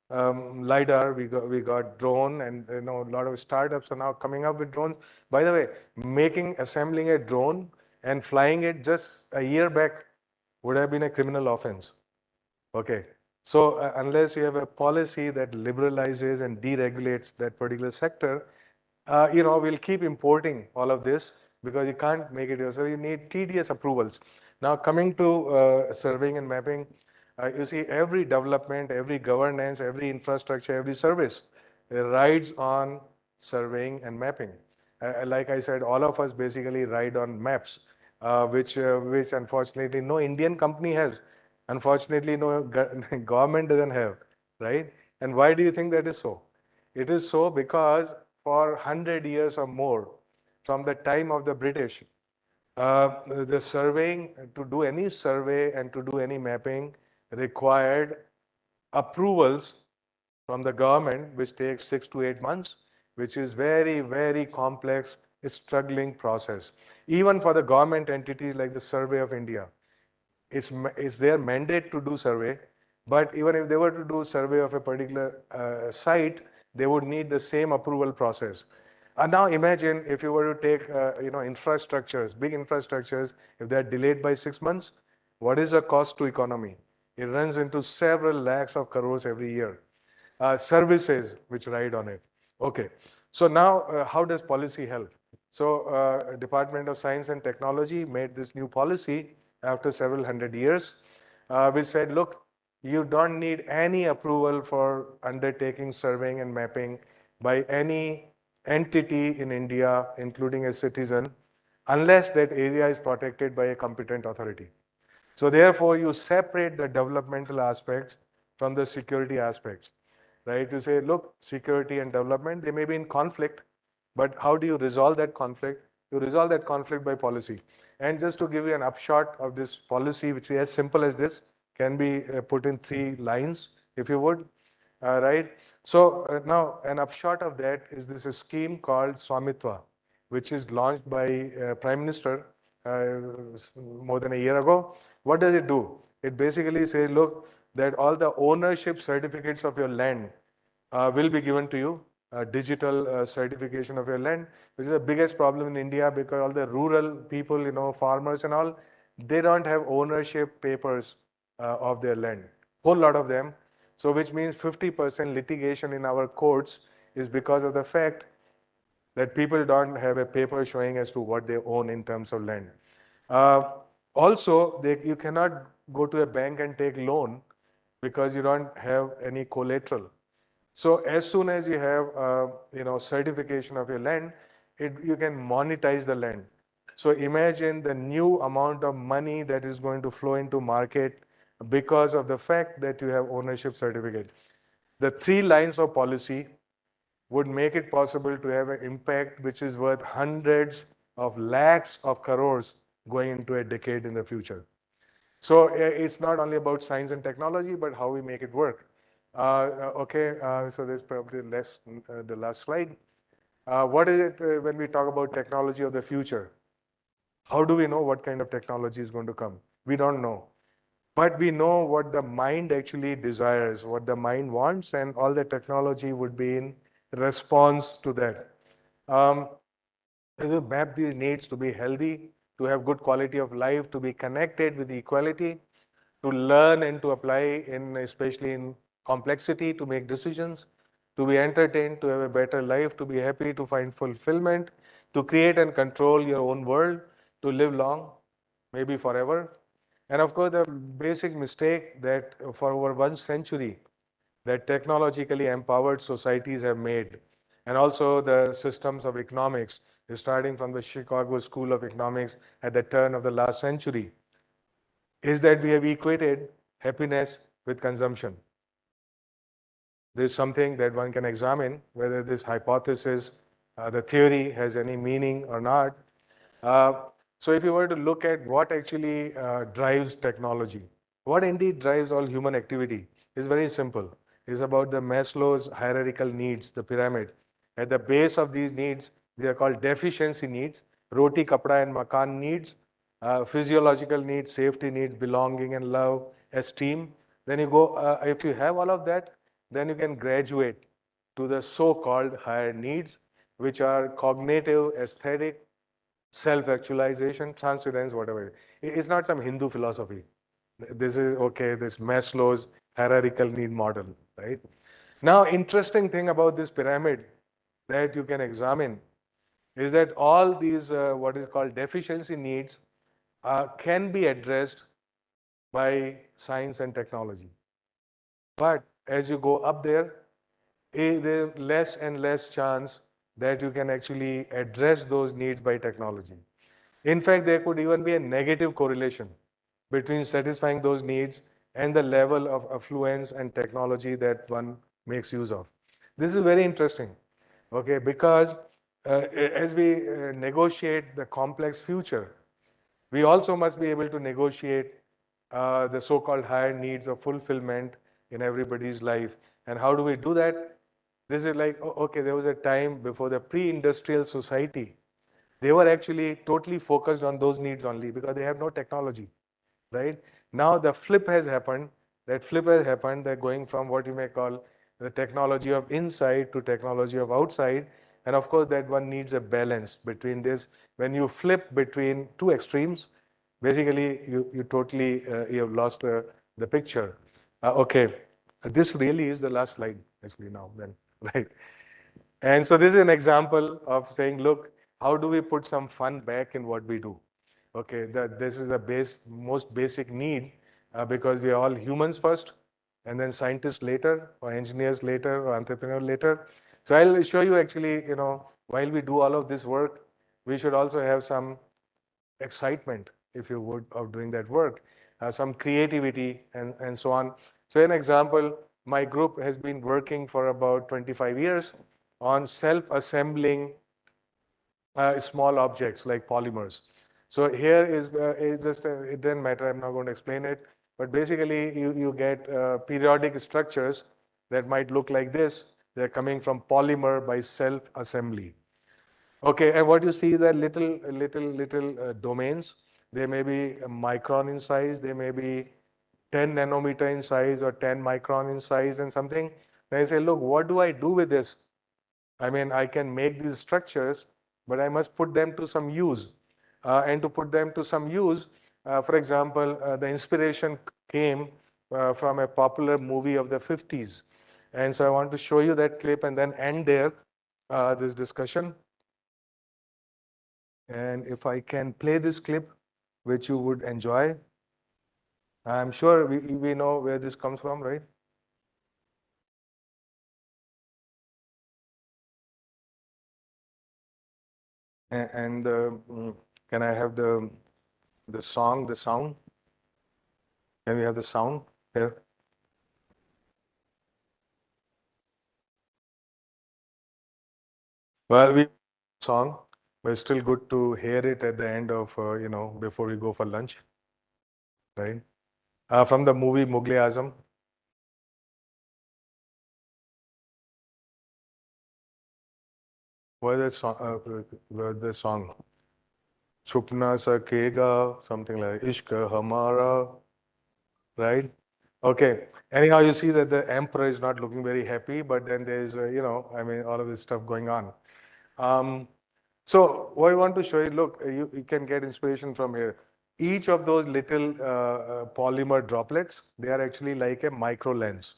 Speaker 14: LiDAR, we got drone, and a lot of startups are now coming up with drones. By the way, assembling a drone and flying it just a year back would have been a criminal offense. Okay. So unless you have a policy that liberalizes and deregulates that particular sector, we'll keep importing all of this because you can't make it yourself. You need tedious approvals. Now, coming to surveying and mapping, you see every development, every governance, every infrastructure, every service rides on surveying and mapping. Like I said, all of us basically ride on maps, which unfortunately no Indian company has. Unfortunately, no government doesn't have, right? And why do you think that is so? It is so because for 100 years or more, from the time of the British, the surveying, to do any survey and to do any mapping required approvals from the government, which takes 6 to 8 months, which is very, very complex, struggling process. Even for the government entities like the Survey of India, it's their mandate to do survey, but even if they were to do survey of a particular site, they would need the same approval process. And now imagine if you were to take, infrastructures, big infrastructures, if they're delayed by 6 months, what is the cost to economy? It runs into several lakhs of crores every year. Services which ride on it. Okay. So now, how does policy help? So, Department of Science and Technology made this new policy after several hundred years, which said, look, you don't need any approval for undertaking surveying and mapping by any entity in India, including a citizen, unless that area is protected by a competent authority. So therefore, you separate the developmental aspects from the security aspects, right? You say, look, security and development, they may be in conflict, but how do you resolve that conflict? You resolve that conflict by policy. And just to give you an upshot of this policy, which is as simple as this, can be put in 3 lines, if you would, right? So now an upshot of that is this scheme called Swamitva, which is launched by Prime Minister more than a year ago. What does it do? It basically says, look, that all the ownership certificates of your land will be given to you, digital certification of your land, which is the biggest problem in India because all the rural people, farmers and all, they don't have ownership papers of their land. Whole lot of them. So which means 50% litigation in our courts is because of the fact that people don't have a paper showing as to what they own in terms of land. Also, you cannot go to a bank and take loan because you don't have any collateral. So as soon as you have, certification of your land, you can monetize the land. So imagine the new amount of money that is going to flow into market because of the fact that you have ownership certificate. The 3 lines of policy would make it possible to have an impact which is worth hundreds of lakhs of crores going into a decade in the future. So it's not only about science and technology, but how we make it work. So there's probably the last slide. What is it when we talk about technology of the future? How do we know what kind of technology is going to come? We don't know. But we know what the mind actually desires, what the mind wants, and all the technology would be in response to that. To map these needs, to be healthy, to have good quality of life, to be connected with equality, to learn and to apply especially in complexity, to make decisions, to be entertained, to have a better life, to be happy, to find fulfillment, to create and control your own world, to live long, maybe forever. And of course, the basic mistake that for over 1 century that technologically empowered societies have made, and also the systems of economics, starting from the Chicago School of Economics at the turn of the last century, is that we have equated happiness with consumption. This is something that one can examine whether this hypothesis, the theory has any meaning or not. So if you were to look at what actually drives technology, what indeed drives all human activity is very simple. It's about the Maslow's hierarchical needs, the pyramid. At the base of these needs, they are called deficiency needs, roti, kapda and makan needs, physiological needs, safety needs, belonging and love, esteem. Then you go, if you have all of that, then you can graduate to the so-called higher needs, which are cognitive, aesthetic, self-actualization, transcendence, whatever. It's not some Hindu philosophy. This is, this Maslow's hierarchical need model, right? Now, interesting thing about this pyramid that you can examine is that all these, what is called deficiency needs, can be addressed by science and technology. But as you go up there, there's less and less chance that you can actually address those needs by technology. In fact, there could even be a negative correlation between satisfying those needs and the level of affluence and technology that one makes use of. This is very interesting, because as we negotiate the complex future, we also must be able to negotiate the so-called higher needs of fulfillment in everybody's life. And how do we do that? This is like, okay, there was a time before the pre-industrial society. They were actually totally focused on those needs only because they have no technology, right? Now the flip has happened. That flip has happened. They're going from what you may call the technology of inside to technology of outside. And of course, that one needs a balance between this. When you flip between two extremes, basically you totally you have lost the picture. Okay, this really is the last slide actually now then, right? And so this is an example of saying, look, how do we put some fun back in what we do? Okay, this is the most basic need because we are all humans first, and then scientists later, or engineers later, or entrepreneurs later. So I'll show you actually, while we do all of this work, we should also have some excitement, if you would, of doing that work, some creativity and so on. So an example, my group has been working for about 25 years on self-assembling small objects like polymers. So here is it's just it doesn't matter. I'm not going to explain it, but basically you get periodic structures that might look like this. They're coming from polymer by self-assembly. Okay, and what you see are little domains. They may be a micron in size. They may be 10 nanometer in size or 10 micron in size and something. Then I say, look, what do I do with this? I mean, I can make these structures, but I must put them to some use. And to put them to some use, for example, the inspiration came from a popular movie of the 50s. And so I want to show you that clip and then end there this discussion. And if I can play this clip, which you would enjoy, I'm sure we know where this comes from, right? And can I have the sound? Can we have the sound here? Well, we song, but it's still good to hear it at the end of before we go for lunch, right? From the movie Mughal Azam. What is the song? Chup na sakega, something like Ishq Hamara, right? Okay. Anyhow, you see that the emperor is not looking very happy, but then there's, I mean, all of this stuff going on. So what I want to show you, look, you can get inspiration from here. Each of those little polymer droplets, they are actually like a micro lens.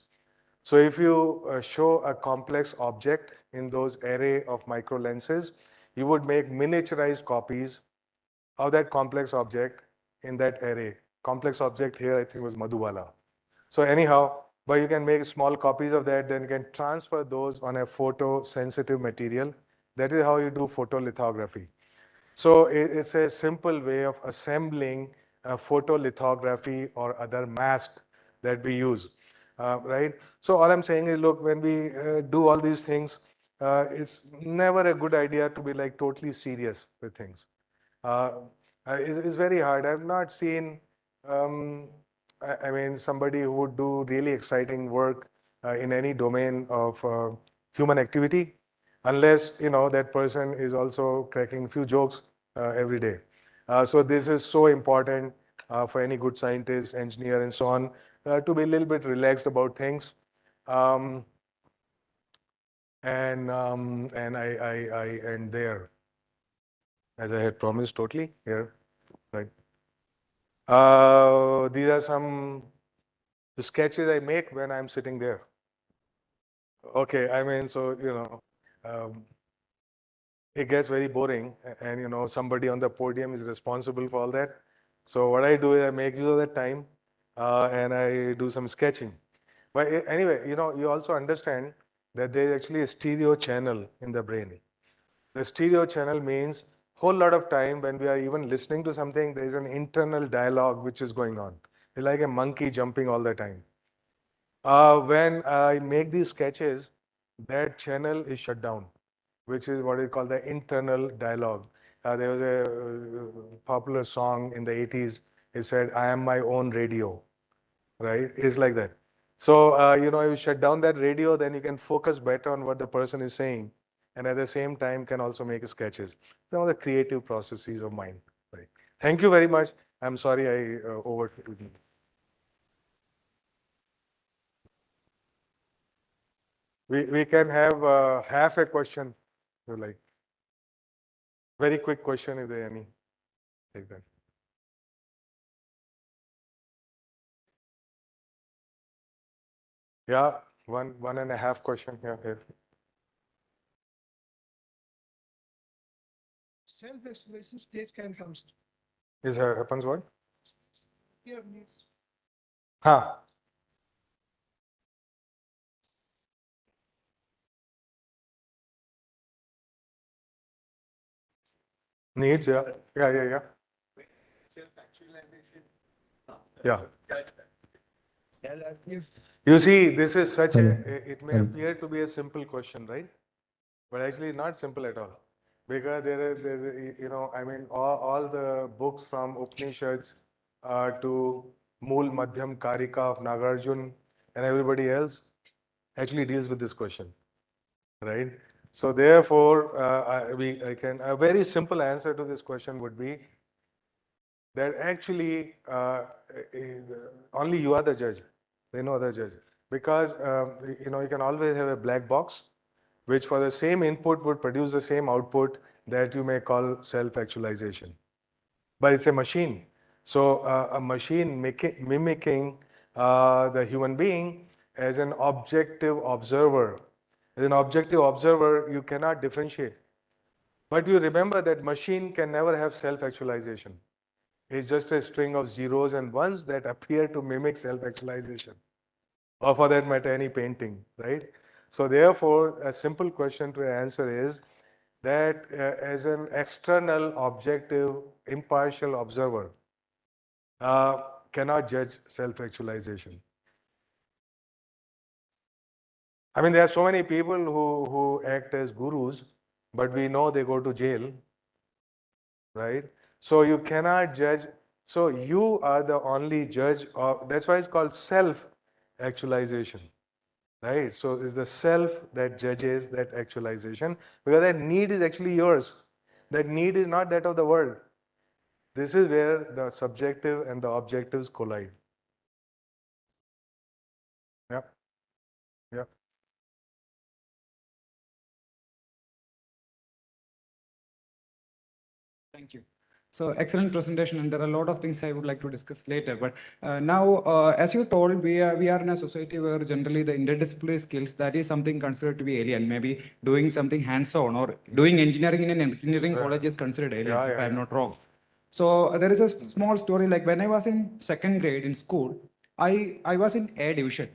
Speaker 14: So if you show a complex object in those array of micro lenses, you would make miniaturized copies of that complex object in that array. Complex object here, I think, was Madhubala. So anyhow, but you can make small copies of that, then you can transfer those on a photosensitive material. That is how you do photolithography. So it's a simple way of assembling a photolithography or other mask that we use, right? So all I'm saying is, look, when we do all these things, it's never a good idea to be like totally serious with things. It's very hard. I've not seen, I mean, somebody who would do really exciting work in any domain of human activity, unless that person is also cracking a few jokes every day. So this is so important for any good scientist, engineer, and so on, to be a little bit relaxed about things. And I end there, as I had promised, totally here, right? These are some sketches I make when I'm sitting there. Okay, I mean, so it gets very boring, and somebody on the podium is responsible for all that. So what I do is I make use of that time, and I do some sketching. But anyway, you also understand that there is actually a stereo channel in the brain. The stereo channel means whole lot of time when we are even listening to something, there is an internal dialogue which is going on. It's like a monkey jumping all the time. When I make these sketches, that channel is shut down, which is what is called the internal dialogue. There was a popular song in the 80s. It said, "I am my own radio," right? It's like that. So, you shut down that radio, then you can focus better on what the person is saying. And at the same time, can also make sketches. Some of the creative processes of mind. Right. Thank you very much. I'm sorry I over. We can have half a question, if you like. Very quick question, if there any. Take that. Yeah, one and a half question here.
Speaker 15: Self-exploration stage can come.
Speaker 14: Is happens what?
Speaker 15: Here needs.
Speaker 14: Huh. Needs, yeah. Yeah. Yeah. You see, this is such it may appear to be a simple question, right? But actually not simple at all. Because I mean, all the books from Upanishads to Mool Madhyam Karika of Nagarjun and everybody else actually deals with this question, right? So therefore, a very simple answer to this question would be that actually only you are the judge. There's no other judge. Because, you can always have a black box, which for the same input would produce the same output that you may call self-actualization. But it's a machine. So a machine mimicking the human being as an objective observer. As an objective observer, you cannot differentiate. But you remember that machine can never have self-actualization. It's just a string of zeros and ones that appear to mimic self-actualization. Or for that matter, any painting, right? So therefore, a simple question to answer is that as an external, objective, impartial observer, cannot judge self-actualization. I mean, there are so many people who act as gurus, but we know they go to jail, right? So you cannot judge. So you are the only judge of, that's why it's called self-actualization, right? So it's the self that judges that actualization, because that need is actually yours. That need is not that of the world. This is where the subjective and the objectives collide. Yeah. Yeah.
Speaker 16: Thank you. So excellent presentation, and there are a lot of things I would like to discuss later. But now, as you told, we are in a society where generally the interdisciplinary skills, that is something considered to be alien. Maybe doing something hands-on or doing engineering in an engineering college is considered alien, if I'm not wrong. So there is a small story, like when I was in second grade in school, I was in A division,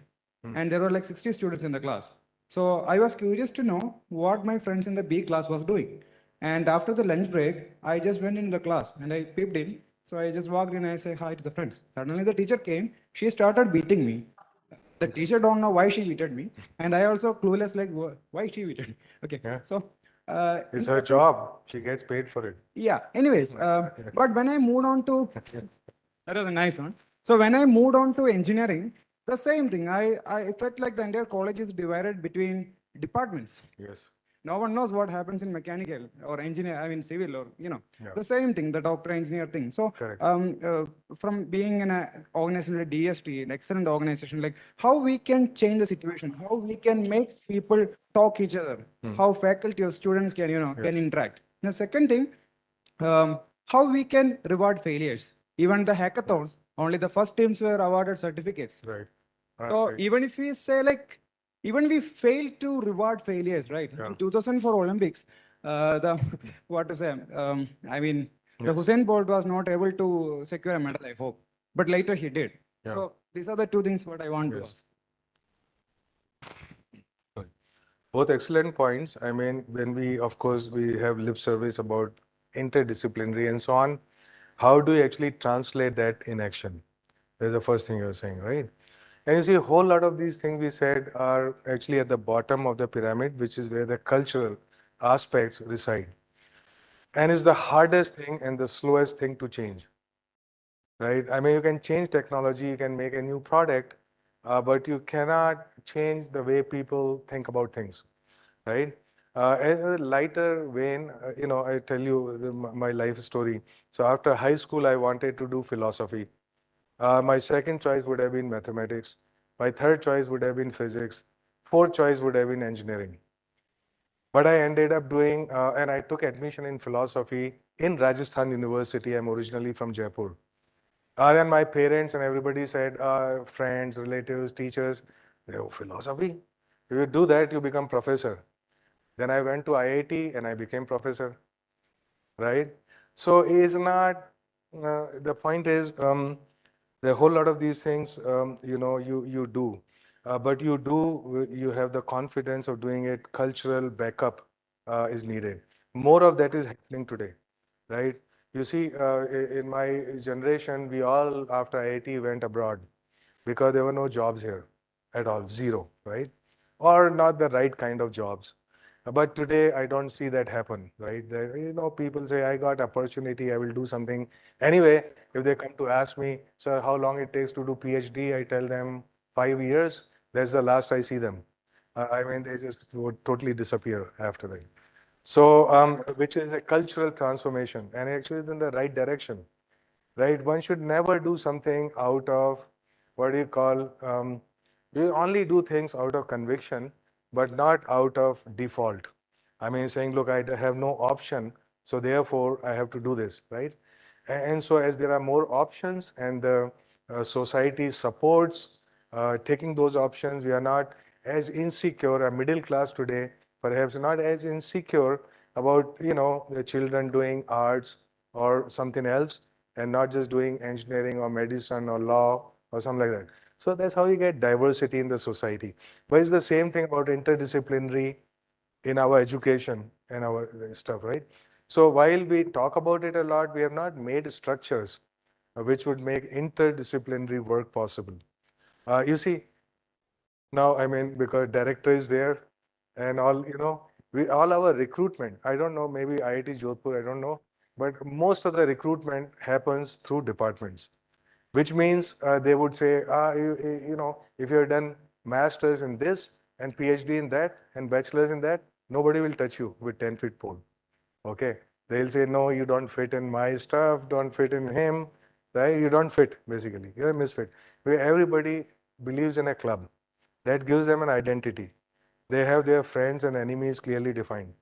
Speaker 16: and there were like 60 students in the class. So I was curious to know what my friends in the B class was doing. And after the lunch break, I just went in the class and I peeped in. So I just walked in and I said hi to the friends. Suddenly the teacher came. She started beating me. The teacher don't know why she beated me. And I also clueless, like, why she beated me? Okay.
Speaker 14: Yeah.
Speaker 16: So
Speaker 14: It's her job. She gets paid for it.
Speaker 16: yeah. Anyways, but when I moved on to, that was a nice one. So when I moved on to engineering, the same thing. I felt like the entire college is divided between departments.
Speaker 14: Yes.
Speaker 16: No one knows what happens in mechanical or engineer, I mean civil, or the same thing, the doctor engineer thing. So from being in an organization like DST, an excellent organization, like how we can change the situation, how we can make people talk each other, how faculty or students can can interact. The second thing, how we can reward failures. Even the hackathon, only the first teams were awarded certificates.
Speaker 14: Right.
Speaker 16: So even if we say like, even we fail to reward failures, right? In 2004 Olympics, the what to say? I mean, the Hussein Bolt was not able to secure a medal, I hope, but later he did. So these are the two things what I want to ask.
Speaker 14: Both excellent points. I mean, when of course, we have lip service about interdisciplinary and so on, how do you actually translate that in action? That's the first thing you're saying, right? And you see, a whole lot of these things we said are actually at the bottom of the pyramid, which is where the cultural aspects reside. And it's the hardest thing and the slowest thing to change, right? I mean, you can change technology, you can make a new product, but you cannot change the way people think about things, right? As a lighter vein, I tell you my life story. So after high school, I wanted to do philosophy. My second choice would have been mathematics. My third choice would have been physics. Fourth choice would have been engineering. But I ended up doing, and I took admission in philosophy in Rajasthan University. I'm originally from Jaipur. Then my parents and everybody said, friends, relatives, teachers, oh, philosophy? If you do that, you become professor. Then I went to IIT and I became professor, right? So it's not, the point is, there are a whole lot of these things, you do. But you have the confidence of doing it, cultural backup is needed. More of that is happening today, right? You see, in my generation, we all, after IIT, went abroad because there were no jobs here at all, zero, right? Or not the right kind of jobs. But today, I don't see that happen, right? People say, I got opportunity, I will do something. Anyway, if they come to ask me, sir, how long it takes to do PhD, I tell them 5 years. That's the last I see them. I mean, they just would totally disappear after that. So, which is a cultural transformation and actually in the right direction, right? One should never do something out of what do you call, you only do things out of conviction, but not out of default. I mean, saying, look, I have no option, so therefore I have to do this, right? And so as there are more options and the society supports taking those options, we are not as insecure, a middle class today, perhaps not as insecure about, the children doing arts or something else and not just doing engineering or medicine or law or something like that. So that's how you get diversity in the society. But it's the same thing about interdisciplinary in our education and our stuff, right? So while we talk about it a lot, we have not made structures which would make interdisciplinary work possible. You see, now, I mean, because director is there and all, all our recruitment, I don't know, maybe IIT Jodhpur, I don't know, but most of the recruitment happens through departments, which means they would say, if you're done master's in this and PhD in that and bachelor's in that, nobody will touch you with 10-foot pole. Okay. They'll say, no, you don't fit in my stuff, don't fit in him, right? You don't fit, basically. You're a misfit. Where everybody believes in a club. That gives them an identity. They have their friends and enemies clearly defined.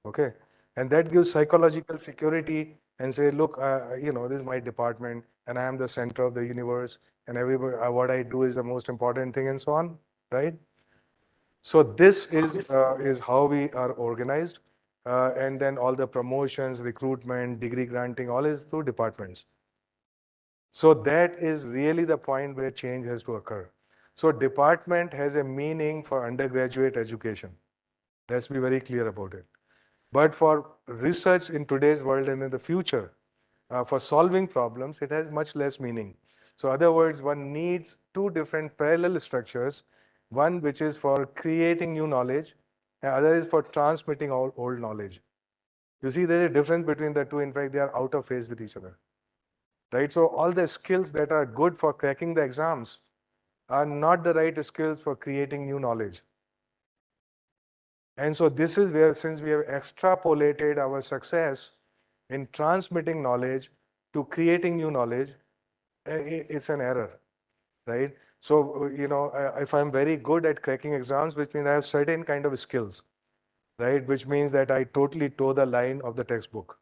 Speaker 14: Okay. And that gives psychological security and say, look, this is my department and I am the center of the universe and everybody, what I do is the most important thing and so on, right? So this is how we are organized. And then all the promotions, recruitment, degree granting, all is through departments. So that is really the point where change has to occur. So department has a meaning for undergraduate education. Let's be very clear about it. But for research in today's world and in the future, for solving problems, it has much less meaning. So in other words, one needs two different parallel structures, one which is for creating new knowledge, and other is for transmitting old knowledge. You see, there's a difference between the two. In fact, they are out of phase with each other. Right? So all the skills that are good for cracking the exams are not the right skills for creating new knowledge. And so this is where, since we have extrapolated our success in transmitting knowledge to creating new knowledge, it's an error, right? So, if I'm very good at cracking exams, which means I have certain kind of skills, right? Which means that I totally toe the line of the textbook,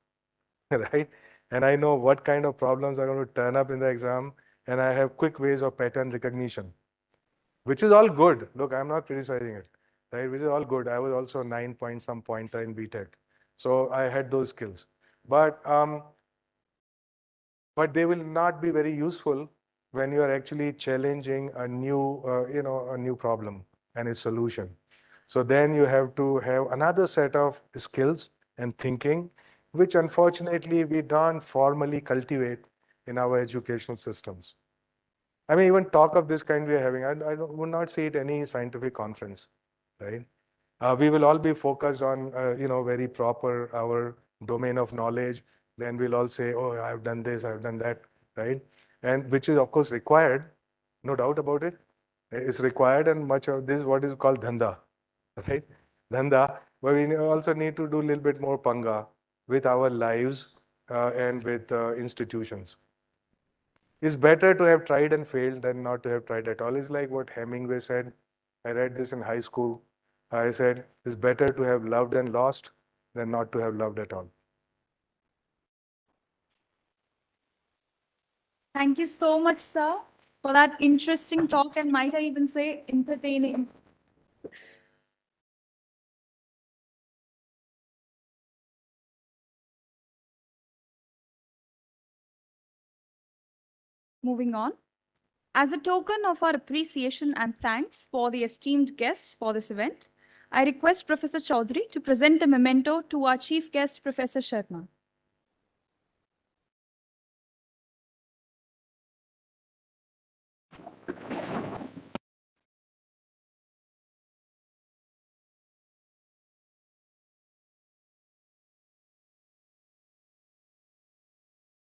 Speaker 14: right? And I know what kind of problems are going to turn up in the exam, and I have quick ways of pattern recognition, which is all good. Look, I'm not criticizing it, right? Which is all good. I was also 9 point some pointer in BTech. So I had those skills. But they will not be very useful when you are actually challenging a new, a new problem and its solution. So then you have to have another set of skills and thinking, which unfortunately we don't formally cultivate in our educational systems. I mean, even talk of this kind we are having, I would not see it any scientific conference, right? We will all be focused on, very proper, our domain of knowledge. Then we'll all say, oh, I've done this, I've done that, right? And which is, of course, required, no doubt about it. is required, and much of this is what is called dhanda, right? Dhanda, but we also need to do a little bit more panga with our lives and with institutions. It's better to have tried and failed than not to have tried at all. It's like what Hemingway said. I read this in high school. I said, it's better to have loved and lost than not to have loved at all.
Speaker 7: Thank you so much, sir, for that interesting talk, and might I even say entertaining. Moving on. As a token of our appreciation and thanks for the esteemed guests for this event, I request Professor Chaudhary to present a memento to our chief guest, Professor Sharma.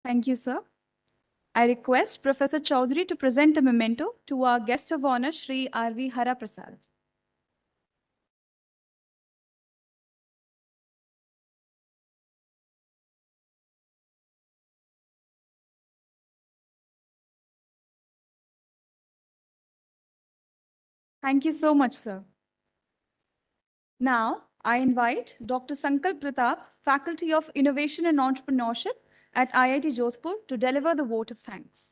Speaker 7: Thank you, sir. I request Professor Chaudhary to present a memento to our guest of honor, Srihara Prasad. Thank you so much, sir. Now, I invite Dr. Sankalp Pratap, Faculty of Innovation and Entrepreneurship at IIT Jodhpur, to deliver the vote of thanks.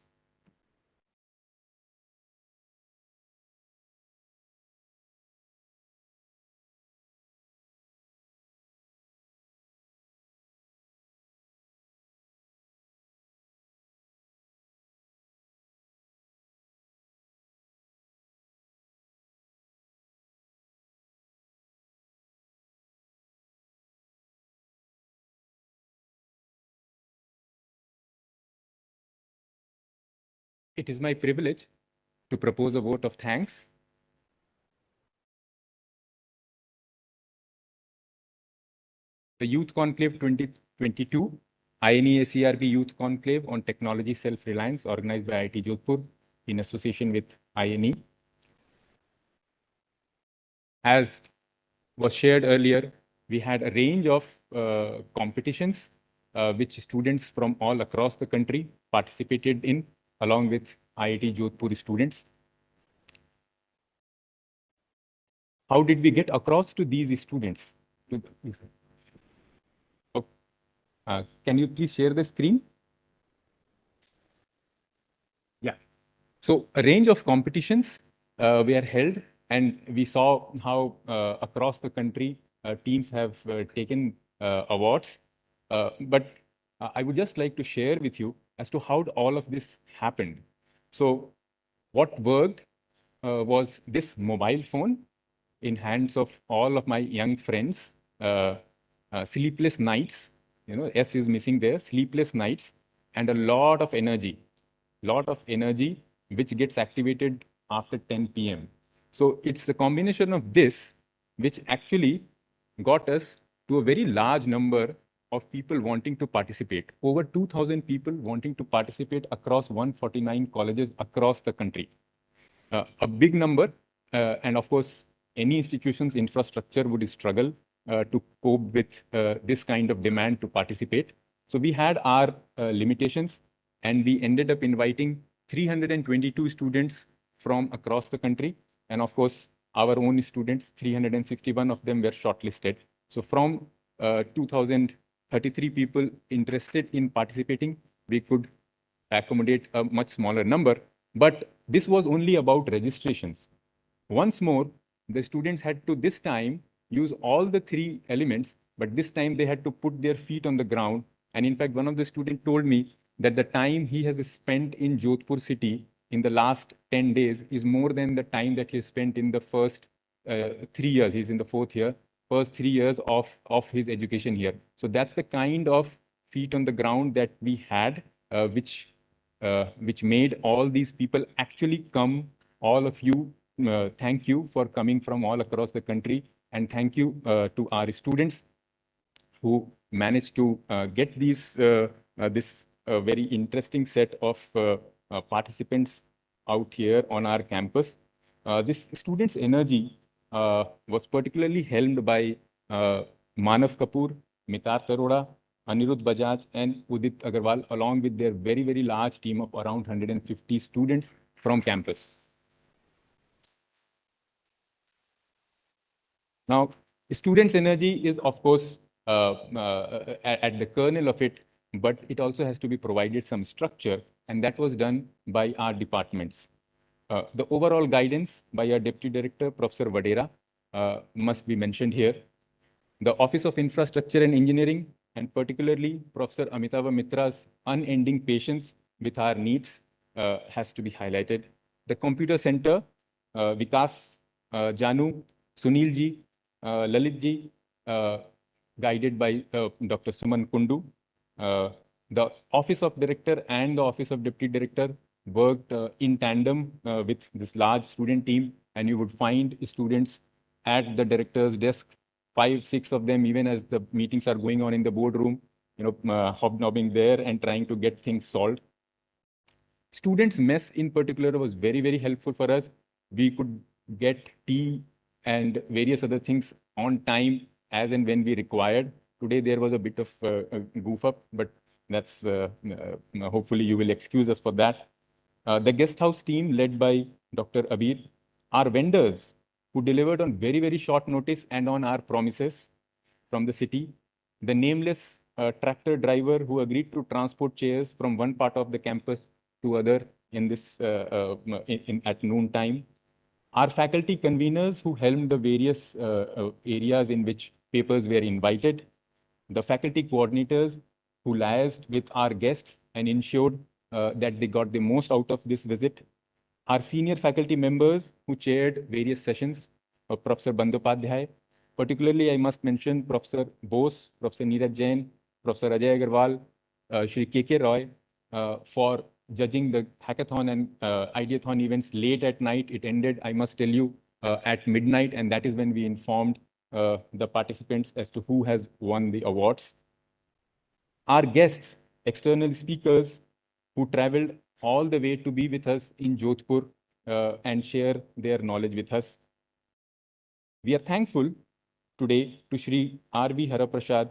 Speaker 10: It is my privilege to propose a vote of thanks the Youth Conclave 2022, INE SERB Youth Conclave on Technology Self-Reliance, organized by IIT Jodhpur in association with INE. As was shared earlier, we had a range of competitions which students from all across the country participated in, along with IIT Jodhpur students. How did we get across to these students? Can you please share the screen? Yeah. So a range of competitions were held, and we saw how across the country teams have taken awards. But I would just like to share with you as to how all of this happened. So what worked was this mobile phone in hands of all of my young friends. Sleepless nights, S is missing there, sleepless nights, and a lot of energy which gets activated after 10 p.m. So it's the combination of this which actually got us to a very large number of people wanting to participate. Over 2,000 people wanting to participate across 149 colleges across the country. A big number, and of course, any institution's infrastructure would struggle to cope with this kind of demand to participate. So we had our limitations, and we ended up inviting 322 students from across the country. And of course, our own students, 361 of them were shortlisted. So from 2,033 people interested in participating, we could accommodate a much smaller number. But this was only about registrations. Once more, the students had to this time use all the three elements, but this time they had to put their feet on the ground. And in fact, one of the students told me that the time he has spent in Jodhpur city in the last 10 days is more than the time that he spent in the first 3 years. He's in the 4th year, first 3 years of his education here. So that's the kind of feet on the ground that we had, which made all these people actually come. All of you, thank you for coming from all across the country, and thank you to our students who managed to get these this very interesting set of participants out here on our campus.
Speaker 17: This students' energy was particularly helmed by Manav Kapoor, Mitar Taroda, Anirudh Bajaj, and Udit Agarwal, along with their very, very large team of around 150 students from campus. Now, students' energy is, of course, at the kernel of it, but it also has to be provided some structure, and that was done by our departments. The overall guidance by our Deputy Director, Professor Vadera, must be mentioned here. The Office of Infrastructure and Engineering, and particularly Professor Amitava Mitra's unending patience with our needs, has to be highlighted. The Computer Center, Vikas, Janu, Sunilji, Lalitji, guided by Dr. Suman Kundu. The Office of Director and the Office of Deputy Director worked in tandem with this large student team, and you would find students at the director's desk, 5, 6 of them, even as the meetings are going on in the boardroom, hobnobbing there and trying to get things solved. Students' mess in particular was very, very helpful for us. We could get tea and various other things on time as and when we required. Today there was a bit of a goof up, but that's hopefully you will excuse us for that. The guest house team led by Dr. Abir, our vendors who delivered on very, very short notice and on our promises from the city, the nameless tractor driver who agreed to transport chairs from one part of the campus to other in this at noon time, our faculty conveners who helmed the various areas in which papers were invited, the faculty coordinators who liaised with our guests and ensured that they got the most out of this visit, our senior faculty members who chaired various sessions, Professor Bandopadhyay. Particularly, I must mention Professor Bose, Professor Neeraj Jain, Professor Ajay Agarwal, Shri K.K. Roy, for judging the hackathon and ideathon events late at night. It ended, I must tell you, at midnight, and that is when we informed the participants as to who has won the awards. Our guests, external speakers who traveled all the way to be with us in Jodhpur and share their knowledge with us. We are thankful today to Shri Srihara Prasad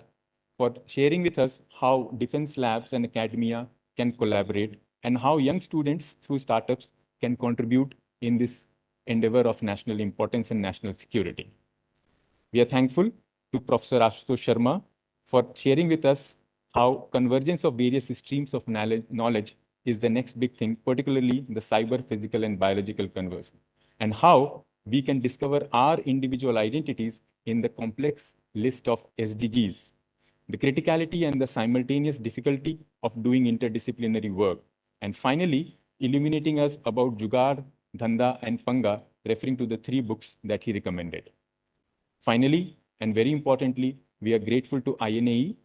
Speaker 17: for sharing with us how defense labs and academia can collaborate and how young students through startups can contribute in this endeavor of national importance and national security. We are thankful to Professor Ashutosh Sharma for sharing with us how convergence of various streams of knowledge is the next big thing, particularly the cyber, physical, and biological converse, and how we can discover our individual identities in the complex list of SDGs, the criticality and the simultaneous difficulty of doing interdisciplinary work, and finally, illuminating us about Jugaad, Dhanda, and Panga, referring to the 3 books that he recommended. Finally, and very importantly, we are grateful to INAE,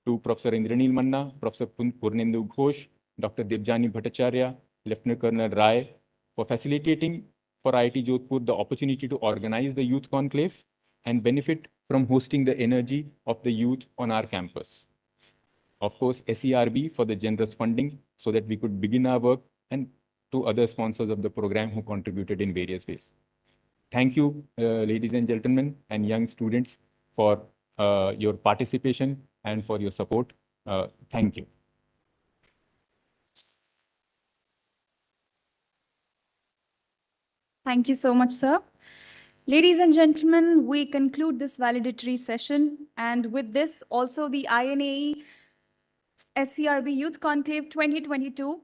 Speaker 17: to Professor Indranil Manna, Professor Purnendu Ghosh, Dr. Debjani Bhattacharya, Lieutenant Colonel Rai, for facilitating for IIT Jodhpur the opportunity to organize the Youth Conclave and benefit from hosting the energy of the youth on our campus. Of course, SERB for the generous funding so that we could begin our work, and to other sponsors of the program who contributed in various ways. Thank you, ladies and gentlemen, and young students, for your participation and for your support. Thank you.
Speaker 7: Thank you so much, sir. Ladies and gentlemen, we conclude this valedictory session. And with this, also the INAE SCRB Youth Conclave 2022.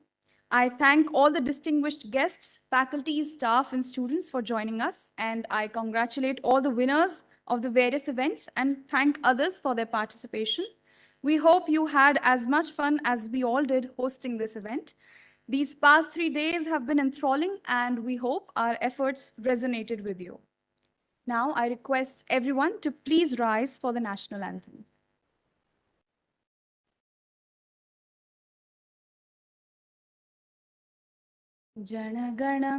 Speaker 7: I thank all the distinguished guests, faculty, staff, and students for joining us. And I congratulate all the winners of the various events and thank others for their participation. We hope you had as much fun as we all did hosting this event. These past 3 days have been enthralling, and we hope our efforts resonated with you. Now, I request everyone to please rise for the national anthem. जन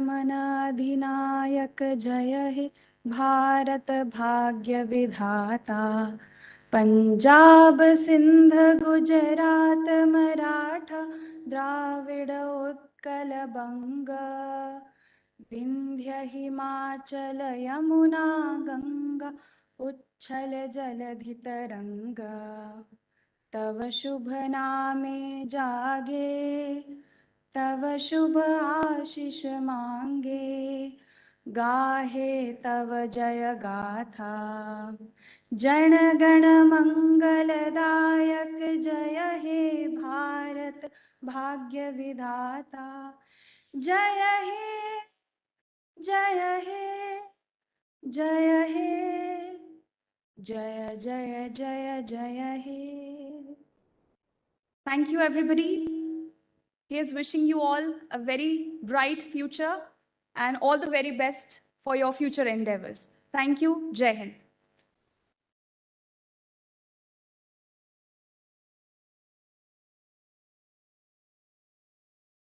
Speaker 7: मन अधिनायक जय हे भारत भाग्य विधाता पंजाब सिंध गुजरात मराठा द्राविड़ उत्कल बंग विंध्य हिमाचल यमुना गंगा उच्छल जलधि तरंगा तव शुभ नामे जागे तव शुभ आशीष मांगे गाहे तव जय गाथा जन गण मंगलदायक जय हे भारत भाग्य विधाता जय हे जय हे जय हे जय जय जय जय हे. Thank you, everybody. Here's wishing you all a very bright future and all the very best for your future endeavors. Thank you. Jai Hind.